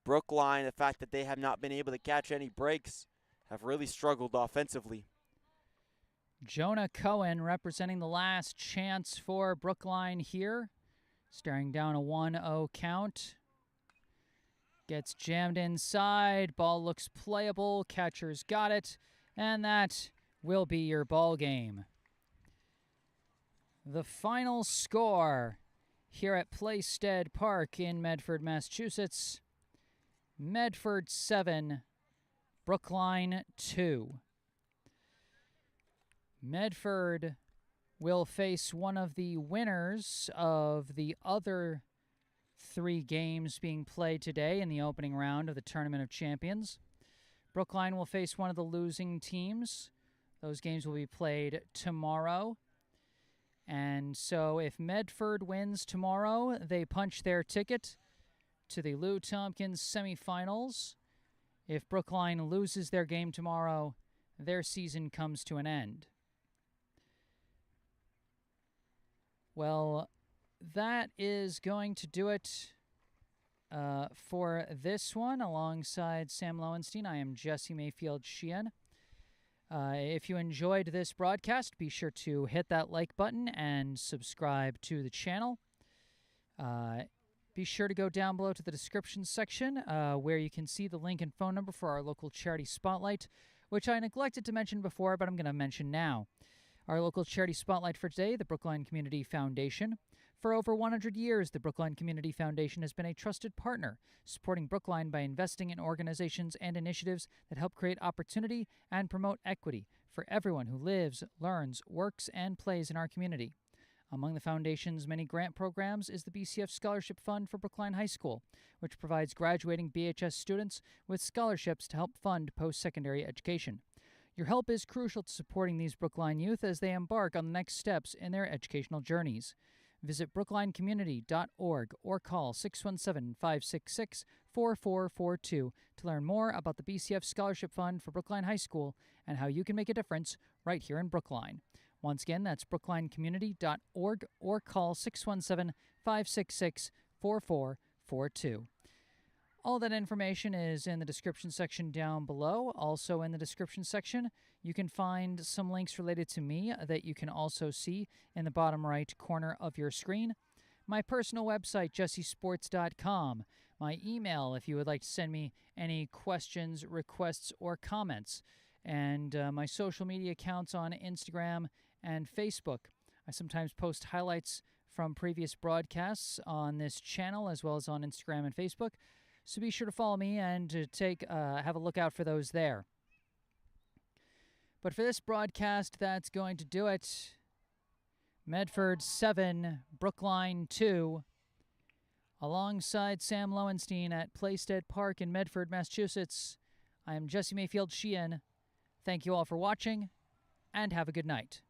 S2: Brookline, the fact that they have not been able to catch any breaks, have really struggled offensively.
S1: Jonah Cohen representing the last chance for Brookline here. Staring down a 1-0 count. Gets jammed inside. Ball looks playable. Catcher's got it. And that will be your ball game. The final score here at Playstead Park in Medford, Massachusetts. Medford 7, Brookline 2. Medford will face one of the winners of the other 3 games being played today in the opening round of the Tournament of Champions. Brookline will face one of the losing teams. Those games will be played tomorrow. And so if Medford wins tomorrow, they punch their ticket to the Lou Tompkins semifinals. If Brookline loses their game tomorrow, their season comes to an end. Well, that is going to do it for this one. Alongside Sam Lowenstein, I am Jesse Mayfield-Sheehan. If you enjoyed this broadcast, be sure to hit that like button and subscribe to the channel. Be sure to go down below to the description section where you can see the link and phone number for our local charity spotlight, which I neglected to mention before, but I'm going to mention now. Our local charity spotlight for today, the Brookline Community Foundation. For over 100 years, the Brookline Community Foundation has been a trusted partner, supporting Brookline by investing in organizations and initiatives that help create opportunity and promote equity for everyone who lives, learns, works, and plays in our community. Among the foundation's many grant programs is the BCF Scholarship Fund for Brookline High School, which provides graduating BHS students with scholarships to help fund post-secondary education. Your help is crucial to supporting these Brookline youth as they embark on the next steps in their educational journeys. Visit brooklinecommunity.org or call 617-566-4442 to learn more about the BCF Scholarship Fund for Brookline High School and how you can make a difference right here in Brookline. Once again, that's brooklinecommunity.org or call 617-566-4442. All that information is in the description section down below. Also in the description section, you can find some links related to me that you can also see in the bottom right corner of your screen. My personal website, jessesports.com. My email, if you would like to send me any questions, requests, or comments. And my social media accounts on Instagram and Facebook. I sometimes post highlights from previous broadcasts on this channel as well as on Instagram and Facebook. So be sure to follow me and to have a look out for those there. But for this broadcast, that's going to do it. Medford 7, Brookline 2. Alongside Sam Lowenstein at Playstead Park in Medford, Massachusetts, I am Jesse Mayfield-Sheehan. Thank you all for watching, and have a good night.